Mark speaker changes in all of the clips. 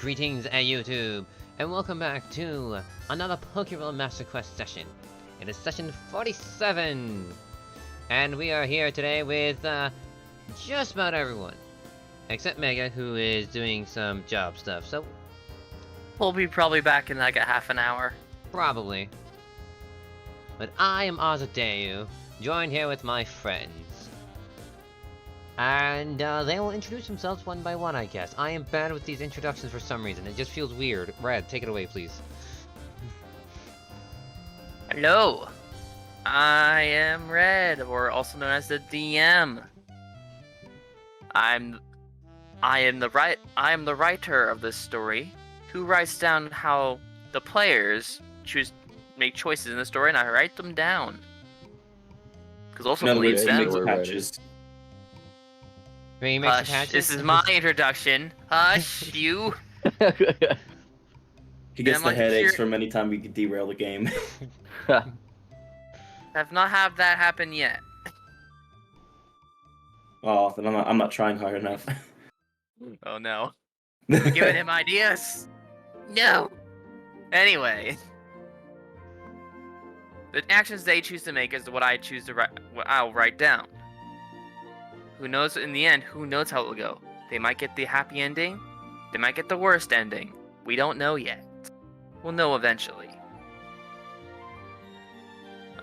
Speaker 1: Greetings at YouTube, and welcome back to another Pokerole Master Quest session. It is session 47, and we are here today with just about everyone, except Mega, who is doing some job stuff, so
Speaker 2: We'll be probably back in like a half an hour.
Speaker 1: probably. But I am Azadeu, joined here with my friends. And they will introduce themselves one by one, I guess. I am bad with these introductions for some reason. It just feels weird. Red, take it away, please.
Speaker 2: Hello, I am Red, or also known as the DM. I am the writer of this story, who writes down how the players make choices in the story, and I write them down. Because also
Speaker 3: In other
Speaker 2: believes
Speaker 3: words,
Speaker 2: them.
Speaker 3: he makes patches.
Speaker 1: May you make some
Speaker 2: Hush,
Speaker 1: patches?
Speaker 2: this is my introduction. Hush, you.
Speaker 3: He gets
Speaker 2: I'm
Speaker 3: the
Speaker 2: like,
Speaker 3: headaches from any time we could derail the game.
Speaker 2: Have not had that happen yet.
Speaker 3: Oh, then I'm not trying hard enough.
Speaker 2: Oh no. We're giving him ideas. No. Anyway, the actions they choose to make is what I choose to write. What I'll write down. Who knows? In the end, who knows how it will go? They might get the happy ending. They might get the worst ending. We don't know yet. We'll know eventually.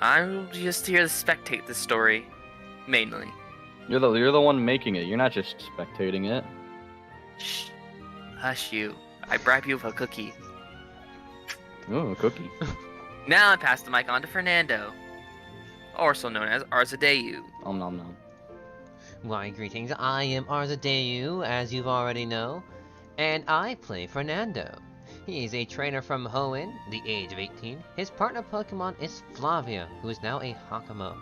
Speaker 2: I'm just here to spectate the story, mainly.
Speaker 4: You're the one making it. You're not just spectating it.
Speaker 2: Shh. Hush you. I bribe you with a cookie.
Speaker 4: Ooh, a cookie.
Speaker 2: Now I pass the mic on to Fernando, also known as Arzadeu.
Speaker 4: Nom nom nom.
Speaker 1: Why, greetings. I am Arzadeu, as you already know, and I play Fernando. He is a trainer from Hoenn, the age of 18. His partner Pokemon is Flavia, who is now a Hakamo.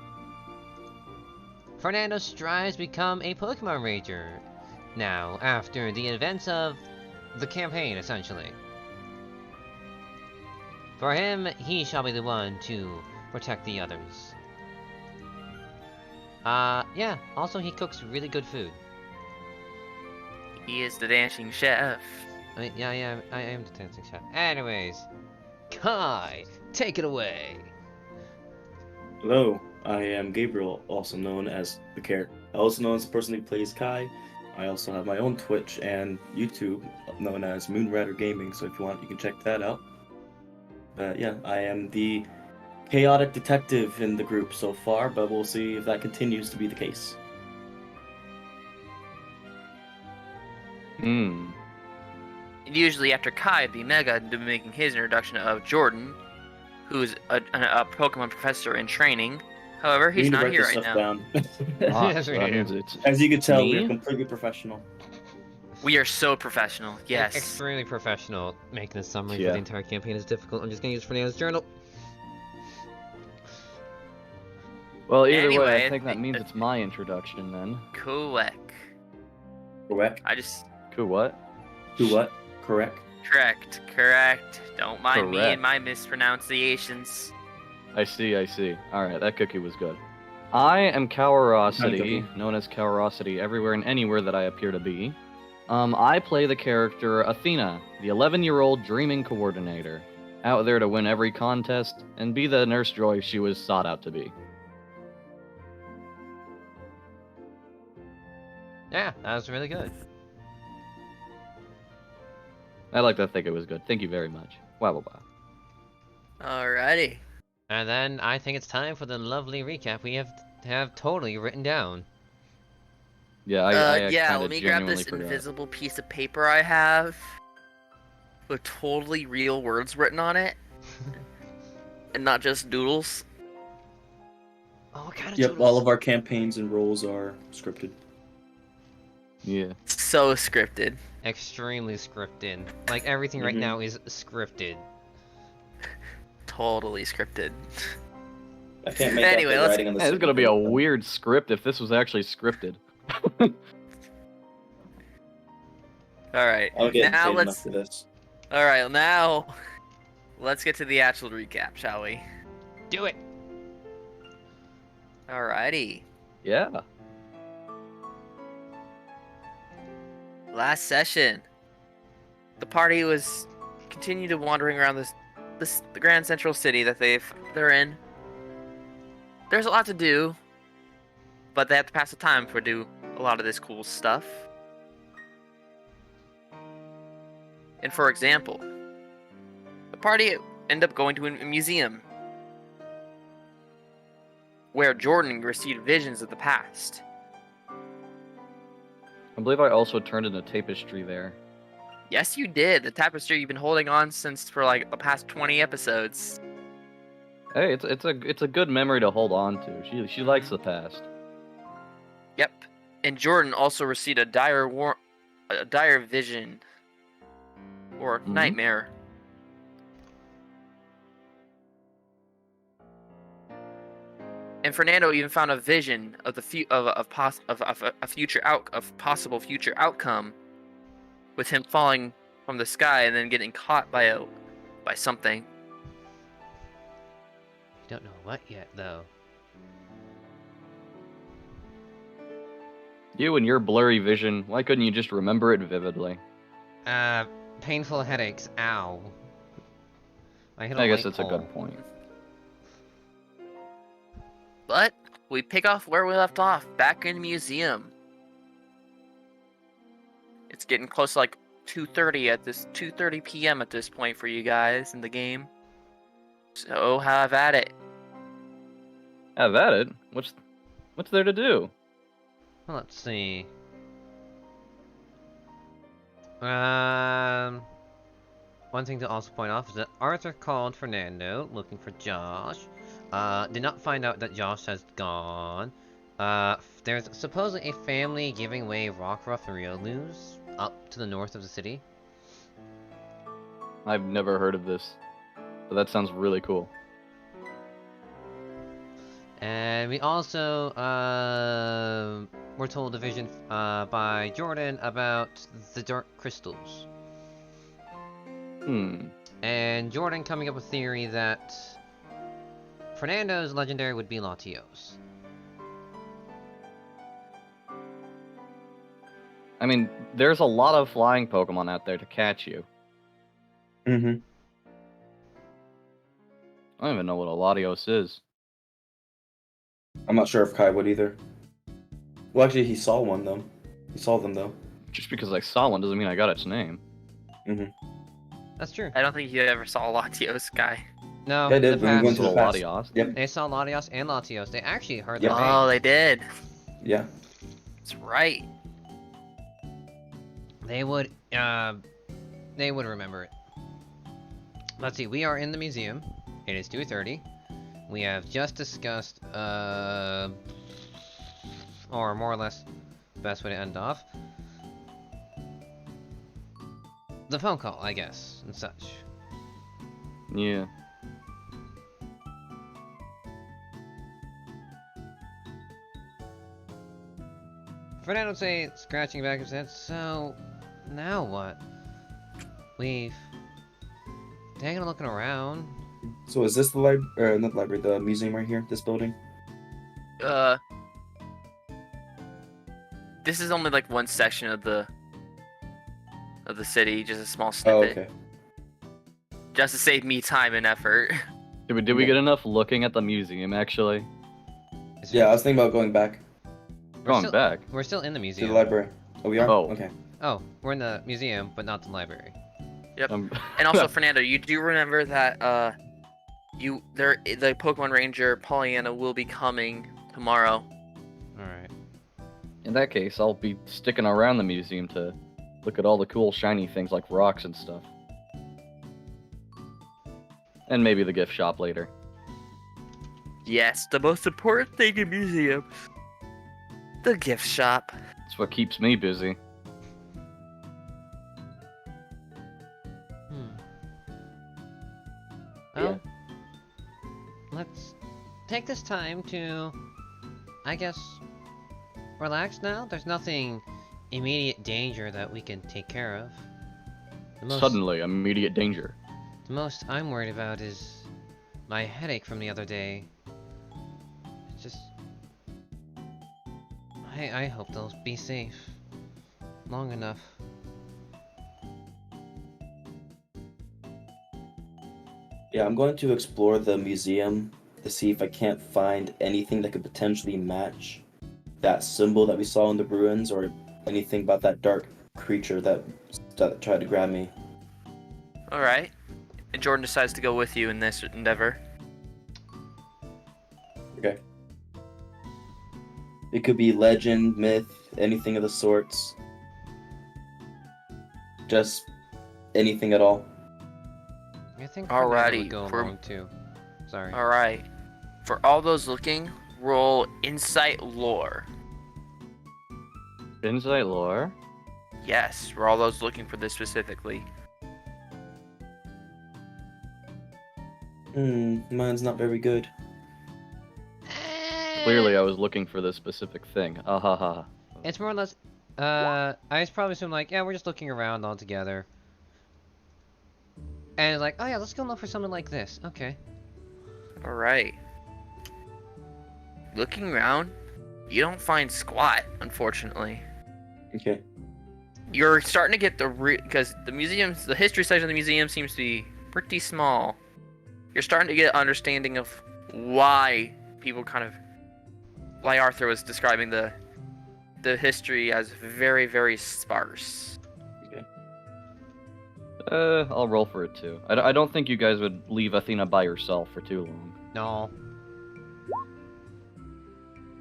Speaker 1: Fernando strives to become a Pokemon Ranger now, after the events of the campaign, essentially. For him, he shall be the one to protect the others. Yeah, also he cooks really good food.
Speaker 2: He is the dancing chef.
Speaker 1: I mean, yeah, I am the dancing chef. Anyways, Kai, take it away.
Speaker 3: Hello, I am Gabriel, also known as the Care. Also known as the person who plays Kai. I also have my own Twitch and YouTube, known as Moonrider Gaming, so if you want, you can check that out. But yeah, I am the chaotic detective in the group so far, but we'll see if that continues to be the case.
Speaker 4: Hmm.
Speaker 2: Usually after Kai, it'd be Mega making his introduction of Jordan, who's a Pokemon professor in training. However,
Speaker 3: We
Speaker 2: he's
Speaker 3: need to
Speaker 2: not
Speaker 3: write
Speaker 2: here
Speaker 3: this
Speaker 2: right
Speaker 3: stuff
Speaker 2: now.
Speaker 3: down.
Speaker 4: Ah,
Speaker 1: Yes,
Speaker 4: so
Speaker 1: we
Speaker 4: that
Speaker 1: do.
Speaker 4: means it's
Speaker 3: As you can tell, we
Speaker 4: Me?
Speaker 3: are completely professional.
Speaker 2: We are so professional. Yes.
Speaker 1: Extremely professional. Making a summary for
Speaker 4: Yeah.
Speaker 1: the entire campaign is difficult. I'm just gonna use Fernando's journal.
Speaker 4: Well, either way,
Speaker 2: Anyway,
Speaker 4: I think that means it's my introduction then.
Speaker 2: Correct.
Speaker 3: Correct?
Speaker 2: I just
Speaker 4: Cool, what?
Speaker 3: To what? Correct?
Speaker 2: correct. Don't mind me
Speaker 4: Correct.
Speaker 2: and my mispronunciations.
Speaker 4: I see. Alright, that cookie was good. I am Cowarosity,
Speaker 3: cookie.
Speaker 4: known as Cowarosity everywhere and anywhere that I appear to be. I play the character Athena, the 11-year-old dreaming coordinator, out there to win every contest and be the nurse joy she was sought out to be.
Speaker 1: Yeah, that was really good.
Speaker 4: I like to think it was good. Thank you very much. Wow.
Speaker 2: Alrighty.
Speaker 1: And then I think it's time for the lovely recap we have totally written down.
Speaker 4: Yeah, I
Speaker 2: yeah,
Speaker 4: kinda
Speaker 2: let me grab this
Speaker 4: genuinely forgot.
Speaker 2: invisible piece of paper I have with totally real words written on it. And not just doodles.
Speaker 1: Oh, what kind of
Speaker 3: Yep,
Speaker 1: doodles?
Speaker 3: all of our campaigns and roles are scripted.
Speaker 4: Yeah.
Speaker 2: So scripted.
Speaker 1: Extremely scripted. Like, everything right
Speaker 3: Mhm.
Speaker 1: now is scripted.
Speaker 2: Totally scripted.
Speaker 3: I can't make
Speaker 2: Anyway,
Speaker 3: out the
Speaker 2: let's-
Speaker 3: writing on the
Speaker 4: Hey, this is gonna be a
Speaker 3: script.
Speaker 4: weird script if this was actually scripted.
Speaker 2: Alright.
Speaker 3: I'll get
Speaker 2: Now
Speaker 3: paid enough
Speaker 2: let's
Speaker 3: for this.
Speaker 2: Alright, now let's get to the actual recap, shall we?
Speaker 1: Do it!
Speaker 2: Alrighty.
Speaker 4: Yeah.
Speaker 2: Last session. the party was continued to wandering around the Grand Central City that they're in. There's a lot to do, but they have to pass the time for do a lot of this cool stuff. And for example, the party ended up going to a museum where Jordan received visions of the past.
Speaker 4: I believe I also turned in a tapestry there.
Speaker 2: Yes, you did. The tapestry you've been holding on since for like the past 20 episodes.
Speaker 4: Hey, it's a good memory to hold on to. She likes the past.
Speaker 2: Yep. And Jordan also received a dire vision or nightmare. And Fernando even found a vision of the a future possible future outcome, with him falling from the sky and then getting caught by something.
Speaker 1: Don't know what yet, though.
Speaker 4: You and your blurry vision, why couldn't you just remember it vividly?
Speaker 1: Painful headaches. Ow. I
Speaker 4: guess that's a good point.
Speaker 2: But we pick off where we left off, back in the museum. It's getting close to like 2:30 p.m. at this point for you guys in the game. So have at it.
Speaker 4: Have at it? What's there to do?
Speaker 1: Well, let's see. One thing to also point off is that Arthur called Fernando looking for Josh. Did not find out that Josh has gone. There's supposedly a family giving away Rockruff Riolus up to the north of the city.
Speaker 4: I've never heard of this, but that sounds really cool.
Speaker 1: And we also were told a vision by Jordan about the dark crystals. And Jordan coming up with a theory that Fernando's legendary would be Latios.
Speaker 4: I mean, there's a lot of flying Pokemon out there to catch you.
Speaker 3: Mm-hmm.
Speaker 4: I don't even know what a Latios is.
Speaker 3: I'm not sure if Kai would either. Well, actually, he saw one, though. He saw them, though.
Speaker 4: Just because I saw one doesn't mean I got its name.
Speaker 3: Mm-hmm.
Speaker 1: That's true.
Speaker 2: I don't think you ever saw a Latios guy.
Speaker 1: No,
Speaker 3: They did
Speaker 1: in the
Speaker 3: when we
Speaker 1: past,
Speaker 3: went to the past.
Speaker 4: Latios.
Speaker 3: Yep.
Speaker 1: they saw Latios and Latios. They actually heard
Speaker 3: Yep.
Speaker 1: their
Speaker 2: Oh,
Speaker 1: names.
Speaker 2: they did.
Speaker 3: Yeah.
Speaker 2: That's right.
Speaker 1: They would remember it. Let's see, we are in the museum. It is 2:30. We have just discussed, or more or less, best way to end off. The phone call, I guess, and such.
Speaker 4: Yeah.
Speaker 1: Fernando would say, scratching back his head, so, now what? We've taken a looking around.
Speaker 3: So is this the not the library, the museum right here, this building?
Speaker 2: This is only like one section of the city, just a small
Speaker 3: Oh,
Speaker 2: snippet.
Speaker 3: okay.
Speaker 2: Just to save me time and effort.
Speaker 4: Did we get enough looking at the museum, actually?
Speaker 3: Yeah, I was thinking about going back
Speaker 4: Going back?
Speaker 1: We're still in the
Speaker 3: to
Speaker 1: museum.
Speaker 3: the library. Oh, we are?
Speaker 4: Oh.
Speaker 3: Okay.
Speaker 1: Oh, we're in the museum, but not the library.
Speaker 2: Yep. And also, Fernando, you do remember that the Pokemon Ranger Pollyanna will be coming tomorrow.
Speaker 1: Alright.
Speaker 4: In that case, I'll be sticking around the museum to look at all the cool shiny things like rocks and stuff. And maybe the gift shop later.
Speaker 2: Yes, the most important thing in museums. The gift shop.
Speaker 4: That's what keeps me busy.
Speaker 1: Well, let's take this time to, I guess, relax now. There's nothing immediate danger that we can take care of.
Speaker 4: Suddenly, immediate danger.
Speaker 1: The most I'm worried about is my headache from the other day. It's just... I hope they'll be safe. Long enough.
Speaker 3: Yeah, I'm going to explore the museum to see if I can't find anything that could potentially match that symbol that we saw in the ruins, or anything about that dark creature that tried to grab me.
Speaker 2: All right. And Jordan decides to go with you in this endeavor.
Speaker 3: Okay. It could be legend, myth, anything of the sorts. Just anything at all.
Speaker 1: I think Fernando
Speaker 2: Alrighty,
Speaker 1: would go
Speaker 2: for-
Speaker 1: along too. Sorry.
Speaker 2: All right. For all those looking, roll Insight Lore.
Speaker 4: Insight lore.
Speaker 2: Yes, for all those looking for this specifically.
Speaker 3: Mine's not very good.
Speaker 4: Clearly, I was looking for this specific thing. Ah ha ha.
Speaker 1: It's more or less. I just probably assume like, yeah, we're just looking around all together. And it's like, oh yeah, let's go look for something like this. Okay.
Speaker 2: All right. Looking around, you don't find squat, unfortunately.
Speaker 3: Okay.
Speaker 2: You're starting to get because the history section of the museum seems to be pretty small. You're starting to get an understanding of why people why Arthur was describing the history as very, very sparse.
Speaker 4: I'll roll for it too. I don't think you guys would leave Athena by herself for too long.
Speaker 1: No.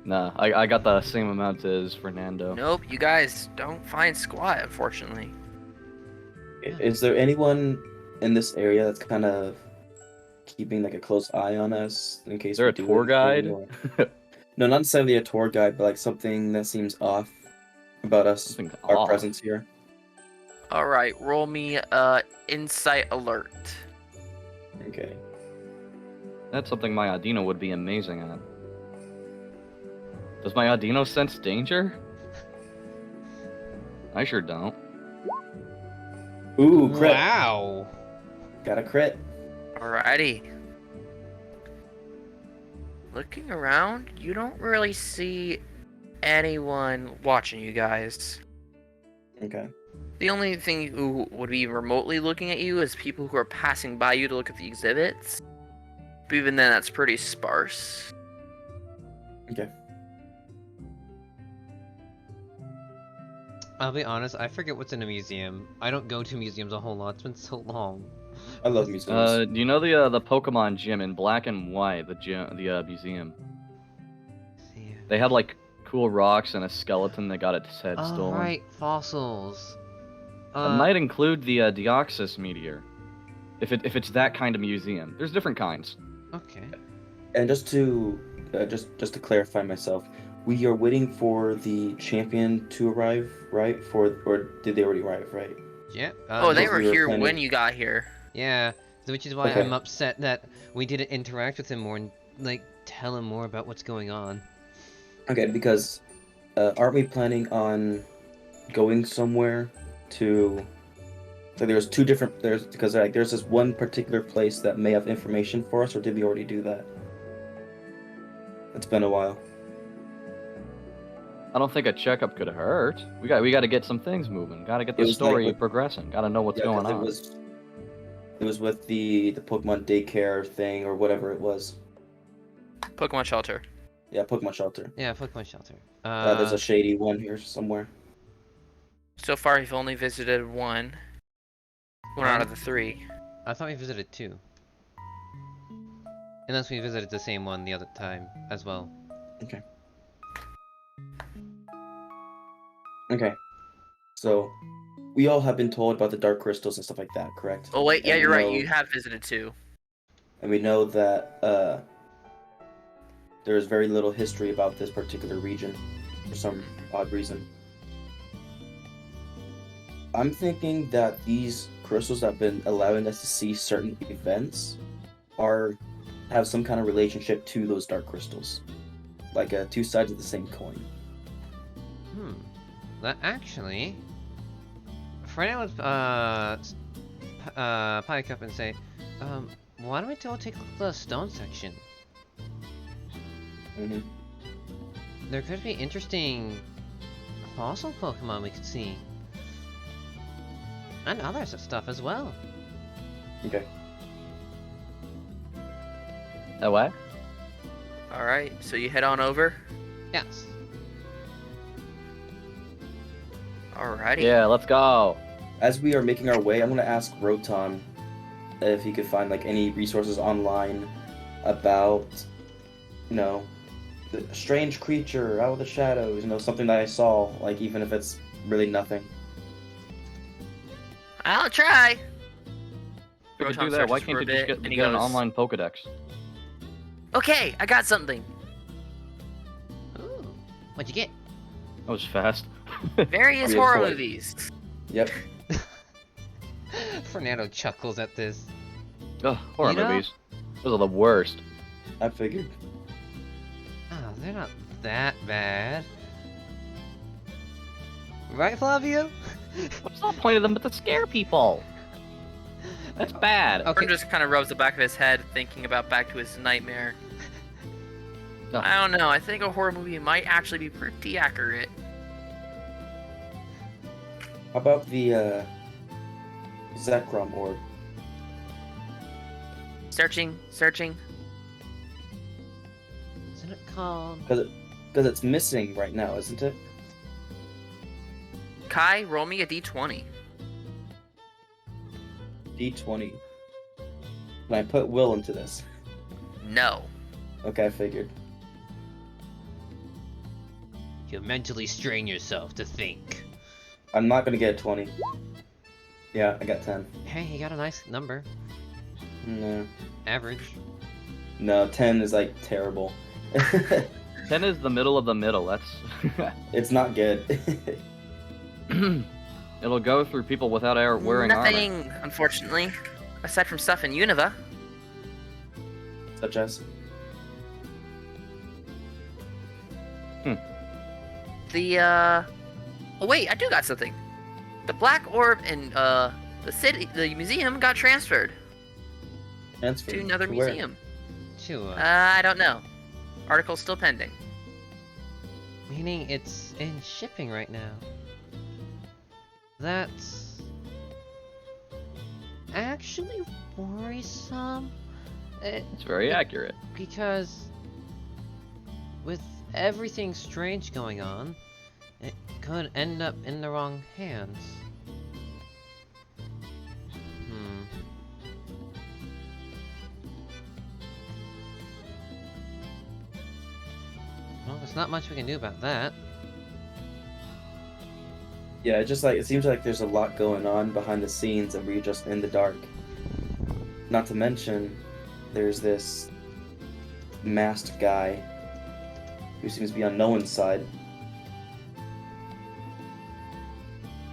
Speaker 4: Nah, I got the same amount as Fernando.
Speaker 2: Nope, you guys don't find squat, unfortunately.
Speaker 3: Is there anyone in this area that's kind of keeping like a close eye on us in case
Speaker 4: Is there
Speaker 3: we
Speaker 4: a
Speaker 3: do
Speaker 4: tour guide?
Speaker 3: anything, or- No, not necessarily a tour guide, but like something that seems off about us,
Speaker 4: Something
Speaker 3: our
Speaker 4: off.
Speaker 3: presence here.
Speaker 2: All right, roll me Insight Alert.
Speaker 3: Okay.
Speaker 4: That's something my Audino would be amazing at. Does my Audino sense danger? I sure don't.
Speaker 3: Ooh, crit.
Speaker 1: Wow.
Speaker 3: Got a crit.
Speaker 2: Alrighty. Looking around, you don't really see anyone watching you guys.
Speaker 3: Okay.
Speaker 2: The only thing who would be remotely looking at you is people who are passing by you to look at the exhibits. But even then, that's pretty sparse.
Speaker 3: Okay.
Speaker 1: I'll be honest, I forget what's in a museum. I don't go to museums a whole lot. It's been so long.
Speaker 3: I love museums.
Speaker 4: Do you know the Pokemon gym in black and white, the museum?
Speaker 1: Yeah.
Speaker 4: They had like cool rocks and a skeleton that got its head
Speaker 1: Oh,
Speaker 4: stolen.
Speaker 1: right, fossils.
Speaker 4: It might include the Deoxys meteor, if it's that kind of museum. There's different kinds.
Speaker 1: Okay.
Speaker 3: And just to clarify myself, we are waiting for the champion to arrive, right? Or did they already arrive, right?
Speaker 1: Yeah.
Speaker 2: Oh, they
Speaker 3: because
Speaker 2: were
Speaker 3: we were
Speaker 2: here
Speaker 3: planning-
Speaker 2: when you got here.
Speaker 1: Yeah, which is why
Speaker 3: Okay.
Speaker 1: I'm upset that we didn't interact with him more and like tell him more about what's going on.
Speaker 3: Okay, because aren't we planning on going somewhere to? So there's two different because like there's this one particular place that may have information for us, or did we already do that? It's been a while.
Speaker 4: I don't think a checkup could hurt. We got to get some things moving. Got to get
Speaker 3: It
Speaker 4: the
Speaker 3: was
Speaker 4: story
Speaker 3: like-
Speaker 4: progressing. Got to know what's
Speaker 3: Yeah, 'cause
Speaker 4: going on.
Speaker 3: It was with the Pokemon daycare thing or whatever it was.
Speaker 2: Pokemon Shelter.
Speaker 3: Yeah, Pokemon shelter.
Speaker 1: Yeah, Pokemon Shelter.
Speaker 3: There's a shady one here somewhere.
Speaker 2: So far, you've only visited one. One out of the three.
Speaker 1: I thought we visited two. Unless we visited the same one the other time as well.
Speaker 3: Okay. So, we all have been told about the dark crystals and stuff like that, correct?
Speaker 2: Oh wait, yeah,
Speaker 3: And we
Speaker 2: you're right.
Speaker 3: know-
Speaker 2: You have visited two.
Speaker 3: And we know that there is very little history about this particular region for some odd reason. I'm thinking that these crystals that have been allowing us to see certain events have some kind of relationship to those dark crystals, like two sides of the same coin.
Speaker 1: That actually, Fernando would pike up and say, why don't we all take a look at the stone section?
Speaker 3: Mm-hmm.
Speaker 1: There could be interesting fossil Pokemon we could see. And other stuff as well.
Speaker 3: Okay.
Speaker 4: Oh, what?
Speaker 2: Alright, so you head on over.
Speaker 1: Yes.
Speaker 2: Alrighty.
Speaker 4: Yeah, let's go.
Speaker 3: As we are making our way, I'm gonna ask Rotom if he could find like any resources online about, the strange creature out of the shadows. Something that I saw, like even if it's really nothing.
Speaker 2: I'll try.
Speaker 4: If we could
Speaker 2: Rotom
Speaker 4: do that, why
Speaker 2: searches
Speaker 4: can't
Speaker 2: for
Speaker 4: you
Speaker 2: a
Speaker 4: just
Speaker 2: bit,
Speaker 4: get
Speaker 2: and he
Speaker 4: an
Speaker 2: goes,
Speaker 4: online Pokedex?
Speaker 2: Okay, I got something.
Speaker 1: Ooh. What'd you get?
Speaker 4: That was fast.
Speaker 2: Various
Speaker 3: Yeah,
Speaker 2: horror
Speaker 3: toy.
Speaker 2: movies.
Speaker 3: Yep.
Speaker 1: Fernando chuckles at this.
Speaker 4: Ugh, horror
Speaker 1: You know-
Speaker 4: movies. Those are the worst.
Speaker 3: I figured.
Speaker 1: Oh, they're not that bad. Right, Flavio?
Speaker 4: What's the point of them but to scare people? That's bad.
Speaker 1: Okay.
Speaker 2: Gordon just kind of rubs the back of his head, thinking about back to his nightmare.
Speaker 4: Oh.
Speaker 2: I don't know. I think a horror movie might actually be pretty accurate.
Speaker 3: How about the Zekrom orb?
Speaker 2: Searching.
Speaker 1: Isn't it called?
Speaker 3: Because it's missing right now, isn't it?
Speaker 2: Kai, roll me a d20.
Speaker 3: D20. Can I put Will into this?
Speaker 2: No.
Speaker 3: Okay, I figured.
Speaker 1: You mentally strain yourself to think.
Speaker 3: I'm not gonna get a 20. Yeah, I got 10.
Speaker 1: Hey, you got a nice number.
Speaker 3: No.
Speaker 1: Average.
Speaker 3: No, 10 is like terrible.
Speaker 4: 10 is the middle of the middle. That's.
Speaker 3: It's not good.
Speaker 4: It'll go through people without wearing armor.
Speaker 2: Nothing, unfortunately. Aside from stuff in Unova.
Speaker 3: Such as?
Speaker 2: Oh wait, I do got something. The black orb in the museum got transferred
Speaker 3: Transfer.
Speaker 2: to another
Speaker 3: where?
Speaker 2: museum.
Speaker 1: To,
Speaker 2: I don't know. Article's still pending.
Speaker 1: meaning it's in shipping right now. That's actually worrisome.
Speaker 4: It's very accurate.
Speaker 1: Because with everything strange going on, it could end up in the wrong hands. Well, there's not much we can do about that.
Speaker 3: Yeah, it seems like there's a lot going on behind the scenes and we're just in the dark. Not to mention, there's this masked guy who seems to be on no one's side.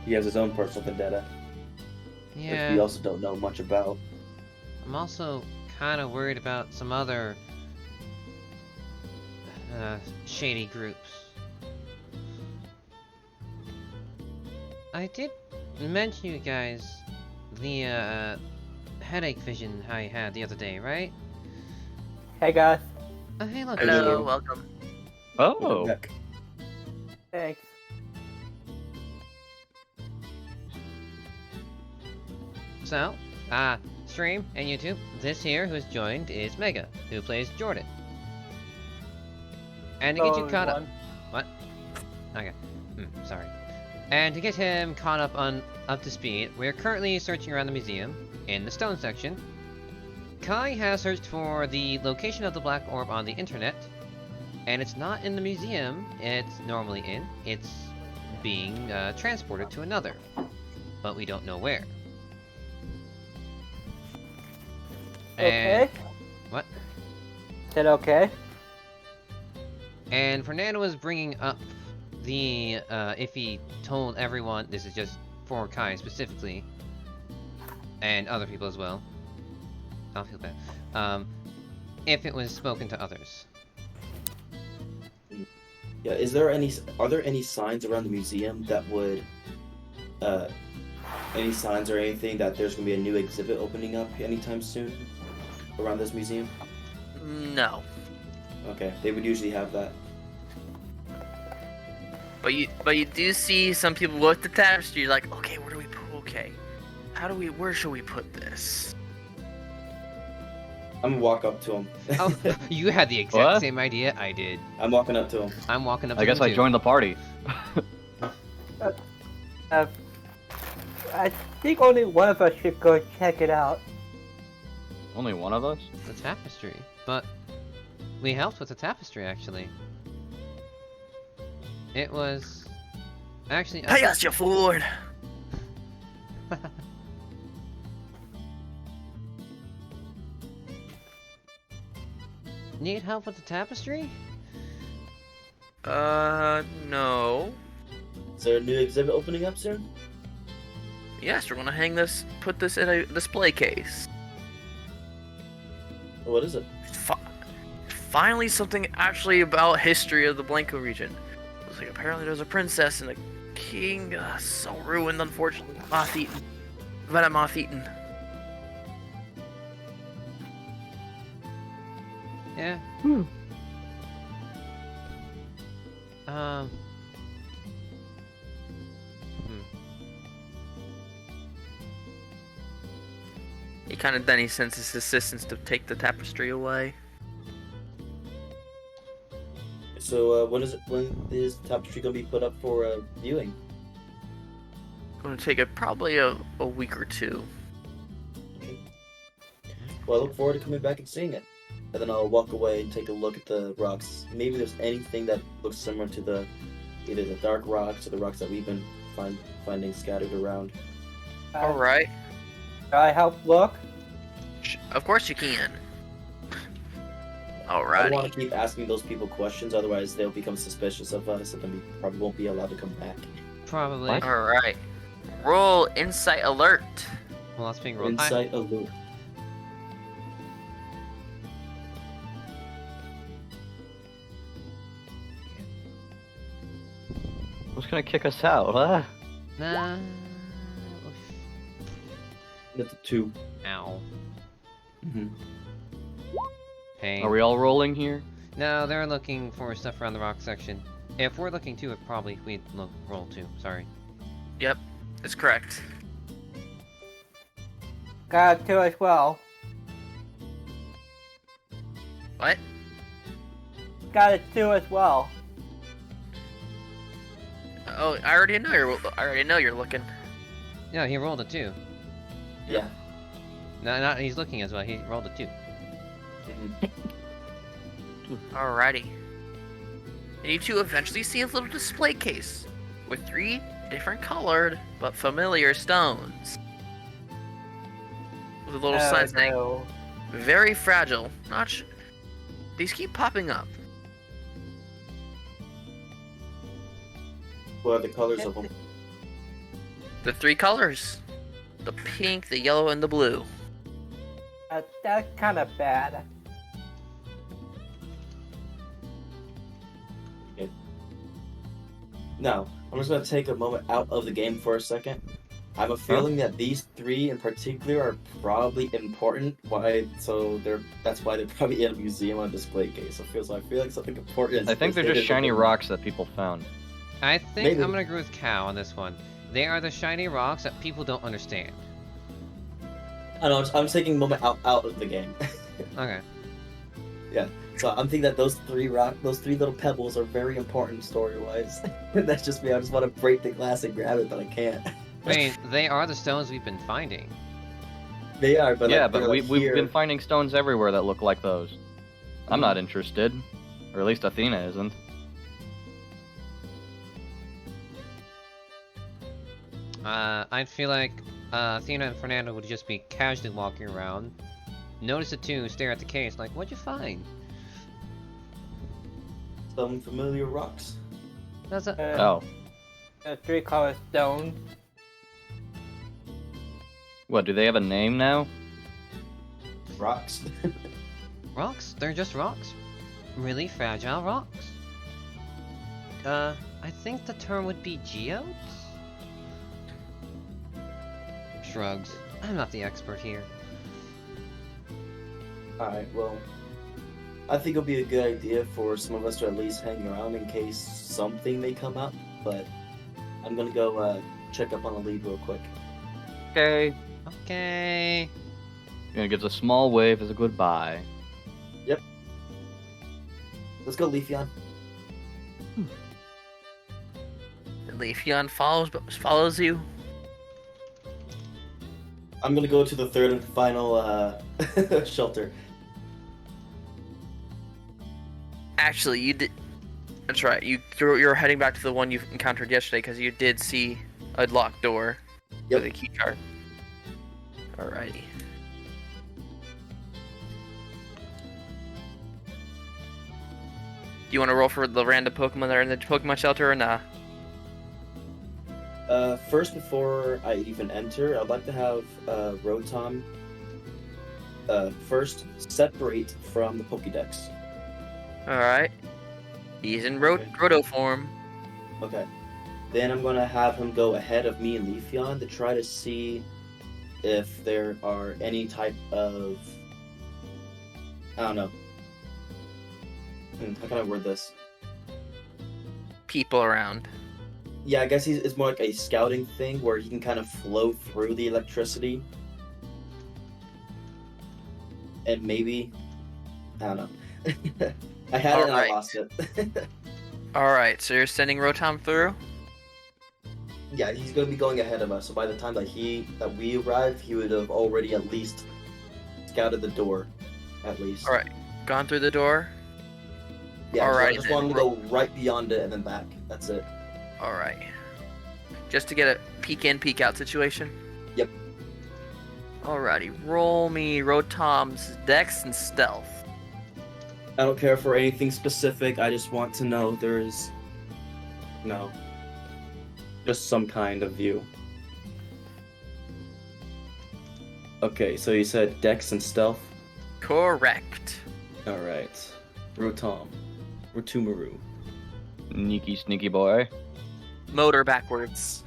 Speaker 3: He has his own personal vendetta, which we
Speaker 1: Yeah,
Speaker 3: also don't know much about.
Speaker 1: I'm also kind of worried about some other shady groups. I did mention you guys the headache vision I had the other day, right?
Speaker 5: Hey guys.
Speaker 1: Oh, hey, look.
Speaker 2: Hello,
Speaker 3: Hello.
Speaker 2: welcome.
Speaker 4: Oh.
Speaker 3: Heck.
Speaker 5: Thanks.
Speaker 1: So, stream and YouTube, this here who's joined is Mega, who plays Jordan. And to get you caught up... What? Okay. Sorry. And to get him caught up to speed, we're currently searching around the museum, in the stone section. Kai has searched for the location of the black orb on the internet, and it's not in the museum it's normally in, it's being transported to another, but we don't know where.
Speaker 5: Okay.
Speaker 1: What?
Speaker 5: Said okay.
Speaker 1: And Fernando was bringing up the, if he told everyone, this is just for Kai specifically, and other people as well. I don't feel bad. If it was spoken to others.
Speaker 3: Yeah, are there any signs around the museum that would, any signs or anything that there's gonna be a new exhibit opening up anytime soon around this museum?
Speaker 2: No.
Speaker 3: Okay, they would usually have that.
Speaker 2: But you do see some people look at the tapestry, you're like, okay, where do we put, okay. Where should we put this?
Speaker 3: I'm gonna walk up to him.
Speaker 1: Oh, you had the exact
Speaker 4: What?
Speaker 1: same idea I did.
Speaker 3: I'm walking up to him.
Speaker 1: I'm walking up to
Speaker 4: I guess
Speaker 1: him
Speaker 4: I
Speaker 1: too.
Speaker 4: joined the party.
Speaker 5: I think only one of us should go check it out.
Speaker 4: Only one of us?
Speaker 1: The tapestry. But we helped with the tapestry, actually. It was... Actually...
Speaker 2: Pay us, you fool!
Speaker 1: Need help with the tapestry?
Speaker 2: No.
Speaker 3: Is there a new exhibit opening up soon?
Speaker 2: Yes, we're gonna put this in a display case.
Speaker 3: What is it?
Speaker 2: Finally, something actually about history of the Blanco region. It was like apparently there's a princess and a king, so ruined, unfortunately. Moth-eaten. Venom moth-eaten.
Speaker 1: Yeah. Hmm.
Speaker 2: He sends his assistants to take the tapestry away.
Speaker 3: So when is tapestry gonna be put up for viewing?
Speaker 2: Gonna take probably a week or two.
Speaker 3: Well, I look forward to coming back and seeing it. And then I'll walk away and take a look at the rocks. Maybe there's anything that looks similar to either the dark rocks or the rocks that we've been finding scattered around.
Speaker 2: Alright.
Speaker 5: Can I help look?
Speaker 2: Of course you can.
Speaker 3: I don't
Speaker 2: Alrighty.
Speaker 3: want to keep asking those people questions, otherwise they'll become suspicious of us, and then we probably won't be allowed to come back.
Speaker 1: Probably.
Speaker 4: What?
Speaker 2: Alright. Roll Insight Alert.
Speaker 1: Well, that's being rolled.
Speaker 3: Insight alert.
Speaker 4: Who's gonna kick us out? Huh?
Speaker 1: Nah.
Speaker 3: That's a 2.
Speaker 1: Ow.
Speaker 3: Mm-hmm.
Speaker 1: Pain.
Speaker 4: Are we all rolling here?
Speaker 1: No, they're looking for stuff around the rock section. If we're looking too, we'd roll too. Sorry.
Speaker 2: Yep, that's correct.
Speaker 5: Got it too as well.
Speaker 2: What?
Speaker 5: Got it too as well.
Speaker 2: Oh, I already know you're looking.
Speaker 1: Yeah, he rolled a 2.
Speaker 3: Yeah.
Speaker 1: No, not he's looking as well. He rolled a 2.
Speaker 2: Alrighty. And you two eventually see a little display case with 3 different colored but familiar stones. With a little sign saying,
Speaker 5: no.
Speaker 2: very fragile. These keep popping up.
Speaker 3: What are the colors of them?
Speaker 2: The 3 colors. The pink, the yellow, and the blue.
Speaker 5: That's kind of bad.
Speaker 3: Now, I'm just gonna take a moment out of the game for a second. I have a feeling that these 3 in particular are probably important. That's why they're probably in a museum on display case. I feel like something important.
Speaker 4: I think they're just shiny rocks that people found.
Speaker 1: I think
Speaker 3: Maybe.
Speaker 1: I'm gonna agree with Cal on this one. They are the shiny rocks that people don't understand.
Speaker 3: I know. I'm taking a moment out of the game.
Speaker 1: Okay.
Speaker 3: So I'm thinking that those 3 little pebbles are very important story-wise. That's just me. I just want to break the glass and grab it, but I can't.
Speaker 1: I mean, they are the stones we've been finding.
Speaker 3: They are, but
Speaker 4: Yeah,
Speaker 3: like,
Speaker 4: but
Speaker 3: they're, like,
Speaker 4: we've
Speaker 3: here.
Speaker 4: been finding stones everywhere that look like those. I'm not interested. Or at least Athena isn't.
Speaker 1: I feel like Athena and Fernando would just be casually walking around, notice the 2, stare at the case, like, what'd you find?
Speaker 3: Some familiar rocks.
Speaker 1: That's a...
Speaker 4: Oh.
Speaker 5: The 3 color stone.
Speaker 4: What, do they have a name now?
Speaker 3: Rocks.
Speaker 1: Rocks? They're just rocks. Really fragile rocks. I think the term would be geodes? Shrugs. I'm not the expert here.
Speaker 3: Alright, well, I think it'll be a good idea for some of us to at least hang around in case something may come up, but I'm gonna go check up on the lead real quick.
Speaker 4: Okay.
Speaker 1: Okay.
Speaker 4: Gives a small wave as a goodbye.
Speaker 3: Let's go, Leafeon.
Speaker 2: Leafeon follows you.
Speaker 3: I'm gonna go to the third and final shelter.
Speaker 2: Actually, you did. That's right. You're heading back to the one you encountered yesterday because you did see a locked door with a key card. Alrighty. Do you want to roll for the random Pokemon that are in the Pokemon shelter or nah?
Speaker 3: First, before I even enter, I'd like to have Rotom first separate from the Pokédex.
Speaker 2: Alright. He's in
Speaker 3: Okay.
Speaker 2: Roto form.
Speaker 3: Okay. Then I'm gonna have him go ahead of me and Leafeon to try to see if there are any type of, I don't know. How can I word this?
Speaker 2: People around.
Speaker 3: Yeah, I guess it's more like a scouting thing where he can kind of flow through the electricity. And maybe, I don't know. I had it and I
Speaker 2: Alright.
Speaker 3: lost it.
Speaker 2: Alright, so you're sending Rotom through?
Speaker 3: Yeah, he's gonna be going ahead of us. So by the time that we arrive, he would have already at least scouted the door, at least.
Speaker 2: Alright. Gone through the door?
Speaker 3: Yeah. So I
Speaker 2: Alrighty
Speaker 3: just
Speaker 2: then.
Speaker 3: want him to go right beyond it and then back. That's it.
Speaker 2: Alright. Just to get a peek in, peek out situation?
Speaker 3: Yep.
Speaker 2: Alrighty. Roll me Rotom's Dex and Stealth.
Speaker 3: I don't care for anything specific. I just want to know there's just some kind of view. Okay, so you said Dex and Stealth.
Speaker 2: Correct.
Speaker 3: All right, Rotom, Rotumaru.
Speaker 4: Sneaky boy.
Speaker 2: Motor backwards.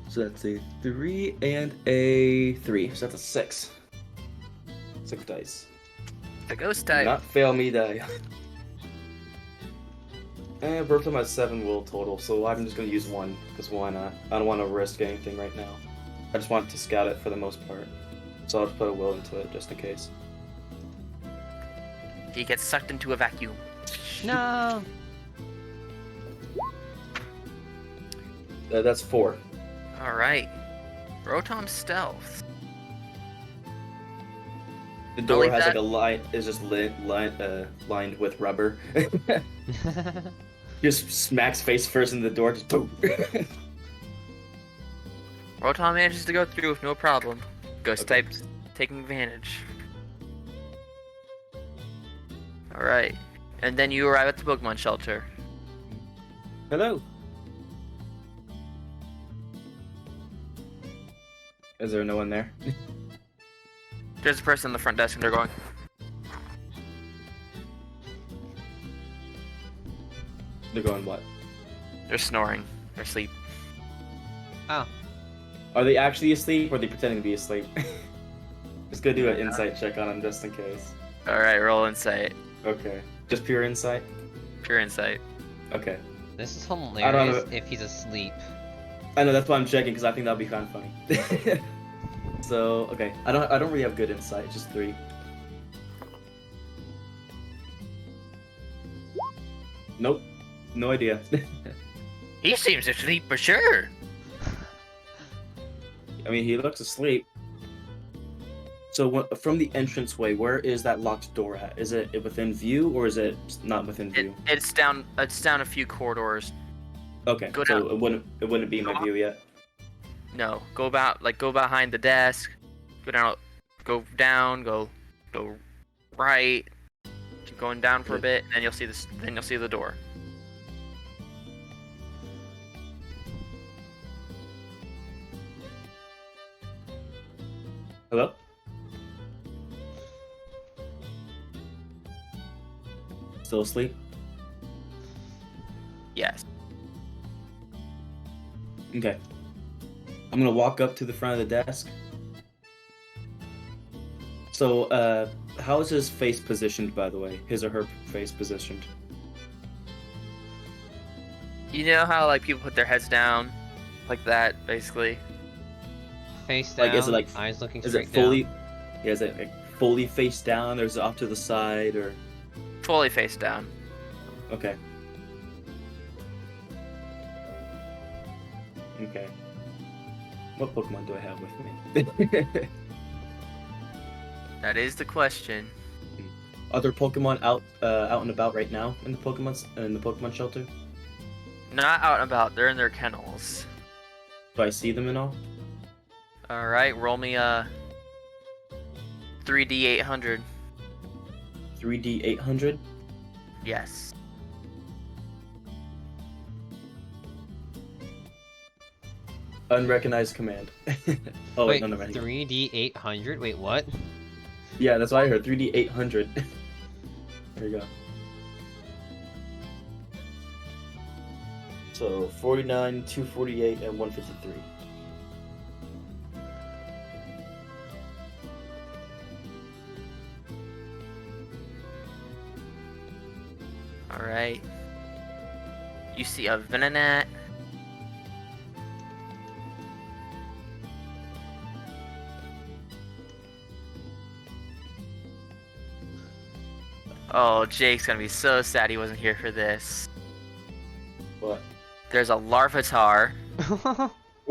Speaker 3: So that's a 3 and a 3. So that's a 6. 6 dice.
Speaker 2: The ghost
Speaker 3: Do
Speaker 2: type.
Speaker 3: not fail me, die. And Rotom has 7 will total, so I'm just gonna use 1 because why not? I don't want to risk anything right now. I just want to scout it for the most part, so I'll just put a will into it just in case.
Speaker 2: He gets sucked into a vacuum.
Speaker 1: No.
Speaker 3: That's 4.
Speaker 2: Alright. Rotom Stealth.
Speaker 3: The door
Speaker 2: leave
Speaker 3: has
Speaker 2: that-
Speaker 3: like a line, is just lined with rubber. Just smacks face first in the door, just boom.
Speaker 2: Rotom manages to go through with no problem. Ghost
Speaker 3: Okay.
Speaker 2: type taking advantage. Alright. And then you arrive at the Pokemon shelter.
Speaker 3: Hello. Is there no one there?
Speaker 2: There's a person on the front desk and they're going,
Speaker 3: They're going what?
Speaker 2: they're snoring. They're asleep.
Speaker 1: Oh.
Speaker 3: Are they actually asleep or are they pretending to be asleep? Just go do an insight check on them just in case.
Speaker 2: Alright, roll insight.
Speaker 3: Okay. Just pure insight?
Speaker 2: Pure insight.
Speaker 3: Okay.
Speaker 1: This is
Speaker 3: I don't
Speaker 1: hilarious
Speaker 3: know.
Speaker 1: if he's asleep.
Speaker 3: I know, that's why I'm checking because I think that'd be kind of funny. So, okay. I don't really have good insight, just 3. Nope. No idea.
Speaker 2: He seems asleep for sure.
Speaker 3: I mean, he looks asleep. So from the entranceway, where is that locked door at? Is it within view or is it not within view?
Speaker 2: It's down a few corridors.
Speaker 3: Okay,
Speaker 2: Go
Speaker 3: so
Speaker 2: down.
Speaker 3: it wouldn't be in my view yet.
Speaker 2: No, go behind the desk. Go down, go right. Keep going down for a bit, and then you'll see this. Then you'll see the door.
Speaker 3: Hello? Still asleep?
Speaker 2: Yes.
Speaker 3: Okay. I'm gonna walk up to the front of the desk. So, how is his face positioned, by the way? His or her face positioned?
Speaker 2: You know how like people put their heads down, like that, basically.
Speaker 1: Face down.
Speaker 3: Like, is it like
Speaker 1: eyes looking
Speaker 3: is
Speaker 1: straight
Speaker 3: it fully?
Speaker 1: down?
Speaker 3: Yeah, is it like fully face down, or is it off to the side, or?
Speaker 2: Fully face down.
Speaker 3: Okay. Okay. What Pokemon do I have with me?
Speaker 2: That is the question.
Speaker 3: Are there Pokemon out and about right now in the Pokemon shelter?
Speaker 2: Not out and about. They're in their kennels.
Speaker 3: Do I see them and all?
Speaker 2: All right, roll me a 3D 800.
Speaker 3: 3D 800.
Speaker 2: Yes.
Speaker 3: Unrecognized command. Oh wait,
Speaker 1: Wait,
Speaker 3: no,
Speaker 1: 3D 800? Wait, what?
Speaker 3: Yeah, that's what I heard. 3D 800. There you go. So 49, 248, and 153.
Speaker 2: All right. You see a Venonat. Oh, Jake's gonna be so sad he wasn't here for this.
Speaker 3: What?
Speaker 2: There's a Larvitar.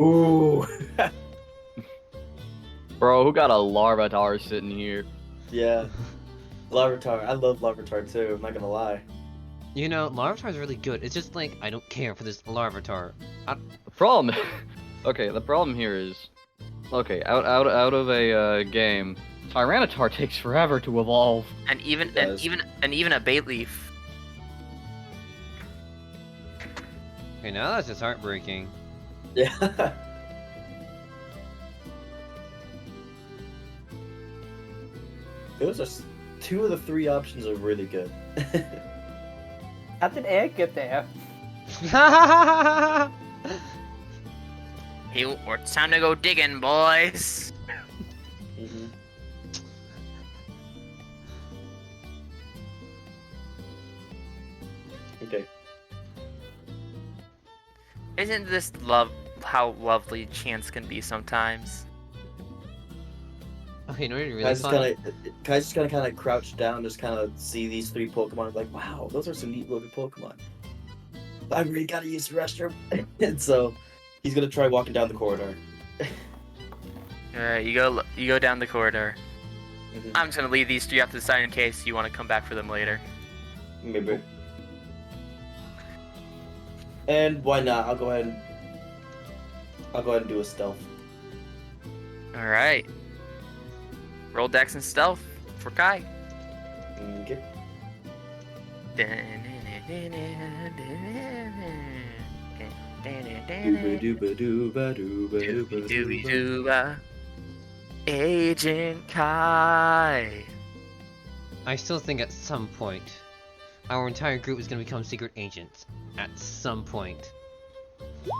Speaker 3: Ooh.
Speaker 4: Bro, who got a Larvitar sitting here?
Speaker 3: Yeah. Larvitar. I love Larvitar too, I'm not gonna lie.
Speaker 1: You know, Larvitar's really good. It's just like, I don't care for this Larvitar.
Speaker 4: The problem, okay, the problem here is, okay, out of a game, Tyranitar takes forever to evolve.
Speaker 2: And even
Speaker 3: It does.
Speaker 2: and even a Bayleaf.
Speaker 1: Okay, now that's just heartbreaking.
Speaker 3: Yeah. Those are two of the three options are really good.
Speaker 5: How did Ed get there?
Speaker 2: Hey, it's time to go digging, boys.
Speaker 3: Mhm. Okay.
Speaker 2: Isn't this how lovely chance can be sometimes?
Speaker 1: Okay, no, you're
Speaker 3: Can I
Speaker 1: really
Speaker 3: just
Speaker 1: funny.
Speaker 3: kind of crouch down, just kind of see these three Pokemon, like, wow, those are some neat looking Pokemon. I really gotta use the restroom. And so he's gonna try walking down the corridor.
Speaker 2: All right, you go down the corridor.
Speaker 3: Mhm.
Speaker 2: I'm just gonna leave these three off to the side in case you want to come back for them later.
Speaker 3: Maybe. And why not? I'll go ahead and do a stealth.
Speaker 2: All right. Roll Dex and Stealth for Kai.
Speaker 3: Okay.
Speaker 2: Dooba-dooba-dooba-dooba-dooba. Agent Kai.
Speaker 1: I still think at some point, our entire group is gonna become secret agents. At some point.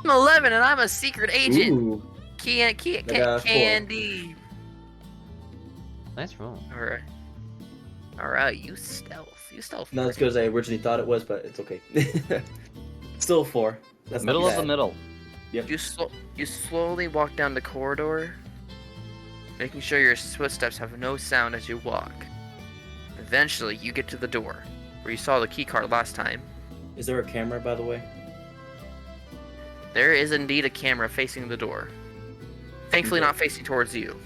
Speaker 2: I'm 11 and I'm a secret agent.
Speaker 3: Ooh. I got a 4.
Speaker 2: Candy.
Speaker 1: Nice roll.
Speaker 2: All right. You stealth.
Speaker 3: Not as good as I originally thought it was, but it's okay. Still 4. That's
Speaker 4: Middle
Speaker 3: not
Speaker 4: of the
Speaker 3: bad.
Speaker 4: middle.
Speaker 2: You slowly walk down the corridor, making sure your footsteps have no sound as you walk. Eventually, you get to the door, where you saw the keycard last time.
Speaker 3: Is there a camera, by the way?
Speaker 2: There is indeed a camera facing the door. Thankfully, not facing towards you.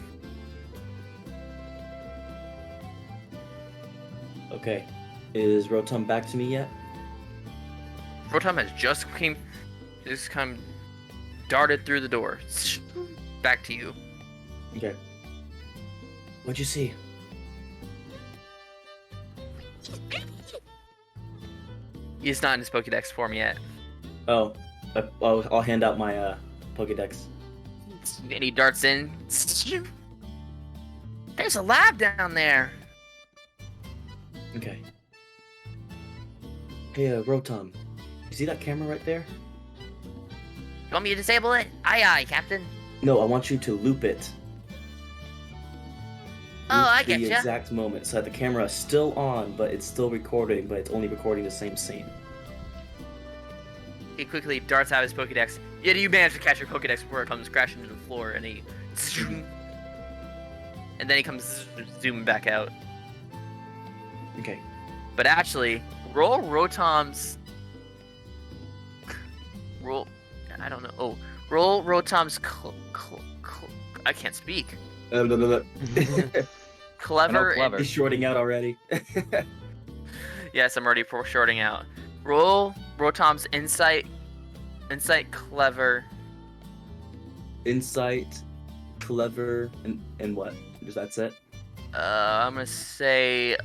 Speaker 3: Okay. Is Rotom back to me yet?
Speaker 2: Rotom has just come darted through the door. Back to you.
Speaker 3: Okay. What'd you see?
Speaker 2: He's not in his Pokédex form yet.
Speaker 3: Oh, I'll hand out my Pokédex.
Speaker 2: And he darts in. There's a lab down there.
Speaker 3: Okay. Hey, Rotom. You see that camera right there?
Speaker 2: You want me to disable it? Aye, Captain.
Speaker 3: No, I want you to loop it.
Speaker 2: Oh,
Speaker 3: Loop
Speaker 2: I
Speaker 3: the
Speaker 2: getcha.
Speaker 3: exact moment, so that the camera is still on, but it's still recording, but it's only recording the same scene.
Speaker 2: He quickly darts out his Pokédex. Yet you manage to catch your Pokédex before it comes crashing to the floor, and he and then he comes zooming back out.
Speaker 3: Okay.
Speaker 2: But actually, roll Rotom's. Roll. I don't know. Oh, roll Rotom's. I can't speak.
Speaker 3: No.
Speaker 2: Clever.
Speaker 4: clever.
Speaker 3: He's shorting out already.
Speaker 2: Yes, I'm already shorting out. Roll Rotom's insight, clever.
Speaker 3: Insight, clever, and what? That's it?
Speaker 2: I'm gonna say,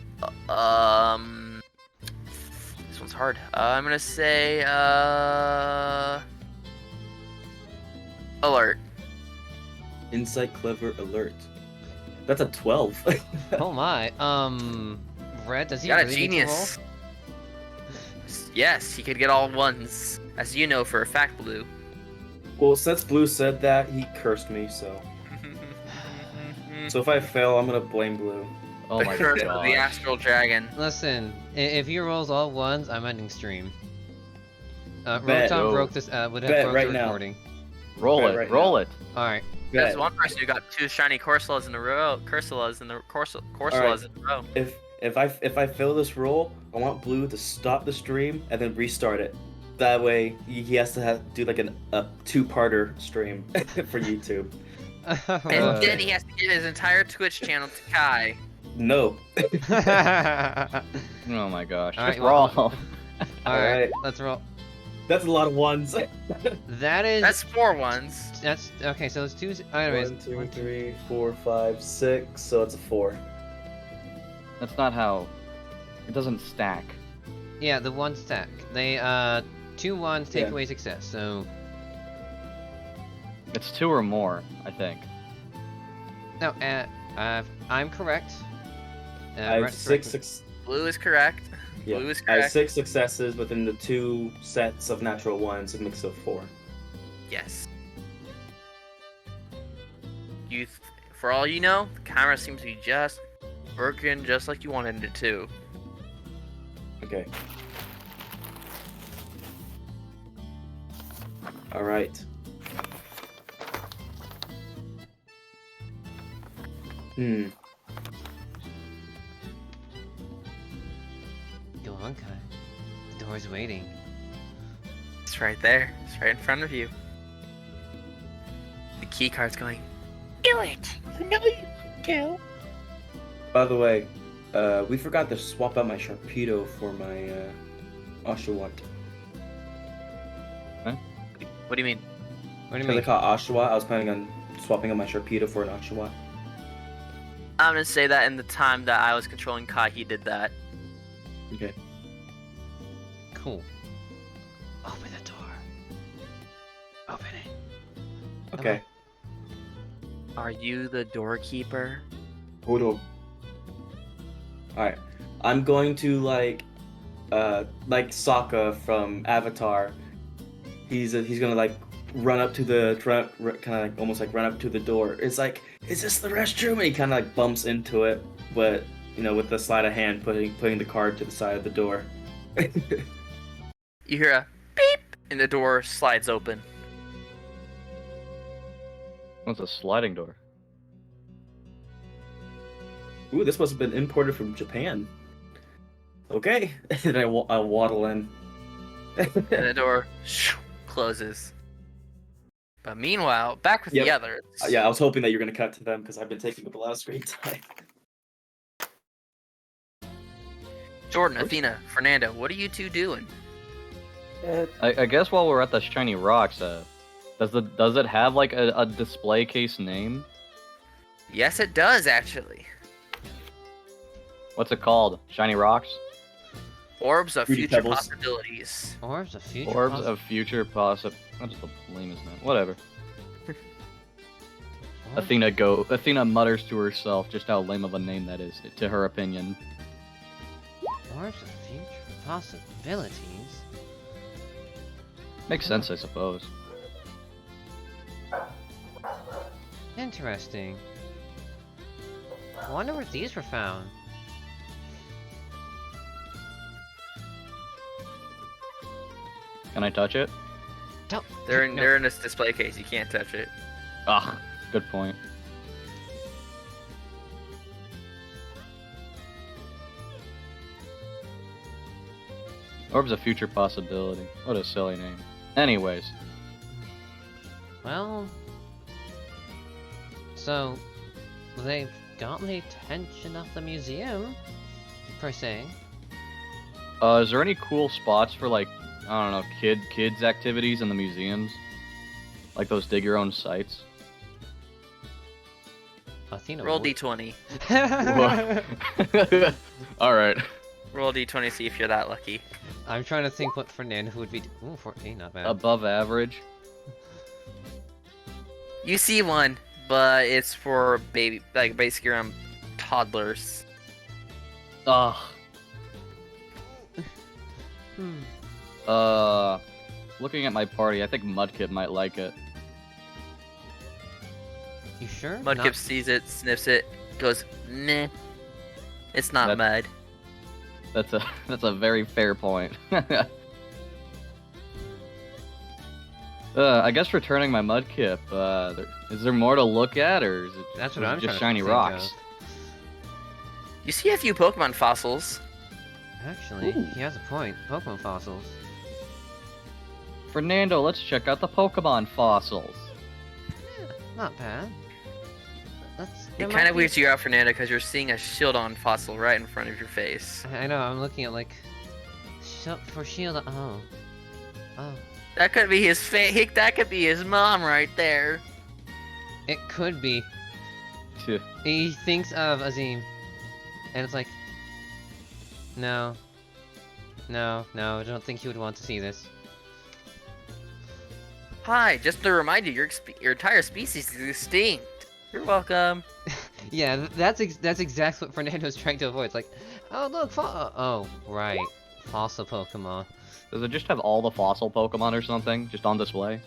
Speaker 2: this one's hard. I'm gonna say, alert.
Speaker 3: Insight, clever, alert. That's a 12.
Speaker 1: Oh my. Red, does he
Speaker 2: Got a
Speaker 1: really need to roll?
Speaker 2: genius. Yes, he could get all ones, as you know for a fact, Blue.
Speaker 3: Well, since Blue said that, he cursed me, so. So if I fail, I'm gonna blame Blue.
Speaker 4: Oh
Speaker 2: The
Speaker 4: my
Speaker 2: curse of
Speaker 4: god.
Speaker 2: the astral dragon.
Speaker 1: Listen, if he rolls all ones, I'm ending stream.
Speaker 3: Bet.
Speaker 1: Rotom
Speaker 4: Oh.
Speaker 1: broke this. Would have
Speaker 3: Bet
Speaker 1: broke
Speaker 3: right
Speaker 1: the
Speaker 3: now.
Speaker 1: recording.
Speaker 4: Roll
Speaker 3: Bet
Speaker 4: it,
Speaker 3: right
Speaker 4: roll
Speaker 3: now.
Speaker 4: it.
Speaker 1: All right.
Speaker 2: There's
Speaker 3: Bet.
Speaker 2: one person who got 2 shiny Corsolas in a row. Corsolas in a row.
Speaker 3: If I fail this roll, I want Blue to stop the stream and then restart it. That way, he has to do like a 2-parter stream for YouTube.
Speaker 2: And then he has to give his entire Twitch channel to Kai.
Speaker 3: No.
Speaker 4: Oh my gosh.
Speaker 1: All right,
Speaker 4: Just
Speaker 1: well-
Speaker 4: roll.
Speaker 1: All right,
Speaker 3: Alright.
Speaker 1: let's roll.
Speaker 3: That's a lot of ones.
Speaker 1: That is.
Speaker 2: That's 4 ones.
Speaker 1: That's okay. So it's 2. Anyways,
Speaker 3: 1, 2, 3, 4, 5, 6. So it's a 4.
Speaker 4: That's not how. It doesn't stack.
Speaker 1: yeah, the 1 stack. They 2 ones take
Speaker 3: Yeah.
Speaker 1: away success. So
Speaker 4: It's 2 or more, I think.
Speaker 1: no, I'm correct.
Speaker 3: I have
Speaker 1: Red's
Speaker 3: 6
Speaker 1: correct.
Speaker 2: Blue is correct.
Speaker 3: Yeah.
Speaker 2: Blue is
Speaker 3: I have
Speaker 2: correct.
Speaker 3: 6 successes within the 2 sets of natural ones, a mix of 4.
Speaker 2: Yes. For all you know, the camera seems to be just working just like you wanted it to.
Speaker 3: Okay. All right.
Speaker 1: Go on, Kai. The door's waiting.
Speaker 2: It's right there. It's right in front of you. The key card's going. Do it. You know you do.
Speaker 3: By the way, we forgot to swap out my Sharpedo for my Oshawott.
Speaker 2: What do you mean?
Speaker 1: What do you
Speaker 3: Because I
Speaker 1: mean?
Speaker 3: caught Oshawott, I was planning on swapping out my Sharpedo for an Oshawott.
Speaker 2: I'm gonna say that in the time that I was controlling Kai, he did that.
Speaker 3: Okay.
Speaker 1: Cool. Open the door. Open it.
Speaker 3: Okay.
Speaker 2: Are you the doorkeeper?
Speaker 3: Hold on. Alright. I'm going to like Sokka from Avatar. He's gonna like run up to the kind of like almost like run up to the door. It's like, is this the restroom? And he kind of like bumps into it, but you know, with the sleight of hand, putting the card to the side of the door.
Speaker 2: You hear a beep, and the door slides open.
Speaker 4: What's a sliding door?
Speaker 3: Ooh, this must have been imported from Japan. Okay, and I waddle in.
Speaker 2: And the door closes. But meanwhile, back with
Speaker 3: Yep.
Speaker 2: the others.
Speaker 3: Yeah, I was hoping that you're gonna cut to them because I've been taking up a lot of screen time.
Speaker 2: Jordan, Athena, Fernando, what are you two doing?
Speaker 4: I guess while we're at the shiny rocks, does it have like a display case name?
Speaker 2: Yes, it does actually.
Speaker 4: What's it called? Shiny rocks?
Speaker 2: Orbs of
Speaker 3: Fruity
Speaker 2: future
Speaker 3: Pebbles.
Speaker 2: possibilities.
Speaker 1: Orbs of future.
Speaker 4: Orbs of future That's the lamest name. Whatever. Athena mutters to herself just how lame of a name that is, to her opinion.
Speaker 1: Orbs of future possibilities.
Speaker 4: Makes sense, I suppose.
Speaker 1: Interesting. I wonder where these were found.
Speaker 4: Can I touch it?
Speaker 1: Don't.
Speaker 2: They're in
Speaker 1: no.
Speaker 2: they're in this display case. You can't touch it.
Speaker 4: Ugh. Good point. Orb's a future possibility. What a silly name. Anyways.
Speaker 1: Well, so they've got the attention of the museum, per se.
Speaker 4: Is there any cool spots for, like, I don't know, kids activities in the museums? Like those dig your own sites?
Speaker 1: Athena
Speaker 2: Roll
Speaker 1: would.
Speaker 2: d20.
Speaker 4: Alright.
Speaker 2: Roll d20, see if you're that lucky.
Speaker 1: I'm trying to think what Fernando would be. Ooh, 14, not bad.
Speaker 4: Above average.
Speaker 2: You see one, but it's for baby, like basically around toddlers.
Speaker 4: Ugh.
Speaker 1: Hmm.
Speaker 4: Looking at my party, I think Mudkip might like it.
Speaker 1: You sure?
Speaker 2: Mudkip sees it, sniffs it, goes, meh. It's not mud.
Speaker 4: That's a very fair point. I guess returning my Mudkip. Is there more to look at, or is it
Speaker 1: That's what
Speaker 4: was it
Speaker 1: I'm
Speaker 4: just
Speaker 1: trying to
Speaker 4: shiny
Speaker 1: think
Speaker 4: rocks?
Speaker 1: of.
Speaker 2: You see a few Pokemon fossils.
Speaker 1: Actually,
Speaker 4: Ooh.
Speaker 1: he has a point. Pokemon fossils.
Speaker 4: Fernando, let's check out the Pokemon fossils.
Speaker 1: Not bad.
Speaker 2: It kind of weirds you out, Fernando, because you're seeing a Shieldon fossil right in front of your face.
Speaker 1: I know. I'm looking at like for shield. Oh.
Speaker 2: That could be his that could be his mom right there.
Speaker 1: It could be.
Speaker 4: Phew.
Speaker 1: He thinks of Azim, and it's like, no, I don't think he would want to see this.
Speaker 2: Hi, just to remind you, your entire species is extinct. You're welcome.
Speaker 1: Yeah, that's exactly what Fernando's trying to avoid. It's like, oh look, oh right, fossil Pokemon.
Speaker 4: Does it just have all the fossil Pokemon or something, just on display?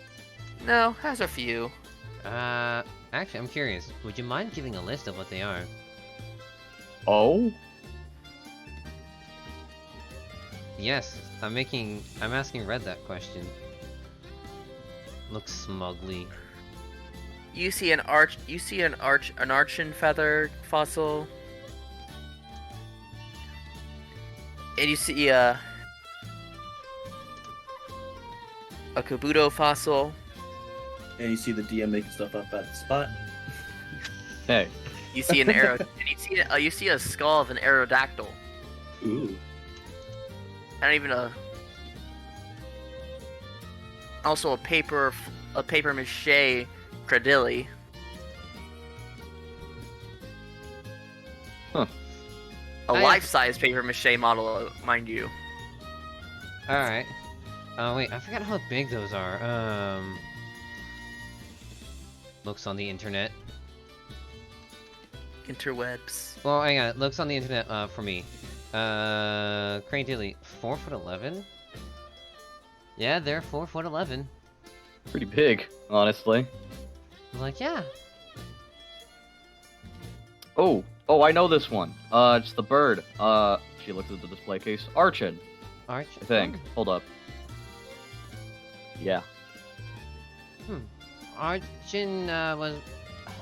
Speaker 2: No, has a few.
Speaker 1: Actually, I'm curious. Would you mind giving a list of what they are?
Speaker 4: Oh?
Speaker 1: Yes, I'm asking Red that question. Looks smugly.
Speaker 2: You see an Archon feather fossil. And you see a Kabuto fossil.
Speaker 3: And you see the DM making stuff up at the spot.
Speaker 4: Hey.
Speaker 2: You see an arrow, and you see a skull of an Aerodactyl.
Speaker 3: Ooh.
Speaker 2: I don't even know. Also a paper mache Cradilly.
Speaker 4: Huh.
Speaker 2: A life-size paper mache model, mind you.
Speaker 1: Alright. Oh wait, I forgot how big those are. Looks on the internet.
Speaker 2: Interwebs.
Speaker 1: Well, hang on, it looks on the internet, for me. Crane Dilly, 4'11"? Yeah, they're 4'11".
Speaker 4: Pretty big, honestly.
Speaker 1: I'm like, yeah.
Speaker 4: Oh, I know this one. It's the bird. She looks at the display case. Archon,
Speaker 1: Arch.
Speaker 4: I think. Hold up. Yeah.
Speaker 1: Archon, was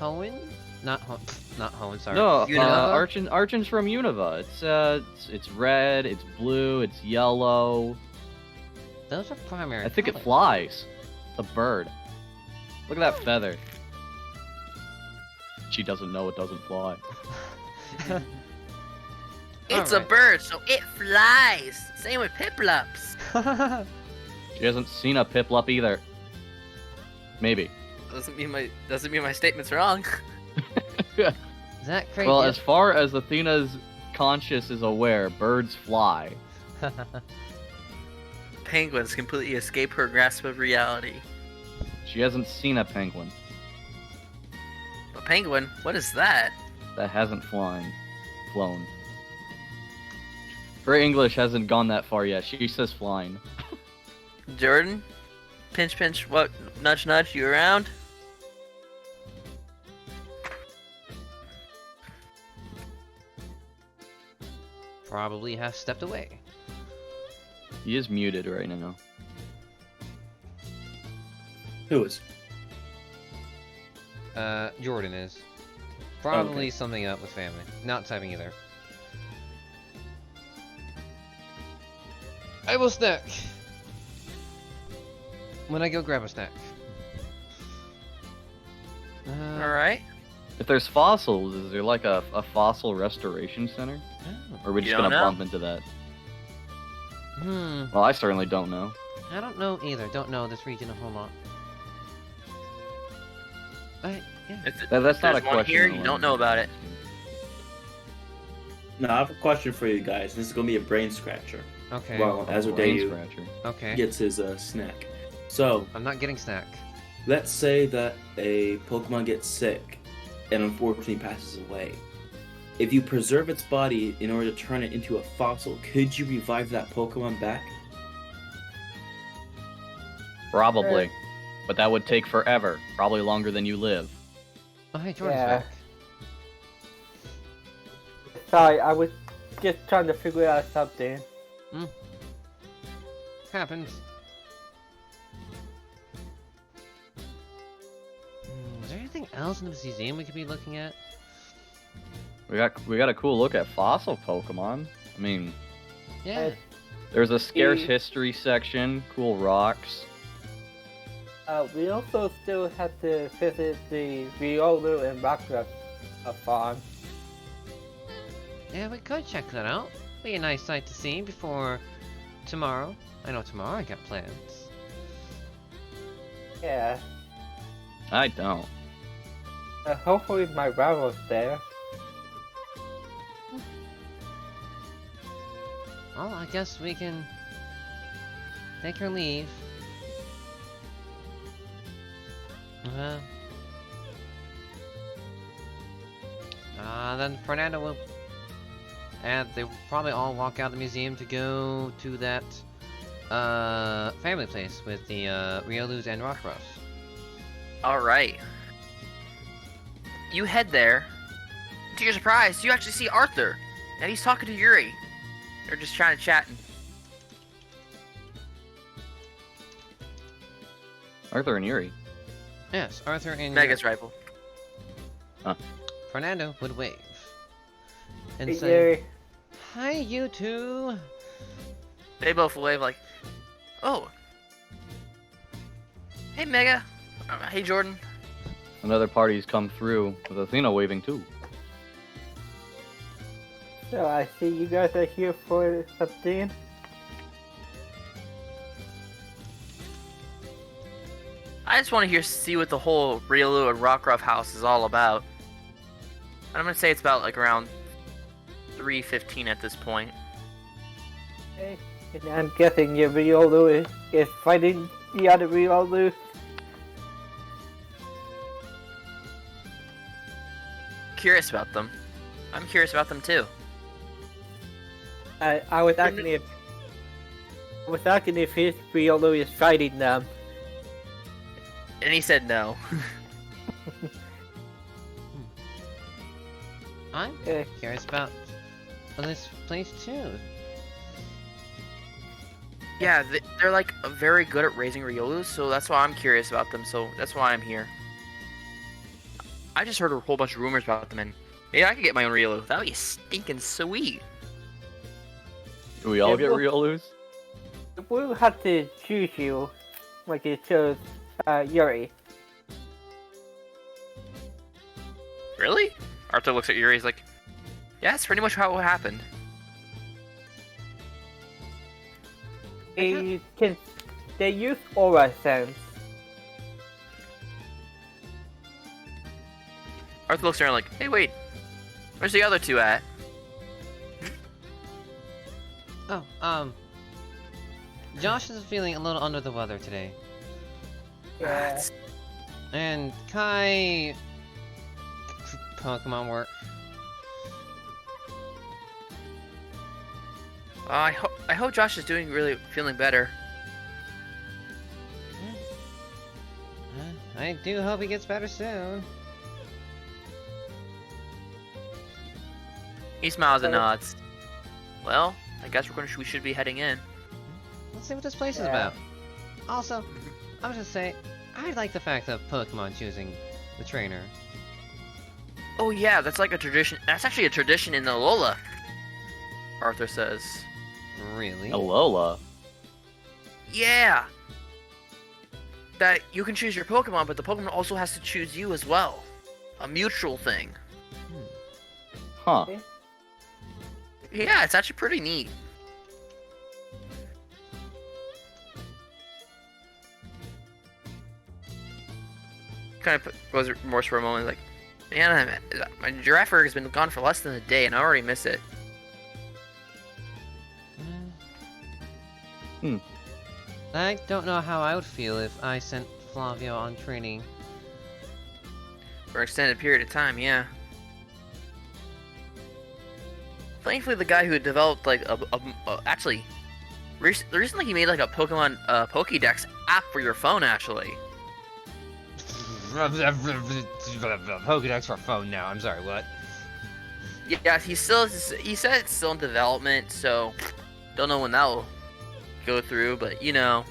Speaker 1: Hoenn? Not Hoenn, sorry.
Speaker 4: No,
Speaker 1: Unova?
Speaker 4: Archon's from Unova. It's red, it's blue, it's yellow.
Speaker 1: Those are primary
Speaker 4: I think it
Speaker 1: colors.
Speaker 4: flies. The bird. Look at that feather. She doesn't know it doesn't fly.
Speaker 2: It's a bird, so it flies. Same with Piplups.
Speaker 4: She hasn't seen a Piplup either. Maybe.
Speaker 2: Doesn't mean my statement's wrong.
Speaker 1: Is that crazy?
Speaker 4: Well, as far as Athena's conscious is aware, birds fly.
Speaker 2: Penguins completely escape her grasp of reality.
Speaker 4: She hasn't seen a penguin
Speaker 2: A penguin? What is that?
Speaker 4: that hasn't flown. Her English hasn't gone that far yet. She says flying.
Speaker 2: Jordan? Pinch, pinch, what? Nudge, nudge, you around?
Speaker 1: Probably have stepped away.
Speaker 4: He is muted right now.
Speaker 3: Who is?
Speaker 1: Jordan is. Probably something up with family. Not typing either. I will snack. When I go grab a snack.
Speaker 2: Alright.
Speaker 4: If there's fossils, is there like a fossil restoration center? Or are we just
Speaker 2: You
Speaker 4: gonna
Speaker 2: don't know?
Speaker 4: bump into that?
Speaker 1: Hmm.
Speaker 4: Well, I certainly don't know.
Speaker 1: I don't know either. Don't know this region a whole lot. But, yeah.
Speaker 4: That's not a
Speaker 2: There's one
Speaker 4: question.
Speaker 2: here,
Speaker 4: I
Speaker 2: you
Speaker 4: wanted
Speaker 2: don't know
Speaker 4: to
Speaker 2: about
Speaker 4: ask
Speaker 2: it.
Speaker 4: you.
Speaker 3: Now I have a question for you guys. This is gonna be a brain scratcher.
Speaker 1: Okay.
Speaker 3: Well,
Speaker 4: Brain
Speaker 3: Azurdeyu
Speaker 4: scratcher.
Speaker 1: Okay.
Speaker 3: gets his snack. So
Speaker 1: I'm not getting snack.
Speaker 3: let's say that a Pokemon gets sick and unfortunately passes away. If you preserve its body in order to turn it into a fossil, could you revive that Pokemon back?
Speaker 4: Probably. But that would take forever. Probably longer than you live.
Speaker 1: Oh, hey, Jordan's
Speaker 5: Yeah.
Speaker 1: back.
Speaker 5: Sorry, I was just trying to figure out something.
Speaker 1: Happens. Is there anything else in this museum we could be looking at?
Speaker 4: We got a cool look at fossil Pokemon. I mean,
Speaker 1: Yeah.
Speaker 4: there's a scarce
Speaker 5: Mm.
Speaker 4: history section, cool rocks.
Speaker 5: We also still have to visit the Riolu and Rockruff farm.
Speaker 1: Yeah, we could check that out. Be a nice sight to see before tomorrow. I know tomorrow I got plans.
Speaker 5: Yeah.
Speaker 4: I don't.
Speaker 5: Hopefully my rival's there.
Speaker 1: Well, I guess we can take our leave. Then Fernando will, and they will probably all walk out of the museum to go to that family place with the Riolus and Rockruffs.
Speaker 2: Alright. You head there. To your surprise, you actually see Arthur. And he's talking to Yuri. They're just trying to chat.
Speaker 4: Arthur and Yuri.
Speaker 1: Yes, Arthur and
Speaker 2: Mega's rival.
Speaker 1: Fernando would wave and
Speaker 5: Hey,
Speaker 1: say,
Speaker 5: Yuri.
Speaker 1: "Hi, you two."
Speaker 2: They both wave like, oh. Hey, Mega. Hey, Jordan.
Speaker 4: Another party's come through with Athena waving too.
Speaker 5: So I see you guys are here for something.
Speaker 2: I just want to see what the whole Riolu and Rockruff house is all about. And I'm gonna say it's about like around 3:15 at this point.
Speaker 5: Okay. And I'm guessing your Riolu is fighting the other Riolu.
Speaker 2: Curious about them. I'm curious about them too.
Speaker 5: I was asking if his Riolu is fighting them.
Speaker 2: And he said no.
Speaker 1: I'm
Speaker 5: Okay.
Speaker 1: curious about this place too.
Speaker 2: Yeah, they're like very good at raising Riolus, so that's why I'm curious about them. So that's why I'm here. I just heard a whole bunch of rumors about them, and maybe I could get my own Riolu. That would be stinking sweet.
Speaker 4: Do we all
Speaker 5: Yeah,
Speaker 4: get
Speaker 5: well-
Speaker 4: Riolus?
Speaker 5: We'll have to choose you, like it chose Yuri.
Speaker 2: Really? Arthur looks at Yuri. He's like, "Yeah, that's pretty much how it happened."
Speaker 5: They use aura sense.
Speaker 2: Arthur looks around like, "Hey, wait, where's the other two at?"
Speaker 1: Oh, Josh is feeling a little under the weather today,
Speaker 5: Yeah.
Speaker 1: and Kai, Pokemon work.
Speaker 2: I hope Josh is feeling better.
Speaker 1: I do hope he gets better soon.
Speaker 2: He smiles and nods. Well, I guess we should be heading in.
Speaker 1: Let's see what this place is
Speaker 5: Yeah.
Speaker 1: about. Also, I was just say, I like the fact of Pokemon choosing the trainer.
Speaker 2: Oh yeah, that's like a tradition. That's actually a tradition in Alola. Arthur says.
Speaker 1: Really?
Speaker 4: Alola.
Speaker 2: Yeah. That you can choose your Pokemon, but the Pokemon also has to choose you as well. A mutual thing.
Speaker 4: Huh.
Speaker 2: Yeah, it's actually pretty neat. Kind of was remorse for a moment, like, man, my Giraffeur has been gone for less than a day, and I already miss it.
Speaker 1: I don't know how I would feel if I sent Flavio on training.
Speaker 2: For an extended period of time, yeah. Thankfully, the guy who developed like actually, recently he made like a Pokemon Pokédex app for your phone. Actually,
Speaker 1: Pokedex for phone now. I'm sorry, what?
Speaker 2: yeah, he said it's still in development, so don't know when that will go through. But you know,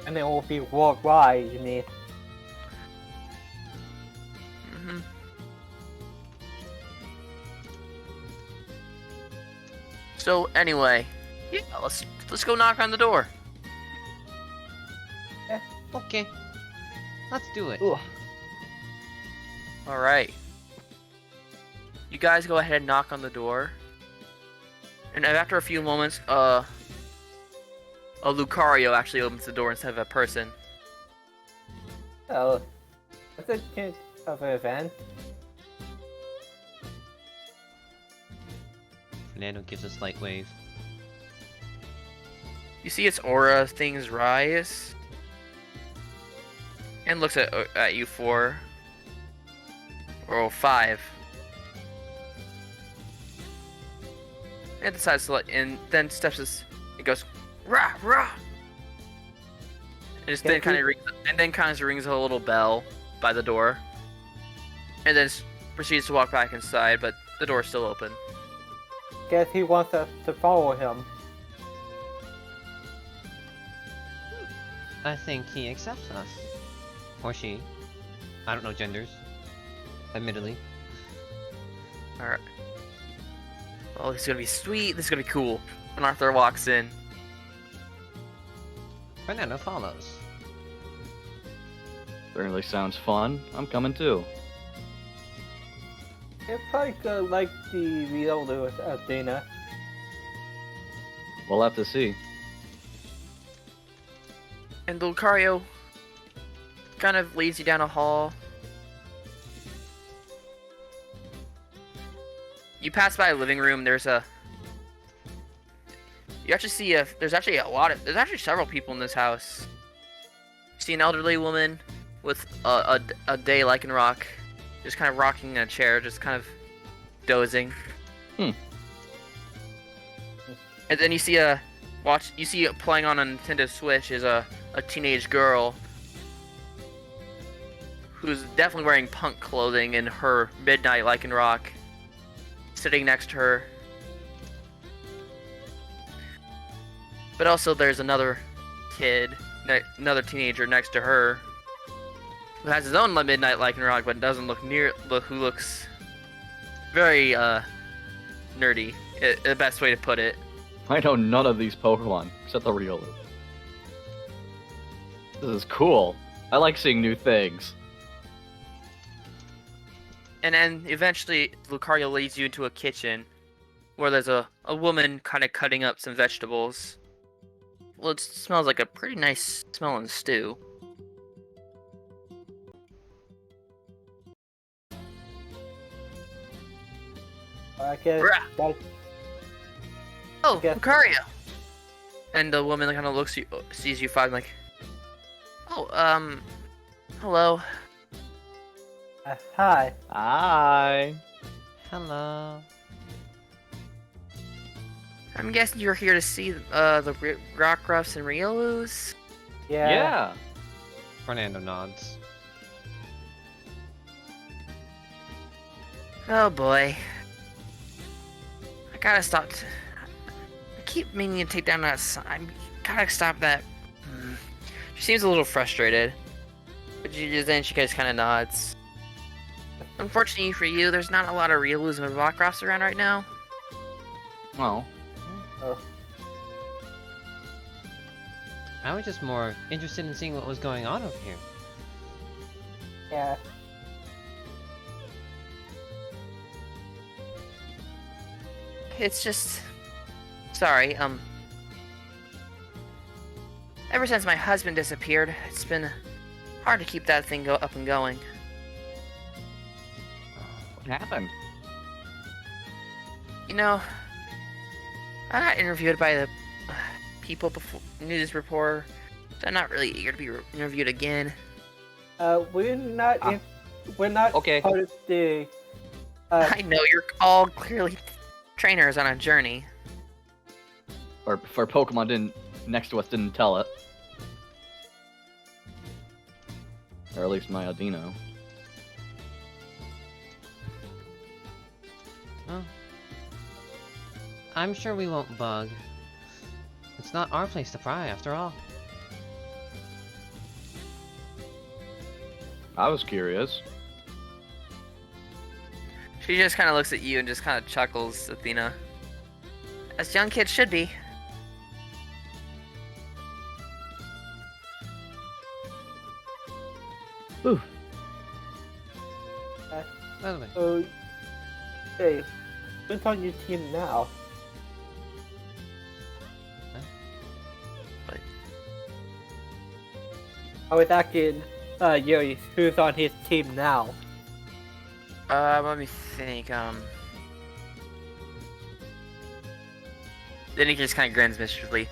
Speaker 5: And it will be worldwide, you mean?
Speaker 2: hmm So anyway, yeah, let's go knock on the door.
Speaker 1: Okay. Let's do it.
Speaker 5: Ooh.
Speaker 2: All right. You guys go ahead and knock on the door. And after a few moments, a Lucario actually opens the door instead of a person.
Speaker 5: Oh, that's a kind of an event.
Speaker 1: Fernando gives a slight wave.
Speaker 2: You see its aura things rise. And looks at you for... Or 5. And decides to let in, then steps this, it goes, rah, rah! And just then kind of rings a little bell by the door. And then proceeds to walk back inside, but the door's still open.
Speaker 5: Guess he wants us to follow him.
Speaker 1: I think he accepts us. Or she. I don't know genders. Admittedly.
Speaker 2: Alright. Oh, this is gonna be sweet, this is gonna be cool. And Arthur walks in.
Speaker 1: Fernando follows.
Speaker 4: Certainly sounds fun. I'm coming too.
Speaker 5: It's like like the real with Athena.
Speaker 4: We'll have to see.
Speaker 2: And Lucario kind of leads you down a hall. You pass by a living room, you actually see there's actually several people in this house. You see an elderly woman with a day Lycanroc, just kind of rocking in a chair, just kind of dozing.
Speaker 4: Hmm.
Speaker 2: And then you see playing on a Nintendo Switch is a teenage girl who's definitely wearing punk clothing and her midnight Lycanroc sitting next to her. But also there's another another teenager next to her who has his own midnight Lycanroc but doesn't who looks very nerdy, the best way to put it.
Speaker 4: I know none of these Pokemon except the Riolu. This is cool. I like seeing new things.
Speaker 2: And then eventually Lucario leads you into a kitchen where there's a woman kind of cutting up some vegetables. Well, it smells like a pretty nice smelling stew.
Speaker 5: I guess
Speaker 2: Bruh.
Speaker 5: that,
Speaker 2: Oh,
Speaker 5: Okay.
Speaker 2: Lucario! And the woman kind of sees you five like, oh, hello.
Speaker 5: hi.
Speaker 4: Hi.
Speaker 1: Hello.
Speaker 2: I'm guessing you're here to see the Rockruffs and Riolus?
Speaker 5: Yeah.
Speaker 1: Fernando nods.
Speaker 2: Oh boy. I gotta stop. I keep meaning to take down that sign. Gotta stop that. She seems a little frustrated. But then she just kind of nods. Unfortunately for you, there's not a lot of realism of Rockcross around right now.
Speaker 4: Oh,
Speaker 5: Oh,
Speaker 1: I was just more interested in seeing what was going on over here.
Speaker 5: yeah.
Speaker 2: It's just... Sorry, Ever since my husband disappeared, it's been hard to keep that thing up and going.
Speaker 4: what happened?
Speaker 2: You know, I got interviewed by the people before news reporter, so I'm not really eager to be interviewed again.
Speaker 5: We're not.
Speaker 4: Ah.
Speaker 5: We're not
Speaker 4: Okay.
Speaker 5: part of the.
Speaker 2: I know you're all clearly trainers on a journey.
Speaker 4: Or Pokemon next to us didn't tell it. Or at least my Audino.
Speaker 1: Well, I'm sure we won't bug. It's not our place to pry, after all.
Speaker 4: I was curious.
Speaker 2: She just kind of looks at you and just kind of chuckles, Athena. As young kids should be.
Speaker 4: Ooh.
Speaker 1: By the way,
Speaker 5: Oh, hey, who's on your team now?
Speaker 1: Huh?
Speaker 5: I was asking Yuri, who's on his team now?
Speaker 2: Let me think, Then he just kind of grins mischievously.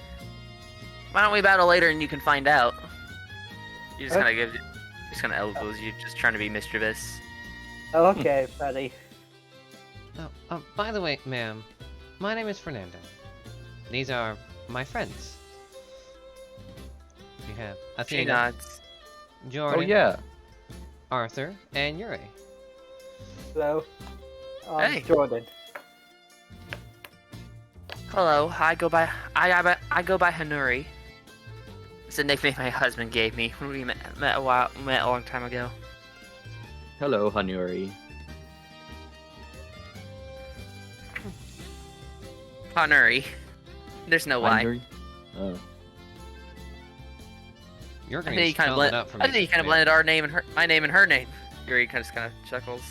Speaker 2: Why don't we battle later and you can find out? He just kind of elbows you, just trying to be mischievous.
Speaker 5: Oh, okay, buddy.
Speaker 1: oh, by the way, ma'am, my name is Fernando. These are my friends. We have
Speaker 2: She
Speaker 1: Athena,
Speaker 2: nods.
Speaker 1: Jordan,
Speaker 4: Oh yeah.
Speaker 1: Arthur, and Yuri.
Speaker 5: Hello.
Speaker 2: Hey.
Speaker 5: Jordan.
Speaker 2: Hello, I go by Hanuri. It's a nickname my husband gave me when we met a long time ago.
Speaker 4: Hello, Hanuri.
Speaker 2: Hanuri. There's no Y.
Speaker 4: Hanuri? Oh.
Speaker 1: You're
Speaker 2: I
Speaker 1: going
Speaker 2: think
Speaker 1: to
Speaker 2: you kind of
Speaker 1: spell it up for me.
Speaker 2: I think you kind of blended our name and my name and her name. Yuri just kind of chuckles.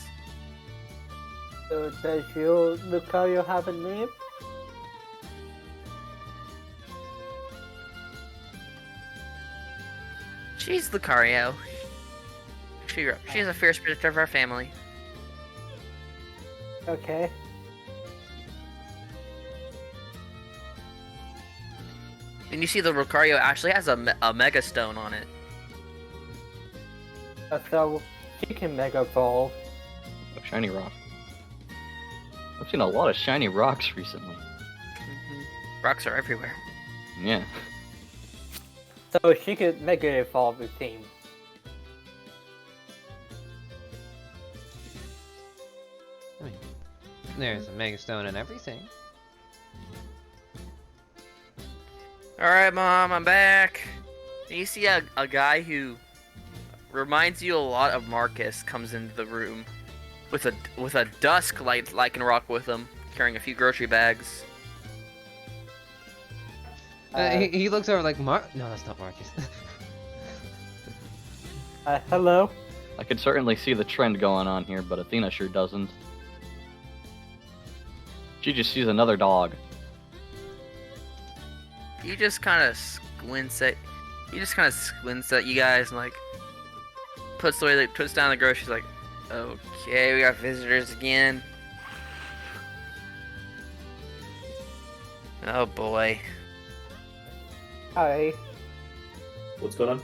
Speaker 5: So does your Lucario have a name?
Speaker 2: She's Lucario. She's a fierce protector of our family.
Speaker 5: Okay.
Speaker 2: And you see the Lucario actually has a Mega Stone on it.
Speaker 5: So she can Mega Evolve.
Speaker 4: A shiny rock. I've seen a lot of shiny rocks recently.
Speaker 2: Rocks are everywhere.
Speaker 4: Yeah.
Speaker 5: So she could Mega Evolve the team.
Speaker 1: I mean, there's a Mega Stone and everything.
Speaker 2: Alright, Mom, I'm back. And you see a guy who reminds you a lot of Marcus comes into the room with a dusk lichen rock with him, carrying a few grocery bags.
Speaker 1: He looks over like, No, that's not Marcus.
Speaker 5: Hello?
Speaker 4: I could certainly see the trend going on here, but Athena sure doesn't. She just sees another dog.
Speaker 2: He just kind of squints at you guys and like puts down the groceries like, okay, we got visitors again. Oh boy.
Speaker 5: Hi.
Speaker 3: What's going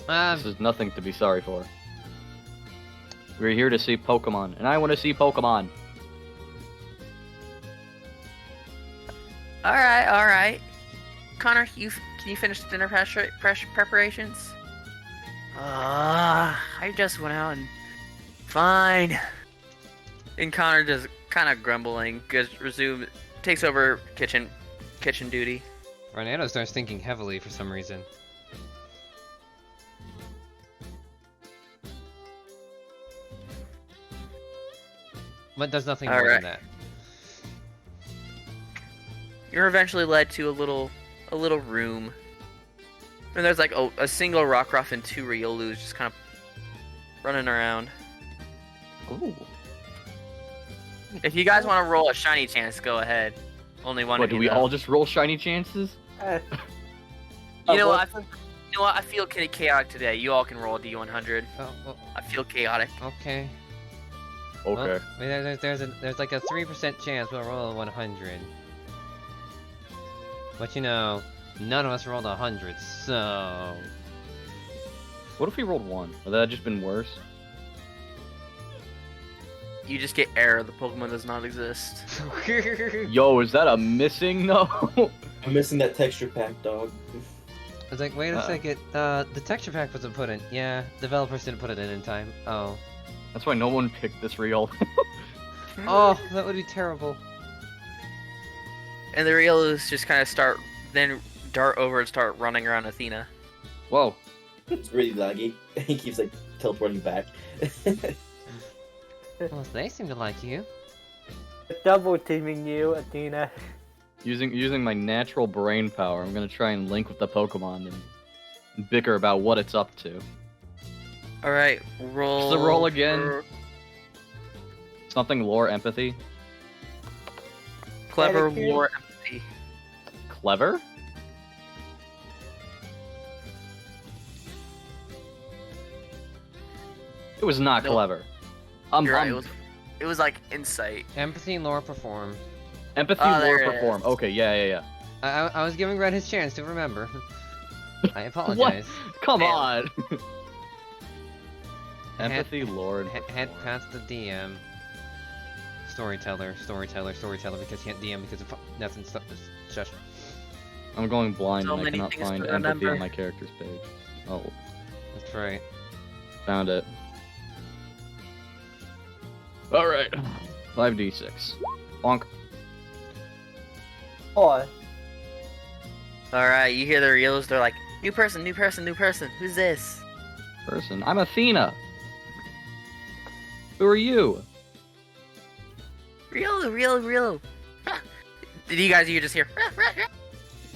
Speaker 3: on?
Speaker 4: This is nothing to be sorry for. We're here to see Pokemon, and I want to see Pokemon.
Speaker 2: Alright. Connor, can you finish the dinner preparations? I just went out and... Fine. And Connor just kind of grumbling, takes over kitchen duty.
Speaker 1: Fernando starts thinking heavily for some reason. But there's nothing
Speaker 2: All
Speaker 1: more
Speaker 2: right.
Speaker 1: than that.
Speaker 2: You're eventually led to a little room. And there's like a single Rockruff and 2 Riolus just kind of running around.
Speaker 4: Ooh.
Speaker 2: If you guys want to roll a shiny chance, go ahead. Only one
Speaker 4: What,
Speaker 2: of
Speaker 4: do
Speaker 2: you
Speaker 4: we
Speaker 2: though.
Speaker 4: all just roll shiny chances?
Speaker 5: Uh,
Speaker 2: You know
Speaker 5: what?
Speaker 2: what? I feel chaotic today. You all can roll a D100.
Speaker 1: Oh,
Speaker 2: I feel chaotic.
Speaker 1: okay.
Speaker 4: Okay.
Speaker 1: Well, there's like a 3% chance we'll roll a 100. But you know, none of us rolled 100, so...
Speaker 4: What if we rolled 1? Would that have just been worse?
Speaker 2: You just get error. The Pokemon does not exist.
Speaker 4: Yo, is that a missing? No.
Speaker 3: I'm missing that texture pack, dog.
Speaker 1: I was like, wait a second, the texture pack wasn't put in. Yeah, developers didn't put it in time. Oh.
Speaker 4: That's why no one picked this reel.
Speaker 1: Oh, that would be terrible.
Speaker 2: And the Riolus just kind of then dart over and start running around Athena.
Speaker 4: Whoa.
Speaker 3: It's really laggy. He keeps like teleporting back.
Speaker 1: Well, they seem to like you.
Speaker 5: Double teaming you, Athena.
Speaker 4: Using my natural brain power, I'm gonna try and link with the Pokemon and bicker about what it's up to.
Speaker 2: Alright, roll.
Speaker 4: Just a roll again.
Speaker 2: for
Speaker 4: Something lore empathy.
Speaker 2: Clever
Speaker 5: Etiquette.
Speaker 2: war empathy.
Speaker 4: Clever? It was not
Speaker 2: No.
Speaker 4: clever.
Speaker 2: You're right, it was like insight.
Speaker 1: Empathy, lore, perform.
Speaker 4: Empathy,
Speaker 2: Oh, there
Speaker 4: lore,
Speaker 2: it
Speaker 4: perform.
Speaker 2: is.
Speaker 4: Okay, yeah.
Speaker 1: I was giving Red his chance to remember. I apologize.
Speaker 4: Come
Speaker 2: Damn.
Speaker 4: on.
Speaker 1: Head-
Speaker 4: Empathy, lore, and
Speaker 1: Head
Speaker 4: perform.
Speaker 1: past the DM. Storyteller, because he can't DM because of nothing. Shush.
Speaker 4: I'm going blind
Speaker 2: So
Speaker 4: and I
Speaker 2: many
Speaker 4: cannot
Speaker 2: things
Speaker 4: find
Speaker 2: to
Speaker 4: empathy
Speaker 2: remember.
Speaker 4: on my character's page. Oh,
Speaker 1: That's right.
Speaker 4: found it. Alright. 5d6. Bonk.
Speaker 5: Or
Speaker 2: Alright, you hear the Riolus, they're like, new person, who's this?
Speaker 4: Person. I'm Athena. Who are you?
Speaker 2: Riolu. Did you guys just hear?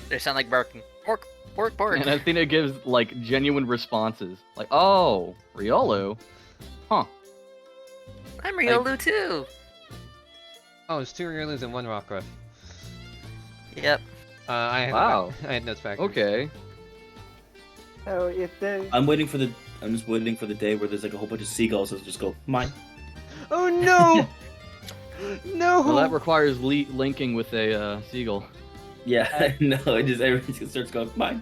Speaker 2: They sound like barking. Bork.
Speaker 4: And Athena gives, like, genuine responses. Like, oh, Riolu? Huh.
Speaker 2: I'm Riolu too.
Speaker 1: Oh, it's 2 Riolus and 1 Rockruff.
Speaker 2: Yep.
Speaker 4: Wow.
Speaker 1: I had notes back.
Speaker 4: Okay.
Speaker 5: so if they
Speaker 3: I'm just waiting for the day where there's like a whole bunch of seagulls that just go mine.
Speaker 1: Oh no! No!
Speaker 4: Well, that requires linking with a seagull.
Speaker 3: Yeah, no, everyone just starts going mine.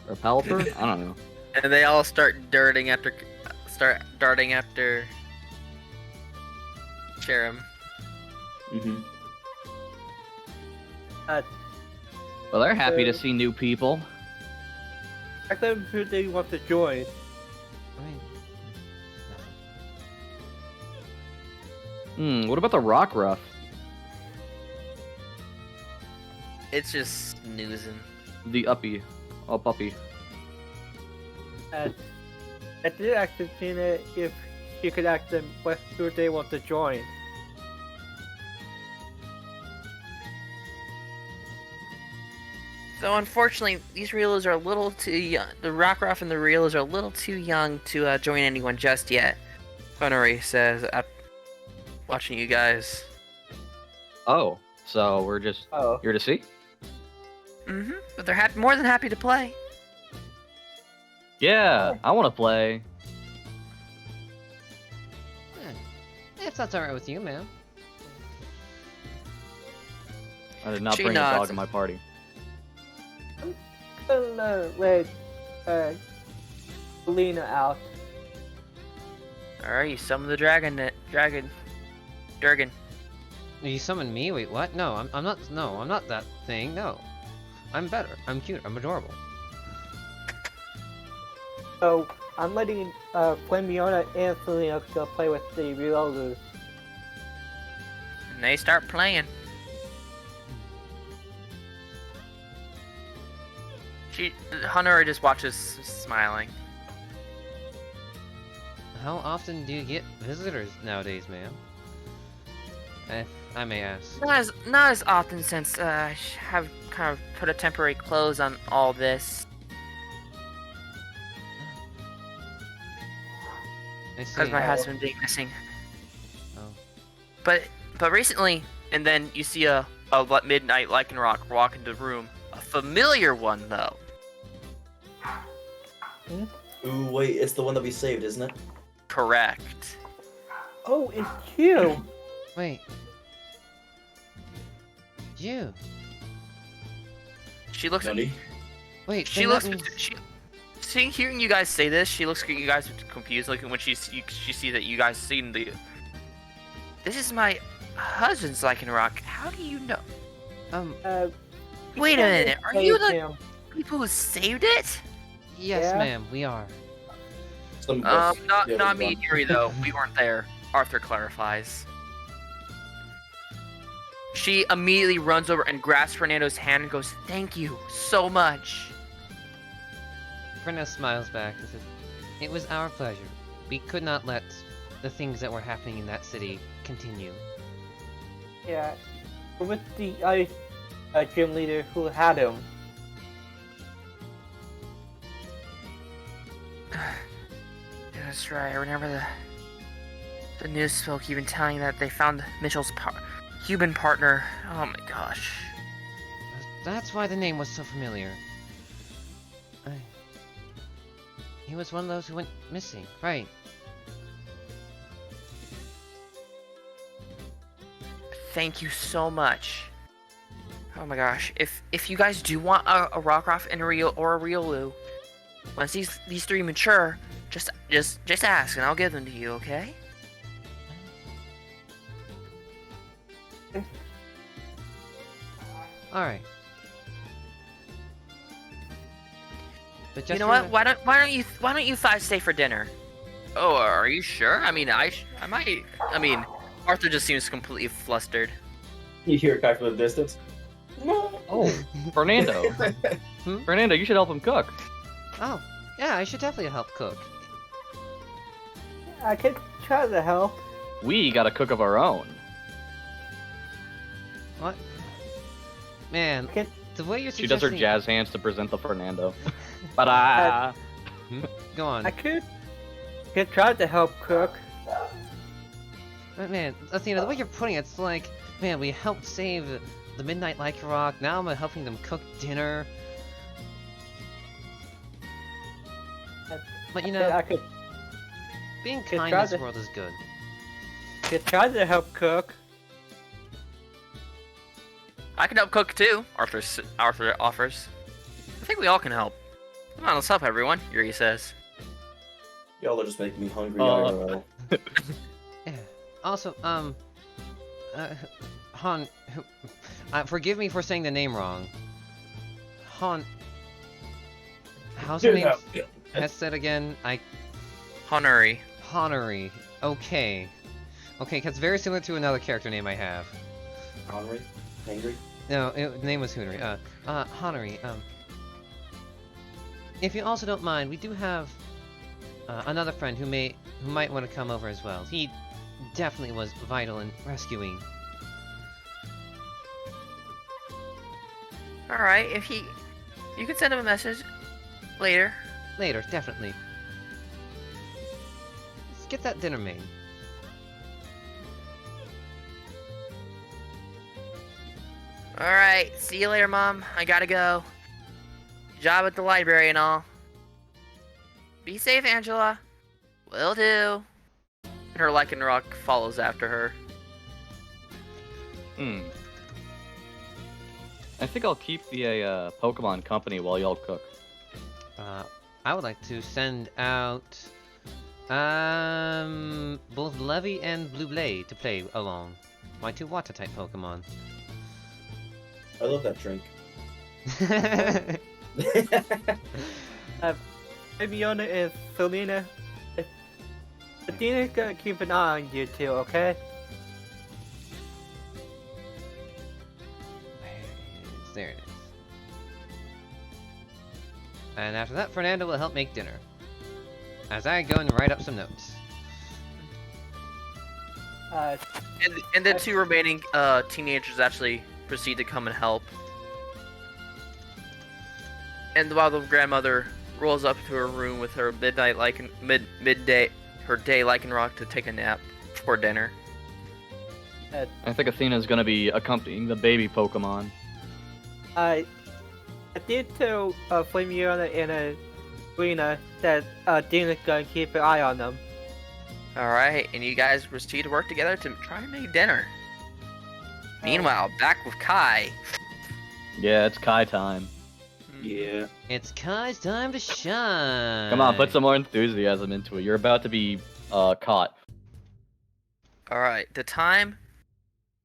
Speaker 4: Or Palper? I don't know.
Speaker 2: And they all start darting after Cherim.
Speaker 3: Mm-hmm.
Speaker 4: Well, they're happy to see new people.
Speaker 5: ask them who they want to join.
Speaker 1: I mean,
Speaker 4: What about the Rockruff?
Speaker 2: It's just snoozing.
Speaker 4: The uppy. Oh, puppy.
Speaker 5: And I did ask Athena if she could ask them what who they want to join.
Speaker 2: So unfortunately, these Riolus are a little too young. The Rockruff and the Riolus are a little too young to join anyone just yet. Connery says, watching you guys.
Speaker 4: Oh, so we're just
Speaker 5: Oh,
Speaker 4: here to see?
Speaker 2: Mm-hmm. But they're more than happy to play.
Speaker 4: Yeah, I want to play.
Speaker 1: if that's alright with you, man.
Speaker 4: I did not
Speaker 2: She
Speaker 4: bring a
Speaker 2: nods.
Speaker 4: dog in my party.
Speaker 5: let Lena out.
Speaker 2: Alright, you summon the Durgan.
Speaker 1: You summoned me? Wait, what? No, I'm not. No, I'm not that thing. No, I'm better. I'm cute. I'm adorable.
Speaker 5: So I'm letting Flameona and Selena go play with the Riolus.
Speaker 2: And they start playing. Hunter just watches smiling.
Speaker 1: How often do you get visitors nowadays, ma'am? if I may ask.
Speaker 2: Not as often since I have kind of put a temporary close on all this.
Speaker 1: I see.
Speaker 2: Because my husband being missing.
Speaker 1: Oh.
Speaker 2: But recently, and then you see a midnight Lycanroc walk into the room. A familiar one though.
Speaker 3: Ooh, wait, it's the one that we saved, isn't it?
Speaker 2: Correct.
Speaker 5: Oh, it's you.
Speaker 1: Wait. You.
Speaker 2: She looks.
Speaker 3: Nutty.
Speaker 1: Wait.
Speaker 2: She
Speaker 1: then
Speaker 2: looks.
Speaker 1: that means-
Speaker 2: Seeing hearing you guys say this, she looks at you guys confused. Like when she sees that you guys seen the. This is my husband's Lycanroc. How do you know? Wait a minute. Are you the
Speaker 5: Him.
Speaker 2: people who saved it?
Speaker 1: Yes,
Speaker 5: Yeah?
Speaker 1: ma'am. We are.
Speaker 3: Some of us-
Speaker 2: Not
Speaker 3: yeah,
Speaker 2: not
Speaker 3: we
Speaker 2: me and Yuri though. We weren't there. Arthur clarifies. She immediately runs over and grabs Fernando's hand and goes, "Thank you so much."
Speaker 1: Fernando smiles back and says, "It was our pleasure. We could not let the things that were happening in that city continue."
Speaker 5: Yeah. With the gym leader who had him.
Speaker 2: Yeah, that's right. I remember the news spoke even telling that they found Mitchell's human partner. Oh my gosh.
Speaker 1: That's why the name was so familiar. He was one of those who went missing, right?
Speaker 2: Thank you so much. Oh my gosh. If you guys do want a Rockruff and a Riolu, once these three mature, just ask and I'll give them to you, okay?
Speaker 1: Alright. But
Speaker 2: You
Speaker 1: just
Speaker 2: know what? Why don't you five stay for dinner? Oh, are you sure? I mean, I might. I mean, Arthur just seems completely flustered.
Speaker 3: You hear a guy from the distance. No.
Speaker 4: Oh, Fernando.
Speaker 1: Hmm?
Speaker 4: Fernando, you should help him cook.
Speaker 1: Oh, yeah, I should definitely help cook.
Speaker 5: I could try to help.
Speaker 4: We got a cook of our own.
Speaker 1: What? Man,
Speaker 5: Okay.
Speaker 1: the way you're
Speaker 4: She does her
Speaker 1: suggesting-
Speaker 4: jazz hands to present the Fernando. Ba-da!
Speaker 1: Go on.
Speaker 5: I could try to help cook.
Speaker 1: But man, Athena, the way you're putting it, it's like, man, we helped save the Midnight Lycanroc, now I'm helping them cook dinner. But you know,
Speaker 5: I could
Speaker 1: being
Speaker 5: could
Speaker 1: kind
Speaker 5: try
Speaker 1: in this
Speaker 5: to-
Speaker 1: world is good.
Speaker 5: try to help cook.
Speaker 2: I can help cook too. Arthur offers. I think we all can help. Come on, let's help everyone. Yuri says.
Speaker 3: Y'all are just making me hungry.
Speaker 4: Uh,
Speaker 3: IRL.
Speaker 1: Yeah. Also, Han, forgive me for saying the name wrong. Han, how's her
Speaker 3: Dude,
Speaker 1: name?
Speaker 3: no.
Speaker 1: Let's say it again.
Speaker 2: Honori.
Speaker 1: Honorary. Okay. Okay, that's very similar to another character name I have.
Speaker 3: Hungry? Hangry?
Speaker 1: No, the name was Hoonery. Honorary. If you also don't mind, we do have another friend who might want to come over as well. He definitely was vital in rescuing.
Speaker 2: All right, you can send him a message later.
Speaker 1: Later, definitely. Let's get that dinner made.
Speaker 2: All right, see you later, Mom. I gotta go. Job at the library and all. Be safe, Angela. Will do. And her Lycanroc follows after her.
Speaker 4: I think I'll keep the Pokemon company while y'all cook.
Speaker 1: I would like to send out both Levy and Blue Blade to play along. My two water type Pokemon.
Speaker 3: I love that drink.
Speaker 5: Fiona and Selena. Athena's gonna keep an eye on you two, okay?
Speaker 1: There it is. And after that, Fernando will help make dinner. As I go and write up some notes.
Speaker 5: Uh,
Speaker 2: And the two remaining teenagers actually proceed to come and help. And while the grandmother rolls up to her room with her midday Lycanroc to take a nap before dinner.
Speaker 4: I think Athena's gonna be accompanying the baby Pokemon.
Speaker 5: I did tell Flamiona and Rena that Dina's gonna keep an eye on them.
Speaker 2: Alright, and you guys proceed to work together to try and make dinner. Meanwhile, back with Kai.
Speaker 4: Yeah, it's Kai time.
Speaker 3: Yeah.
Speaker 1: It's Kai's time to shine.
Speaker 4: Come on, put some more enthusiasm into it. You're about to be caught.
Speaker 2: Alright, the time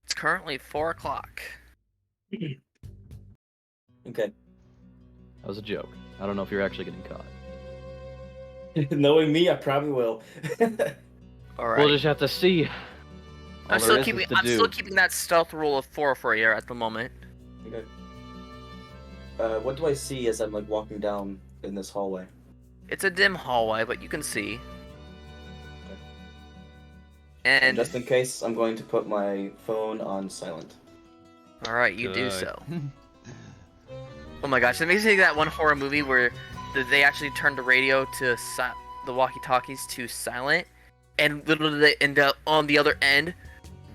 Speaker 2: is currently 4 o'clock.
Speaker 3: Okay.
Speaker 4: That was a joke. I don't know if you're actually getting caught.
Speaker 3: Knowing me, I probably will.
Speaker 2: Alright.
Speaker 4: We'll just have to see. All
Speaker 2: I'm
Speaker 4: there
Speaker 2: still
Speaker 4: is to do.
Speaker 2: keeping that stealth rule of 4 for you at the moment.
Speaker 3: Okay. What do I see as I'm like walking down in this hallway?
Speaker 2: It's a dim hallway, but you can see. And
Speaker 3: Just in case, I'm going to put my phone on silent.
Speaker 2: alright, you do
Speaker 1: Good.
Speaker 2: so. Oh my gosh, it makes me think of that one horror movie where they actually turned the radio to the walkie-talkies to silent, and literally they end up on the other end.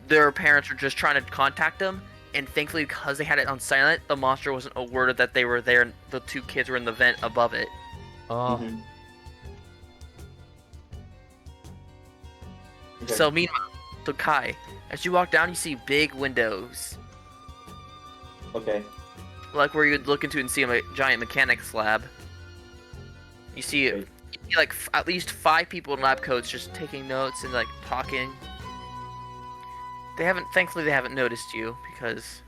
Speaker 2: Their parents were just trying to contact them, and thankfully because they had it on silent, the monster wasn't alerted that they were there, and the two kids were in the vent above it.
Speaker 1: Oh,
Speaker 3: Mhm. Okay.
Speaker 2: So meanwhile, Kai, as you walk down, you see big windows,
Speaker 3: Okay.
Speaker 2: like where you'd look into and see a giant mechanics lab. You see,
Speaker 3: Okay.
Speaker 2: like at least 5 people in lab coats just taking notes and like talking. Thankfully, they haven't noticed you because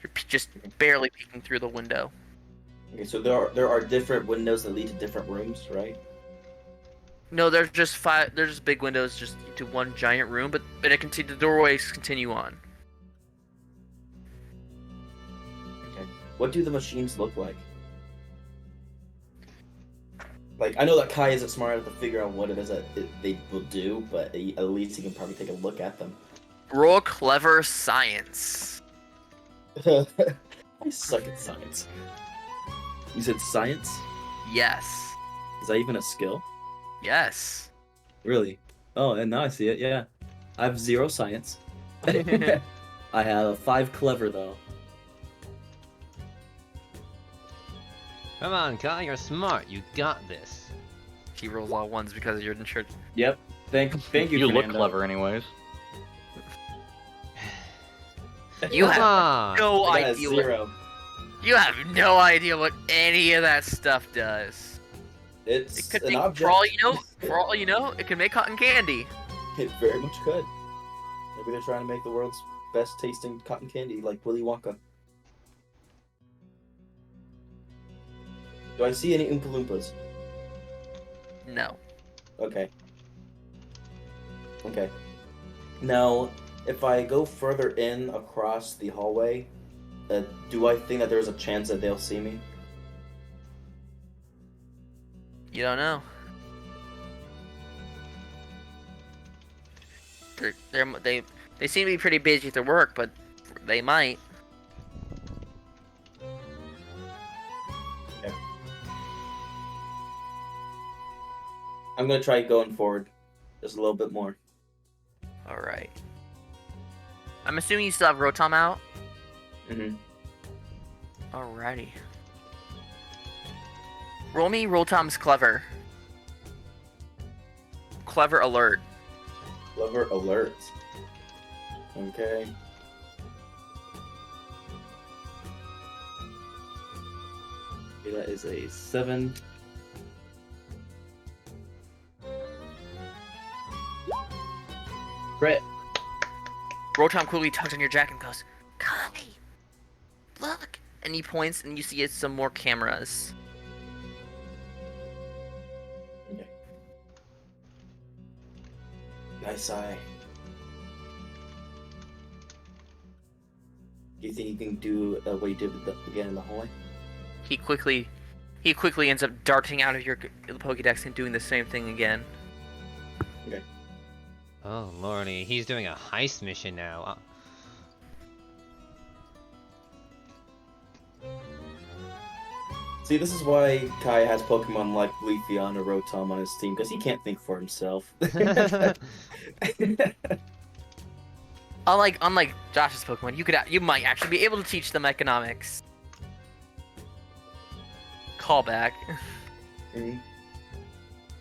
Speaker 2: you're just barely peeking through the window.
Speaker 3: Okay. So there are different windows that lead to different rooms, right?
Speaker 2: No, there's just 5. There's just big windows just to one giant room, but the doorways continue on.
Speaker 3: Okay. What do the machines look like? Like, I know that Kai isn't smart enough to figure out what it is that they will do, but at least he can probably take a look at them.
Speaker 2: Roll clever science.
Speaker 3: I suck at science. You said science?
Speaker 2: Yes.
Speaker 3: Is that even a skill?
Speaker 2: Yes.
Speaker 3: Really? Oh, and now I see it, yeah. I have 0 science. I have 5 clever, though.
Speaker 1: come on, Kai, you're smart. You got this.
Speaker 2: He rolls all ones because you're in church.
Speaker 3: Yep. Thank you,
Speaker 4: You look
Speaker 3: Fernando.
Speaker 4: clever, anyways.
Speaker 2: You
Speaker 1: Come
Speaker 2: have
Speaker 1: on.
Speaker 2: no
Speaker 3: I got a
Speaker 2: idea.
Speaker 3: 0.
Speaker 2: You have no idea what any of that stuff does.
Speaker 3: It's
Speaker 2: It could
Speaker 3: an
Speaker 2: be,
Speaker 3: object.
Speaker 2: for all you know, it can make cotton candy.
Speaker 3: It very much could. Maybe they're trying to make the world's best tasting cotton candy, like Willy Wonka. Do I see any Oompa Loompas?
Speaker 2: No.
Speaker 3: Okay. Okay. Now, if I go further in across the hallway, do I think that there's a chance that they'll see me?
Speaker 2: You don't know. They seem to be pretty busy with their work, but they might.
Speaker 3: Okay. I'm gonna try going forward just a little bit more.
Speaker 2: Alright. I'm assuming you still have Rotom out?
Speaker 3: Mm-hmm.
Speaker 2: Alrighty. Roll me Rotom's Clever. Clever Alert.
Speaker 3: Clever alert. Okay. Okay, that is a 7. Crit.
Speaker 2: Rotom quickly tugs on your jacket and goes, Kai, look! And he points and you see it's some more cameras.
Speaker 3: Okay. Nice eye. Do you think you can do what you did with again in the hallway?
Speaker 2: He quickly ends up darting out of your Pokédex and doing the same thing again.
Speaker 1: Oh lordy, he's doing a heist mission now.
Speaker 3: See, this is why Kai has Pokemon like Leafeon or Rotom on his team, because he can't think for himself.
Speaker 2: Unlike Josh's Pokemon, you might actually be able to teach them economics. Callback.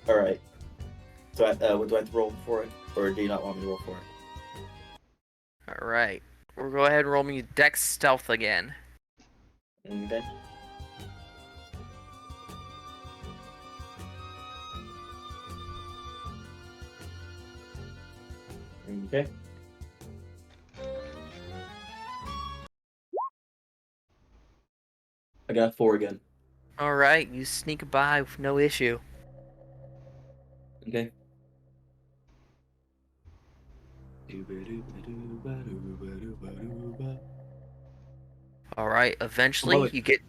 Speaker 3: Alright. Do I have to roll for it? Or do you not want me to roll for it?
Speaker 2: Alright. We'll go ahead and roll me Dex Stealth again.
Speaker 3: Okay. Okay. I got 4 again.
Speaker 2: Alright, you sneak by with no issue.
Speaker 3: Okay.
Speaker 2: Alright, eventually you get...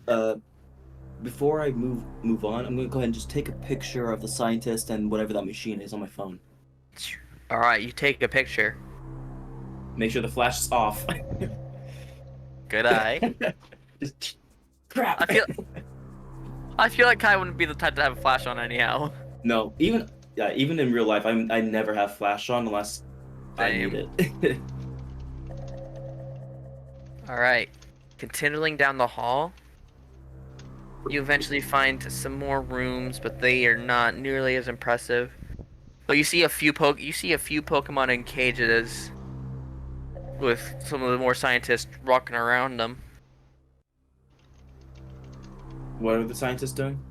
Speaker 3: Before I move on, I'm gonna go ahead and just take a picture of the scientist and whatever that machine is on my phone.
Speaker 2: Alright, you take a picture.
Speaker 3: Make sure the flash is off.
Speaker 2: Good eye.
Speaker 3: Just crap.
Speaker 2: I feel like Kai wouldn't be the type to have a flash on anyhow.
Speaker 3: No, even in real life, I never have flash on unless I need it.
Speaker 2: Alright. Continuing down the hall, you eventually find some more rooms, but they are not nearly as impressive. But you see a few Pokemon in cages with some of the more scientists walking around them.
Speaker 3: What are the scientists doing?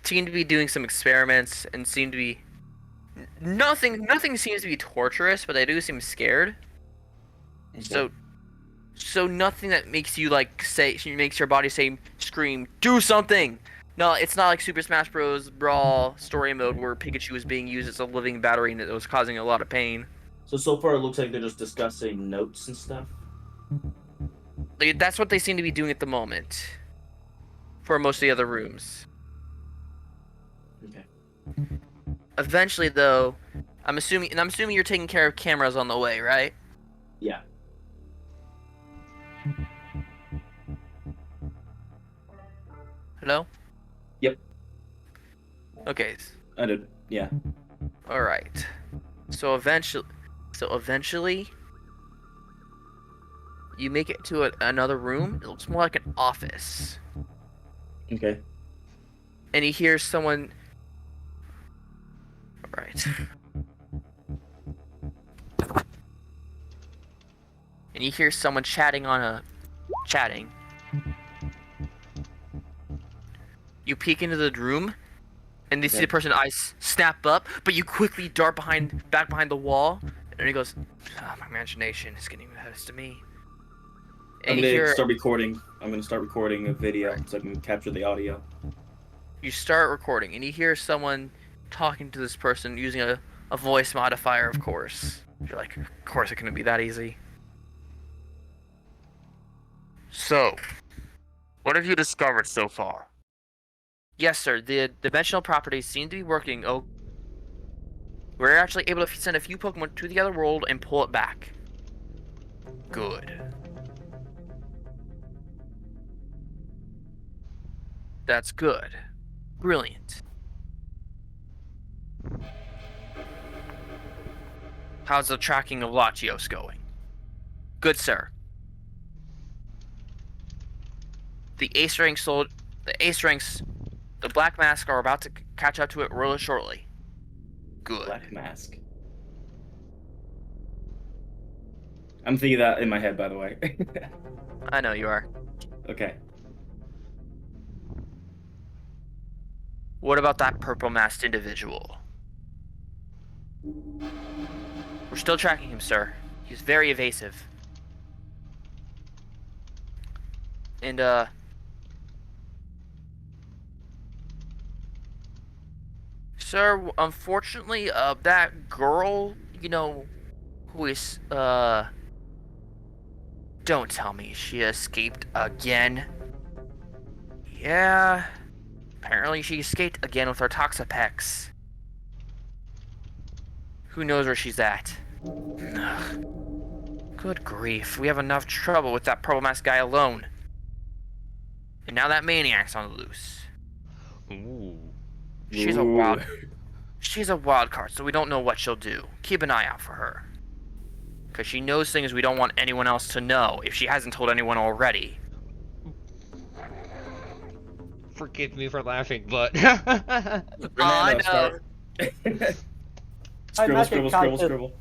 Speaker 2: Seem to be doing some experiments and seem to be nothing seems to be torturous, but they do seem scared.
Speaker 3: Okay.
Speaker 2: So nothing that makes you makes your body say scream, do something. No, it's not like Super Smash Bros. Brawl story mode where Pikachu is being used as a living battery and it was causing a lot of pain.
Speaker 3: So far it looks like they're just discussing notes and stuff.
Speaker 2: That's what they seem to be doing at the moment. For most of the other rooms.
Speaker 3: Okay.
Speaker 2: Eventually, though, I'm assuming you're taking care of cameras on the way, right?
Speaker 3: Yeah.
Speaker 2: Hello?
Speaker 3: Yep.
Speaker 2: Okay.
Speaker 3: I did. Yeah.
Speaker 2: All right. So eventually, you make it to another room. It looks more like an office.
Speaker 3: Okay.
Speaker 2: And you hear someone. All right. And you hear someone chatting. You peek into the room, and you see the person's eyes snap up, but you quickly dart back behind the wall, and he goes, my imagination is getting the best of me. And
Speaker 3: I'm gonna start recording. I'm gonna start recording a video so I can capture the audio.
Speaker 2: You start recording, and you hear someone talking to this person using a voice modifier, of course. You're like, of course it couldn't be that easy. So, what have you discovered so far? Yes, sir. The dimensional properties seem to be working. Oh, we're actually able to send a few Pokemon to the other world and pull it back. Good. That's good. Brilliant. How's the tracking of Latios going? Good, sir. The Black Mask are about to catch up to it really shortly. Good.
Speaker 3: Black Mask. I'm thinking that in my head, by the way.
Speaker 2: I know you are.
Speaker 3: Okay.
Speaker 2: What about that purple masked individual? We're still tracking him, sir. He's very evasive. And, sir, unfortunately, that girl, who is, don't tell me she escaped again. Yeah, Apparently she escaped again with her Toxapex. Who knows where she's at? Ugh. Good grief, we have enough trouble with that Purple Mask guy alone. And now that maniac's on the loose.
Speaker 1: Ooh.
Speaker 2: She's a wild card, so we don't know what she'll do. Keep an eye out for her. Because she knows things we don't want anyone else to know, if she hasn't told anyone already.
Speaker 1: Forgive me for laughing, but
Speaker 2: I
Speaker 3: Fernando,
Speaker 2: know.
Speaker 3: start. Scribble.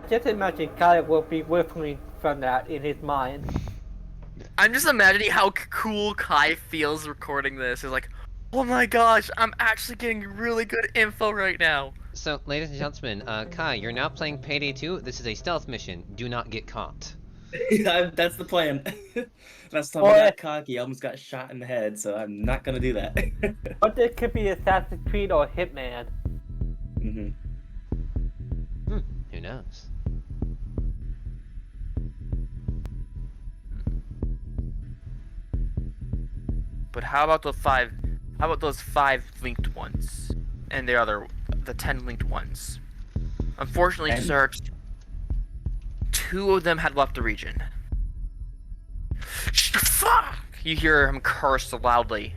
Speaker 5: Just imagine Kyle will be whistling from that in his mind.
Speaker 2: I'm just imagining how cool Kai feels recording this. He's like, oh my gosh, I'm actually getting really good info right now.
Speaker 1: So, ladies and gentlemen, Kai, you're now playing Payday 2. This is a stealth mission. Do not get caught.
Speaker 3: That's the plan. Last time I got cocky, I almost got shot in the head, so I'm not gonna do that.
Speaker 5: But it could be Assassin's Creed or Hitman.
Speaker 3: Mm-hmm.
Speaker 1: Who knows?
Speaker 2: But how about those five linked ones? And the 10 linked ones. Unfortunately,
Speaker 3: And-
Speaker 2: sir, 2 of them had left the region. Fuck! You hear him curse loudly.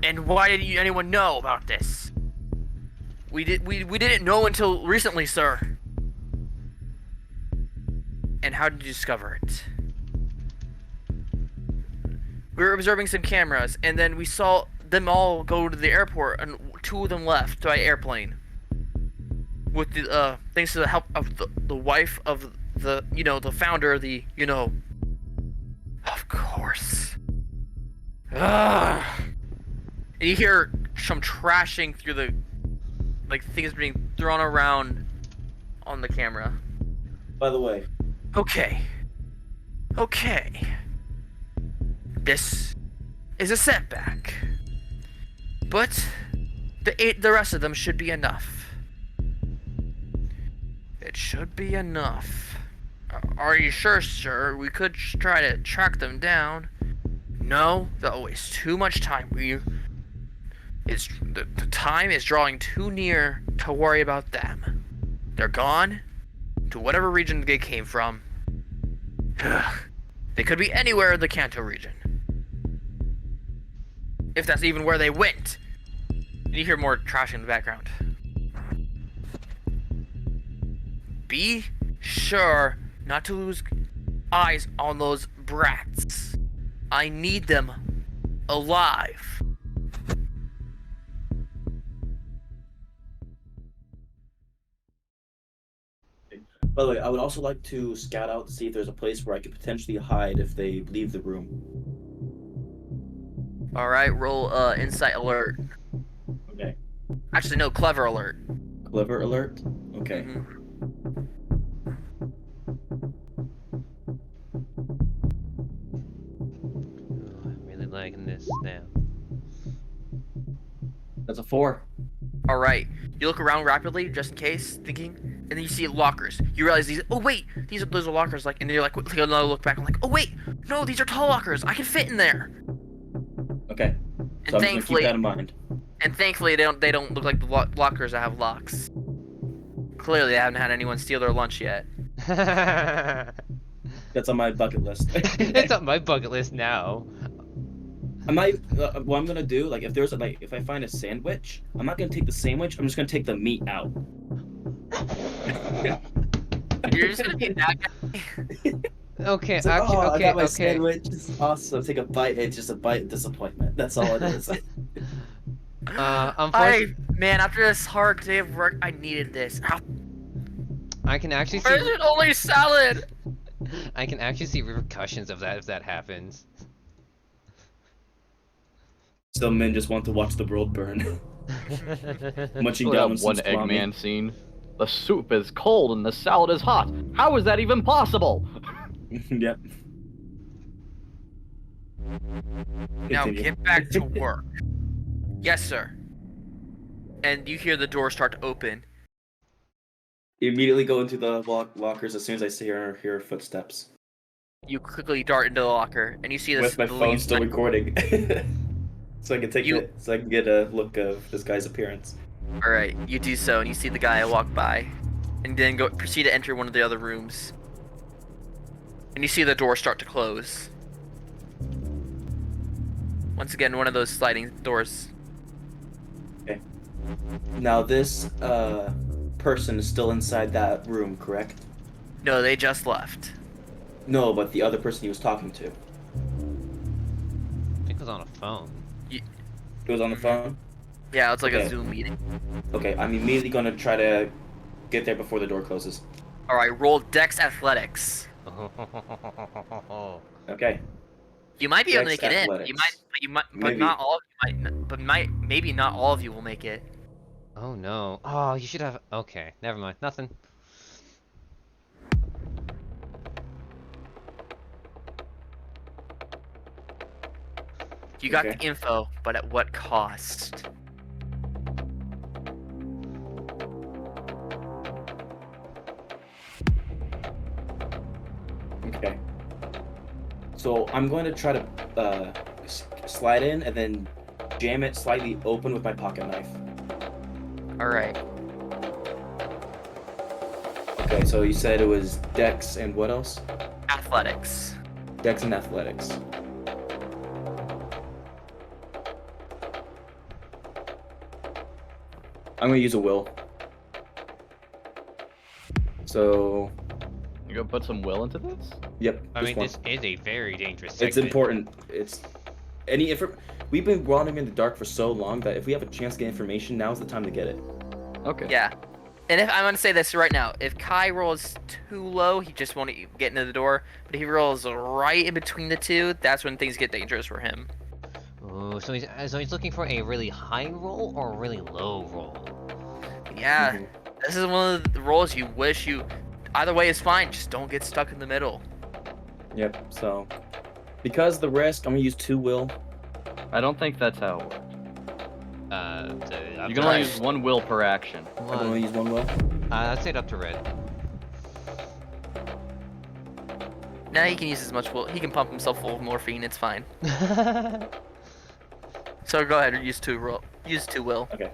Speaker 2: And why didn't anyone know about this? We didn't know until recently, sir. And how did you discover it? We were observing some cameras, and then we saw them all go to the airport, and 2 of them left by airplane. With the thanks to the help of the wife of the founder of the Of course. Ugh. And you hear some trashing through the things being thrown around on the camera.
Speaker 3: By the way,
Speaker 2: Okay. This is a setback. But the rest of them should be enough. It should be enough. Are you sure, sir? We could try to track them down. No, that'll waste too much time. The time is drawing too near to worry about them. They're gone to whatever region they came from. They could be anywhere in the Kanto region. If that's even where they went. And you hear more trash in the background. Be sure not to lose eyes on those brats. I need them alive.
Speaker 3: By the way, I would also like to scout out to see if there's a place where I could potentially hide if they leave the room.
Speaker 2: Alright, roll insight alert.
Speaker 3: Okay.
Speaker 2: Actually, no, clever alert.
Speaker 3: Clever alert? Okay.
Speaker 2: Mhm.
Speaker 1: Oh, I'm really liking this now.
Speaker 3: That's a 4.
Speaker 2: Alright, you look around rapidly, just in case, thinking, and then you see lockers. You realize those are lockers, and then you're like, take another look back, I'm like, oh wait, no, these are tall lockers, I can fit in there.
Speaker 3: Okay.
Speaker 2: And
Speaker 3: So I'm just gonna keep that in mind.
Speaker 2: thankfully, they don't look like the lockers that have locks. Clearly, they haven't had anyone steal their lunch yet.
Speaker 3: That's on my bucket list.
Speaker 1: It's on my bucket list now.
Speaker 3: I might. What I'm gonna do, if I find a sandwich, I'm not gonna take the sandwich. I'm just gonna take the meat out.
Speaker 2: You're just gonna be that guy.
Speaker 1: Okay,
Speaker 3: It's like,
Speaker 1: actually,
Speaker 3: I got my
Speaker 1: okay.
Speaker 3: sandwich. It's awesome. Take a bite. It's just a bite of disappointment. That's all it is.
Speaker 1: Unfortunately,
Speaker 2: Man, after this hard day of work, I needed this.
Speaker 1: I can actually
Speaker 2: Why is
Speaker 1: see.
Speaker 2: it only salad?
Speaker 1: I can actually see repercussions of that if that happens.
Speaker 3: Some men just want to watch the world burn. Munching
Speaker 4: Look at
Speaker 3: down on
Speaker 4: that
Speaker 3: some
Speaker 4: one
Speaker 3: salami.
Speaker 4: Eggman scene. The soup is cold and the salad is hot. How is that even possible?
Speaker 3: Yep.
Speaker 2: Now
Speaker 3: Continue.
Speaker 2: get back to work. Yes, sir. And you hear the door start to open.
Speaker 3: You immediately go into the lockers as soon as I hear footsteps.
Speaker 2: you quickly dart into the locker, and you see this.
Speaker 3: With my phone still recording, so I can take it. So I can get a look of this guy's appearance.
Speaker 2: All right, you do so, and you see the guy walk by, and then proceed to enter one of the other rooms, and you see the door start to close. Once again, one of those sliding doors.
Speaker 3: Okay. Now this person is still inside that room, correct?
Speaker 2: No, they just left.
Speaker 3: No, but the other person he was talking to.
Speaker 1: I think it was on a phone.
Speaker 3: It was on the phone?
Speaker 2: Yeah, it's like
Speaker 3: Okay.
Speaker 2: a Zoom meeting.
Speaker 3: Okay, I'm immediately gonna try to get there before the door closes.
Speaker 2: All right, roll Dex Athletics.
Speaker 3: Okay.
Speaker 2: You might be able to
Speaker 3: Dex
Speaker 2: make it in.
Speaker 3: athletics.
Speaker 2: But
Speaker 3: Maybe.
Speaker 2: not all. Maybe not all of you will make it.
Speaker 1: Oh no. Oh, you should have. Okay, never mind. Nothing.
Speaker 2: You got
Speaker 3: Okay.
Speaker 2: the info, but at what cost?
Speaker 3: Okay. So I'm going to try to slide in and then jam it slightly open with my pocket knife.
Speaker 2: All right.
Speaker 3: Okay, so you said it was Dex and what else?
Speaker 2: Athletics.
Speaker 3: Dex and athletics. I'm gonna use a will. So,
Speaker 4: You gonna put some will into this?
Speaker 3: yep.
Speaker 1: I
Speaker 3: just
Speaker 1: mean,
Speaker 3: one.
Speaker 1: this is a very dangerous
Speaker 3: It's
Speaker 1: segment.
Speaker 3: important. It's we've been wandering in the dark for so long that if we have a chance to get information, now's the time to get it.
Speaker 4: Okay.
Speaker 2: Yeah. And if I'm gonna say this right now, if Kai rolls too low, he just won't get into the door. But if he rolls right in between the two, that's when things get dangerous for him.
Speaker 1: Oh, so he's looking for a really high roll or a really low roll.
Speaker 2: Yeah.
Speaker 3: Mhm.
Speaker 2: This is one of the rolls you wish you. Either way is fine. Just don't get stuck in the middle.
Speaker 3: Yep. So, because the risk, I'm gonna use 2 will.
Speaker 4: I don't think that's how it works. You can only use one will per action.
Speaker 3: I can only use 1 will.
Speaker 1: I'd say it up to red.
Speaker 2: Now he can use as much will. He can pump himself full of morphine. It's fine. So go ahead and use 2 roll. Use 2 will.
Speaker 3: Okay.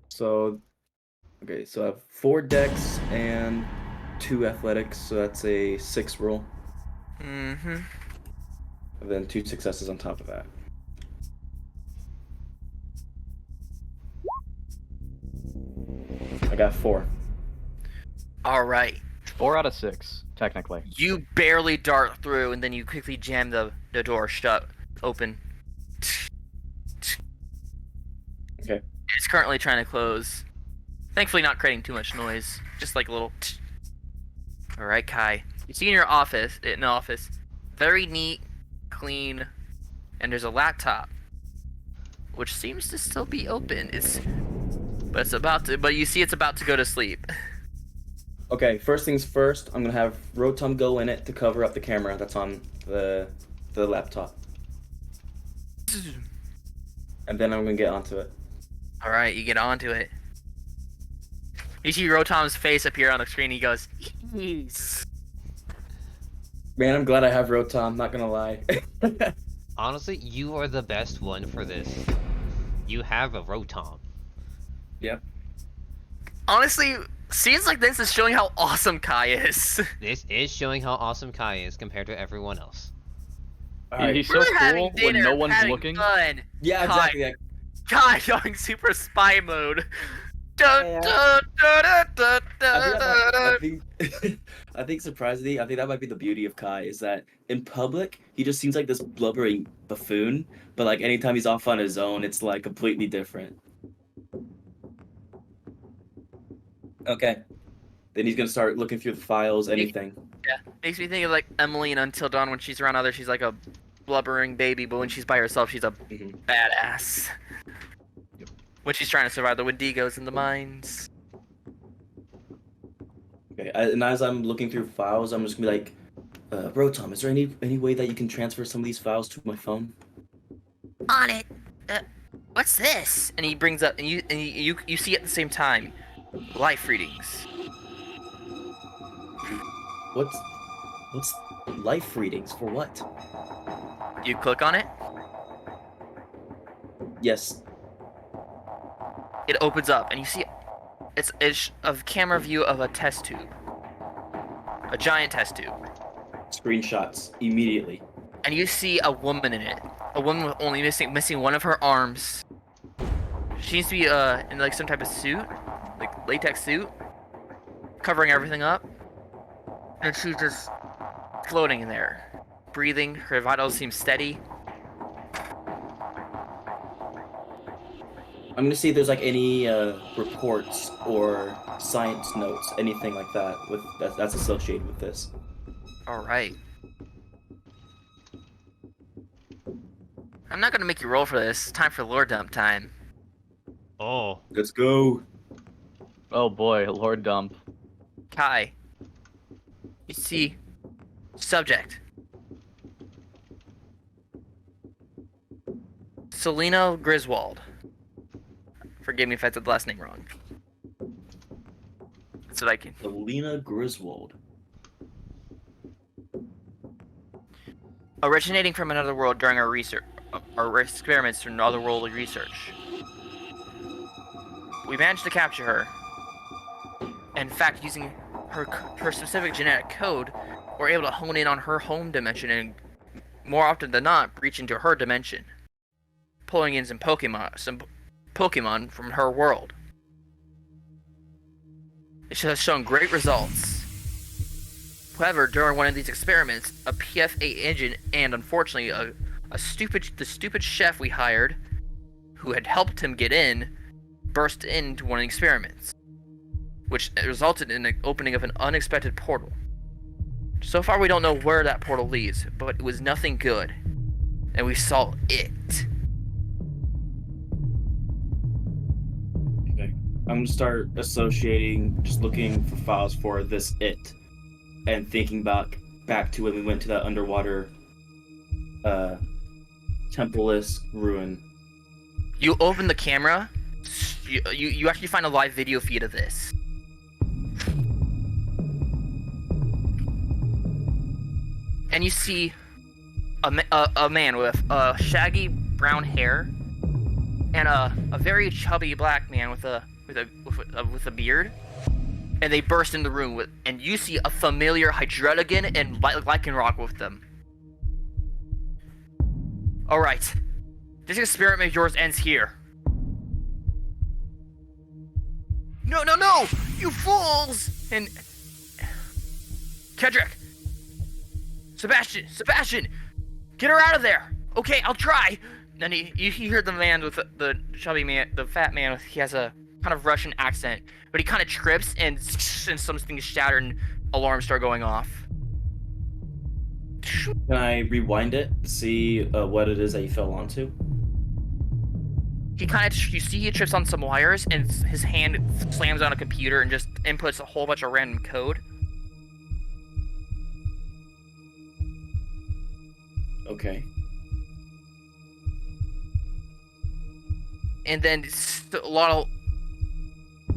Speaker 3: So, okay, so I have 4 Dex and 2 athletics, so that's a 6 roll.
Speaker 2: Mm-hmm.
Speaker 3: And then 2 successes on top of that. I got 4.
Speaker 2: All right.
Speaker 4: 4 out of 6, technically.
Speaker 2: You barely dart through, and then you quickly jam the door shut, open.
Speaker 3: Okay.
Speaker 2: It's currently trying to close. Thankfully, not creating too much noise. Just like a little. All right, Kai. You see in your office, very neat, clean, and there's a laptop, which seems to still be open. But you see it's about to go to sleep.
Speaker 3: Okay, first things first, I'm gonna have Rotom go in it to cover up the camera that's on the laptop. And then I'm gonna get onto it.
Speaker 2: All right, you get onto it. You see Rotom's face appear on the screen. He goes, "Yes."
Speaker 3: Man, I'm glad I have Rotom, not gonna lie.
Speaker 1: Honestly, you are the best one for this. You have a Rotom.
Speaker 3: Yep.
Speaker 2: Honestly, scenes like this is showing how awesome Kai is.
Speaker 1: This is showing how awesome Kai is compared to everyone else.
Speaker 3: Alright.
Speaker 4: He's so
Speaker 2: We're having
Speaker 4: cool
Speaker 2: dinner,
Speaker 4: when no one's
Speaker 2: having
Speaker 4: looking.
Speaker 2: Fun.
Speaker 3: Yeah,
Speaker 2: Kai.
Speaker 3: exactly.
Speaker 2: Kai going super spy mode. Dun,
Speaker 5: Yeah.
Speaker 2: dun, dun, dun, dun, dun,
Speaker 3: I
Speaker 2: dun.
Speaker 3: think, I think surprisingly, I think that might be the beauty of Kai is that in public he just seems like this blubbering buffoon, but like anytime he's off on his own, it's like completely different. Okay, then he's gonna start looking through the files, anything.
Speaker 2: Makes me think of like Emily in Until Dawn. When she's around others, she's like a blubbering baby, but when she's by herself, she's a
Speaker 3: Mhm.
Speaker 2: badass. When she's trying to survive the Wendigos in the mines.
Speaker 3: Okay, and as I'm looking through files, I'm just gonna be like, Rotom, is there any way that you can transfer some of these files to my phone?
Speaker 2: On it. What's this? And he brings up, and you see at the same time, life readings.
Speaker 3: What's life readings for what?
Speaker 2: You click on it,
Speaker 3: Yes.
Speaker 2: it opens up, and you see it's a camera view of a test tube, a giant test tube,
Speaker 3: Screenshots immediately.
Speaker 2: and you see a woman in it, a woman with only missing one of her arms. She needs to be in like some type of suit, like latex suit, covering everything up, and she's just floating in there, breathing. Her vitals seem steady.
Speaker 3: I'm gonna see if there's like any reports or science notes, anything like that with that's associated with this.
Speaker 2: All right. I'm not gonna make you roll for this. It's time for lore dump time.
Speaker 1: Oh.
Speaker 3: Let's go.
Speaker 4: Oh boy, Lord Dump.
Speaker 2: Kai, you see, subject. Selena Griswold. Forgive me if I said the last name wrong. That's what I can.
Speaker 3: Alina Griswold.
Speaker 2: Originating from another world during our research, our experiments from otherworldly research. We managed to capture her. In fact, using her specific genetic code, we're able to hone in on her home dimension and, more often than not, breach into her dimension, pulling in some Pokemon from her world. It has shown great results. However, during one of these experiments, a PF8 engine and, unfortunately, the stupid chef we hired, who had helped him get in, burst into one of the experiments, which resulted in the opening of an unexpected portal. So far, we don't know where that portal leads, but it was nothing good, and we saw it.
Speaker 3: Okay. I'm gonna start associating, just looking for files for this it, and thinking back to when we went to that underwater temple-esque ruin.
Speaker 2: You open the camera, you actually find a live video feed of this. And you see a man with shaggy brown hair and a very chubby black man with a beard, and they burst in the room and you see a familiar Hydreigon and Lycanroc with them. All right, this experiment of yours ends here. No, you fools! And Kedrick, Sebastian, get her out of there. Okay, I'll try. Then you hear the man with the chubby man, the fat man. He has a kind of Russian accent, but he kind of trips and something is shattered and alarms start going off.
Speaker 3: Can I rewind it to see what it is that he fell onto?
Speaker 2: You see he trips on some wires and his hand slams on a computer and just inputs a whole bunch of random code.
Speaker 3: Okay.
Speaker 2: And then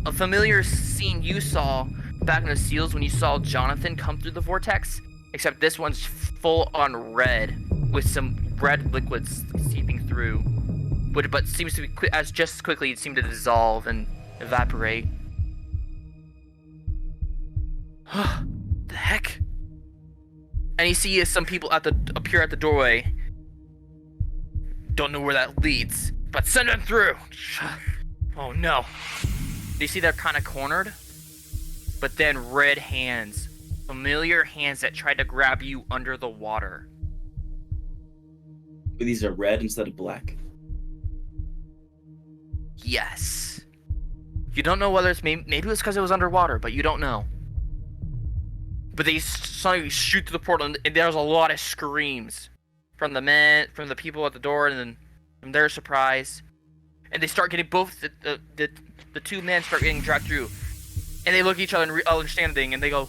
Speaker 2: a familiar scene you saw back in the seals when you saw Jonathan come through the vortex, except this one's full on red with some red liquids seeping through, but seems to be just as quickly it seemed to dissolve and evaporate. The heck? And you see some people appear at the doorway. Don't know where that leads, but send them through. Oh no. Do you see they're kind of cornered? But then red hands. Familiar hands that tried to grab you under the water.
Speaker 3: These are red instead of black.
Speaker 2: Yes. You don't know whether it's maybe it was because it was underwater, but you don't know. But they suddenly shoot through the portal, and there's a lot of screams from the people at the door, and then from their surprise, and they start getting both the two men start getting dragged through, and they look at each other and understanding, and they go,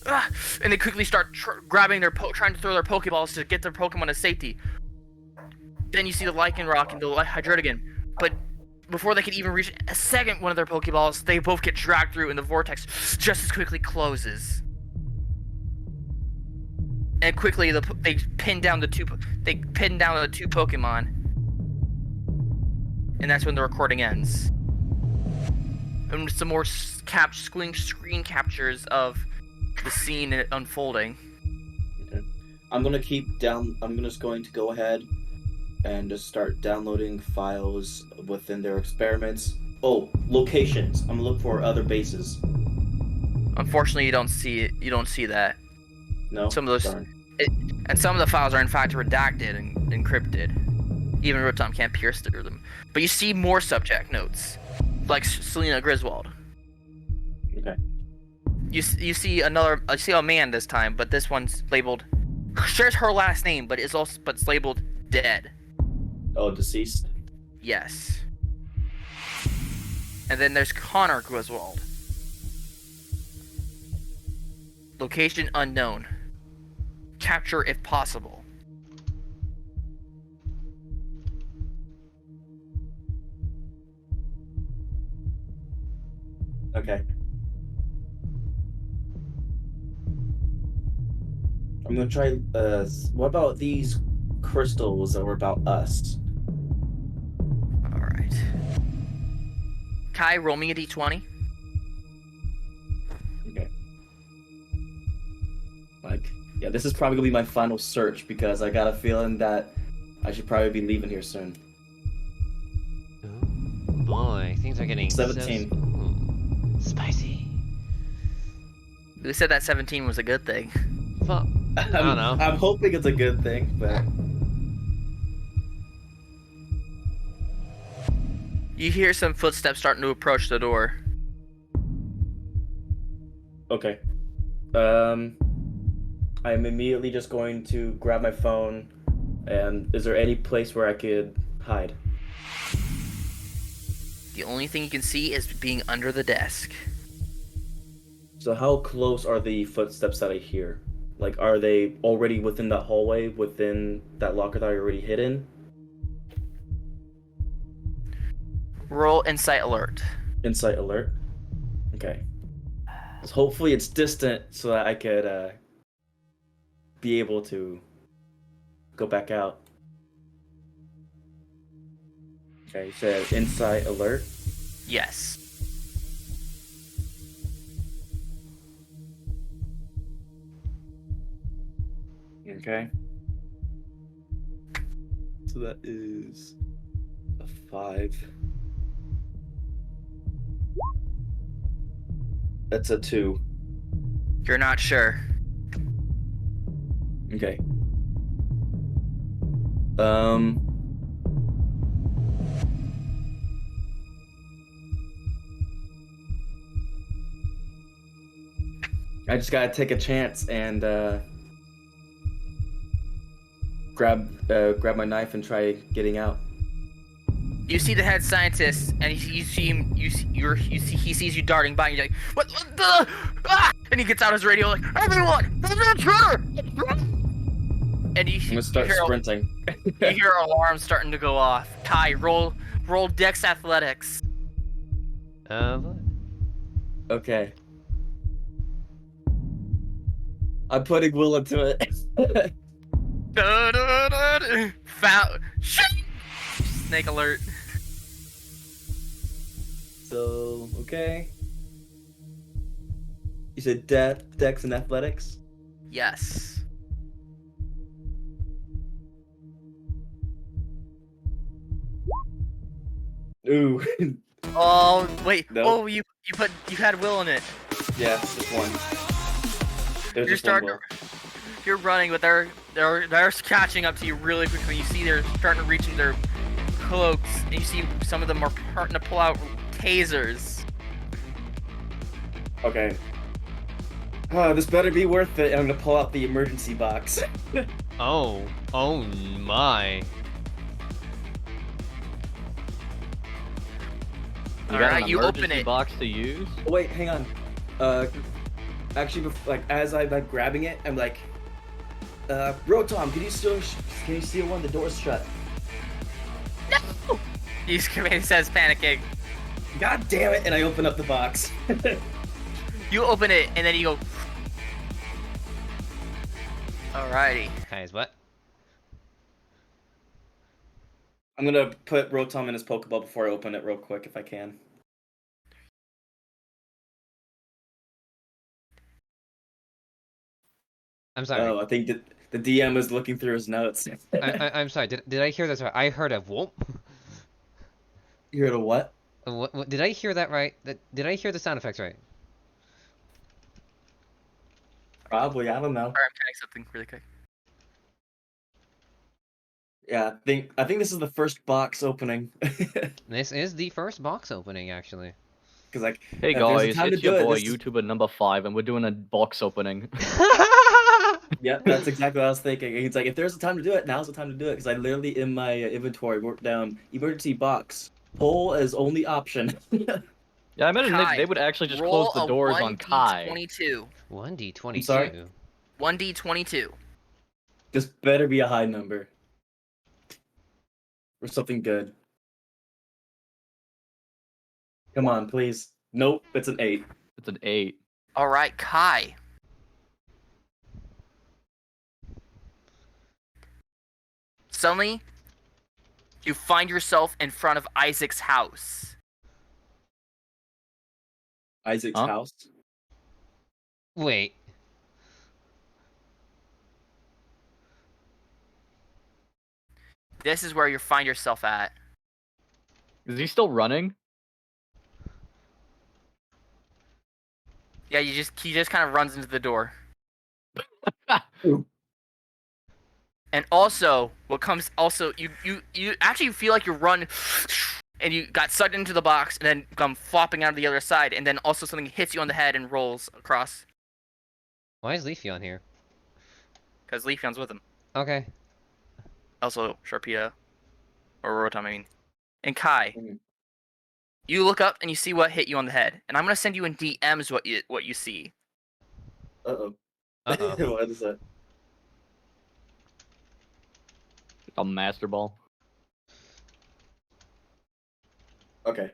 Speaker 2: ah! And they quickly start grabbing trying to throw their Pokeballs to get their Pokemon to safety. Then you see the Lycanroc and the Hydreigon, but before they can even reach a second one of their Pokeballs, they both get dragged through, and the vortex just as quickly closes. and quickly they pin down the two Pokemon, and that's when the recording ends. And some more screen captures of the scene unfolding.
Speaker 3: Okay. I'm just going to go ahead and just start downloading files within their experiments. Oh, locations. I'm gonna look for other bases.
Speaker 2: Unfortunately, you don't see it. You don't see that.
Speaker 3: No.
Speaker 2: Some of those,
Speaker 3: Darn.
Speaker 2: and some of the files are in fact redacted and encrypted. Even Rotom can't pierce through them. But you see more subject notes, like Selena Griswold.
Speaker 3: Okay.
Speaker 2: You see a man this time, but this one's labeled. Shares her last name, but it's labeled dead.
Speaker 3: Oh, deceased.
Speaker 2: Yes. And then there's Connor Griswold. Location unknown. Capture if possible.
Speaker 3: Okay. I'm gonna try. What about these crystals that were about us?
Speaker 2: All right. Kai, roll me a d20.
Speaker 3: Okay. Yeah, this is probably gonna be my final search because I got a feeling that I should probably be leaving here soon.
Speaker 1: Oh boy, things are getting
Speaker 3: 17.
Speaker 1: Ooh, spicy.
Speaker 2: Who said that 17 was a good thing?
Speaker 1: Well, I don't know.
Speaker 3: I'm hoping it's a good thing, but
Speaker 2: You hear some footsteps starting to approach the door.
Speaker 3: okay. I'm immediately just going to grab my phone. And is there any place where I could hide?
Speaker 2: The only thing you can see is being under the desk.
Speaker 3: So how close are the footsteps that I hear? Like, are they already within that hallway, within that locker that I already hid in?
Speaker 2: Roll Insight Alert.
Speaker 3: Insight alert. Okay. So hopefully it's distant so that I could be able to go back out. Okay, you said insight alert.
Speaker 2: Yes.
Speaker 3: Okay. So that is a 5. That's a 2.
Speaker 2: You're not sure.
Speaker 3: Okay. I just gotta take a chance and grab my knife and try getting out.
Speaker 2: You see the head scientist, and you see him. He sees you darting by, and you're like, "What the?" Ah! And he gets out his radio, like, "Everyone, there's an intruder!" And
Speaker 3: I'm gonna start sprinting.
Speaker 2: You hear alarms starting to go off. Kai, roll Dex Athletics.
Speaker 1: What?
Speaker 3: Okay. I'm putting will into it.
Speaker 2: Da, da, da, da. Snake alert.
Speaker 3: So, okay. You said Dex and Athletics?
Speaker 2: Yes.
Speaker 3: Ooh.
Speaker 2: Oh wait.
Speaker 3: Nope.
Speaker 2: Oh, you had will in it.
Speaker 3: Yeah, just one. There's
Speaker 2: You're
Speaker 3: just one
Speaker 2: starting.
Speaker 3: will.
Speaker 2: You're running, but they're catching up to you really quickly. You see they're starting to reach into their cloaks, and you see some of them are starting to pull out tasers.
Speaker 3: Okay. This better be worth it. I'm gonna pull out the emergency box.
Speaker 1: Oh my.
Speaker 4: You got
Speaker 2: Alright,
Speaker 4: an
Speaker 2: you open
Speaker 4: emergency
Speaker 2: it.
Speaker 4: box to use?
Speaker 3: Wait, hang on. Actually, as I'm grabbing it, I'm like, Rotom, can you seal one of the doors shut?
Speaker 2: No! He says, panicking.
Speaker 3: God damn it! And I open up the box.
Speaker 2: You open it, and then you go. Alrighty.
Speaker 1: Kai's what?
Speaker 3: I'm gonna put Rotom in his Pokeball before I open it real quick if I can.
Speaker 1: I'm sorry.
Speaker 3: Oh, I think the DM is looking through his notes.
Speaker 1: I'm sorry. Did I hear this right? I heard a whoop.
Speaker 3: You heard a what?
Speaker 1: What did I hear that right? Did I hear the sound effects right?
Speaker 3: Probably, I don't know.
Speaker 2: Alright, I'm trying something really quick.
Speaker 3: Yeah, I think this is the first box opening.
Speaker 1: This is the first box opening, actually.
Speaker 3: Because like,
Speaker 4: Hey
Speaker 3: if there's a
Speaker 4: guys,
Speaker 3: time to
Speaker 4: it's
Speaker 3: do
Speaker 4: your
Speaker 3: it,
Speaker 4: boy
Speaker 3: this is-
Speaker 4: YouTuber number 5, and we're doing a box opening.
Speaker 3: Yeah, that's exactly what I was thinking. It's like if there's a time to do it, now's the time to do it. Because I literally in my inventory wrote down emergency box. Pull as only option.
Speaker 4: Yeah, I imagine
Speaker 2: Kai,
Speaker 4: they would actually just
Speaker 2: roll
Speaker 4: close the doors on Kai.
Speaker 2: 1d22.
Speaker 1: 1d22.
Speaker 3: I'm sorry?
Speaker 2: 1d22.
Speaker 3: This better be a high number. Or something good. Come on, please. Nope, it's an 8.
Speaker 4: It's an 8.
Speaker 2: Alright, Kai. Suddenly, you find yourself in front of Isaac's house.
Speaker 3: Isaac's
Speaker 4: Huh?
Speaker 3: house.
Speaker 1: Wait.
Speaker 2: This is where you find yourself at.
Speaker 4: Is he still running?
Speaker 2: Yeah, he just kind of runs into the door. And also, what comes also, you actually feel like you run, and you got sucked into the box, and then come flopping out of the other side, and then also something hits you on the head and rolls across,
Speaker 1: Why is Leafy on here?
Speaker 2: because Leafeon's with him.
Speaker 1: Okay.
Speaker 2: Also, Sharpedo, or Rotom, I mean. And Kai,
Speaker 3: Mhm.
Speaker 2: you look up and you see what hit you on the head, and I'm gonna send you in DMs what you see.
Speaker 3: Uh-oh.
Speaker 1: Uh-oh.
Speaker 3: What is that?
Speaker 4: A Master Ball.
Speaker 3: Okay.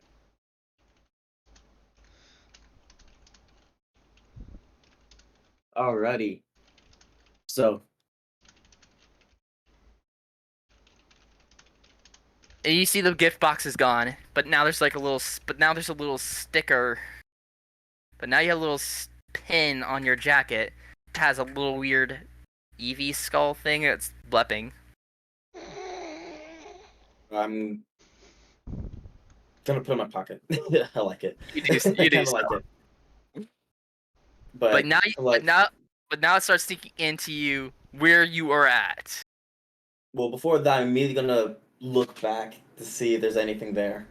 Speaker 3: Alrighty. So,
Speaker 2: And you see the gift box is gone, but now there's like a little, sticker. But now you have a little pin on your jacket. It has a little weird Eevee skull thing that's blepping.
Speaker 3: I'm gonna put it in my pocket. I like it.
Speaker 2: You do,
Speaker 3: I
Speaker 2: you do
Speaker 3: kinda
Speaker 2: so.
Speaker 3: like it. But,
Speaker 2: But now,
Speaker 3: like,
Speaker 2: but now it starts sneaking into you where you are at.
Speaker 3: well, before that, I'm immediately gonna look back to see if there's anything there.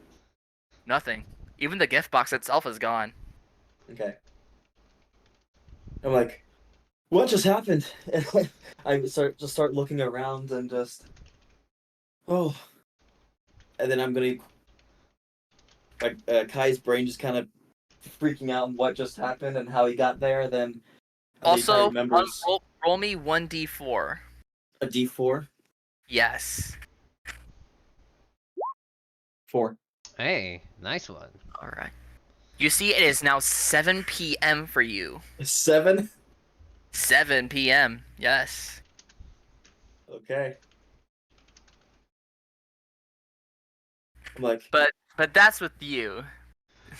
Speaker 2: Nothing. Even the gift box itself is gone.
Speaker 3: Okay. I'm like, what just happened? And I start looking around and just, oh. And then I'm gonna, like, Kai's brain just kind of freaking out on what just happened and how he got there. Then
Speaker 2: Also,
Speaker 3: remembers
Speaker 2: roll me 1d4.
Speaker 3: a D4.
Speaker 2: Yes.
Speaker 3: 4.
Speaker 1: Hey, nice one.
Speaker 2: Alright. You see, it is now 7 p.m. for you.
Speaker 3: 7.
Speaker 2: 7 p.m. Yes.
Speaker 3: Okay. I'm like,
Speaker 2: But that's with you.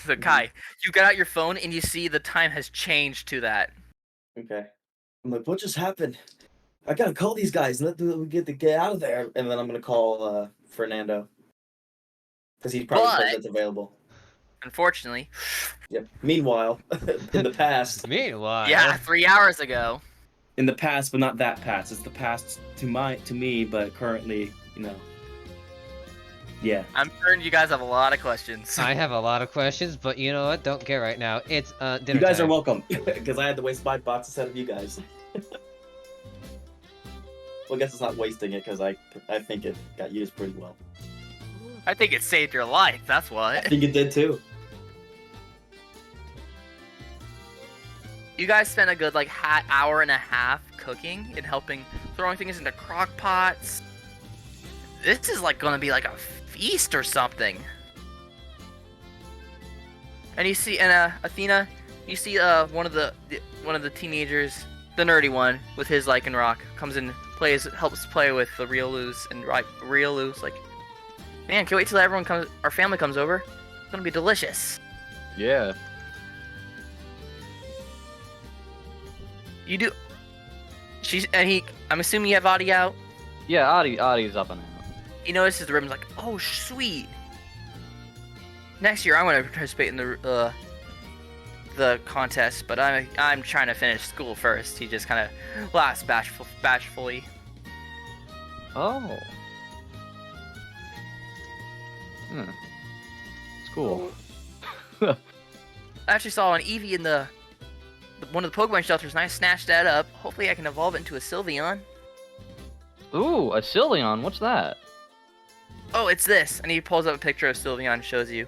Speaker 2: So Kai, you get out your phone and you see the time has changed to that.
Speaker 3: okay. I'm like, what just happened? I gotta call these guys and let them get out of there. And then I'm gonna call Fernando because he's probably the person that's available.
Speaker 2: Unfortunately.
Speaker 3: Yep. Meanwhile, in the past,
Speaker 1: Meanwhile.
Speaker 2: Yeah, 3 hours ago.
Speaker 3: in the past, but not that past. It's the past to me, but currently, you know. Yeah.
Speaker 2: I'm sure you guys have a lot of questions.
Speaker 1: I have a lot of questions, but you know what? Don't care right now. It's dinner
Speaker 3: You guys
Speaker 1: time.
Speaker 3: are welcome because I had to waste 5 bots instead of you guys. Well, I guess it's not wasting it because I think it got used pretty well.
Speaker 2: I think it saved your life, that's
Speaker 3: I
Speaker 2: what.
Speaker 3: think it did too.
Speaker 2: You guys spent a good like hour and a half cooking and helping throwing things into crock pots. This is like gonna be like a feast or something. And you see, Athena, you see one of the teenagers the nerdy one with his Lycanroc, comes in, helps play with the Riolu's and Riolu's like, man, can't wait till our family comes over. It's gonna be delicious.
Speaker 4: Yeah.
Speaker 2: You do. I'm assuming you have Audie out.
Speaker 4: Yeah, Adi's up and out.
Speaker 2: He notices the ribbon's like, oh sweet. Next year I'm gonna participate in the contest, but I'm trying to finish school first. He just kind of laughs bashfully.
Speaker 4: Oh. It's cool.
Speaker 2: I actually saw an Eevee in one of the Pokemon shelters, and I snatched that up. Hopefully I can evolve it into a Sylveon.
Speaker 4: Ooh, a Sylveon. What's that?
Speaker 2: Oh, it's this. And he pulls up a picture of Sylveon and shows you.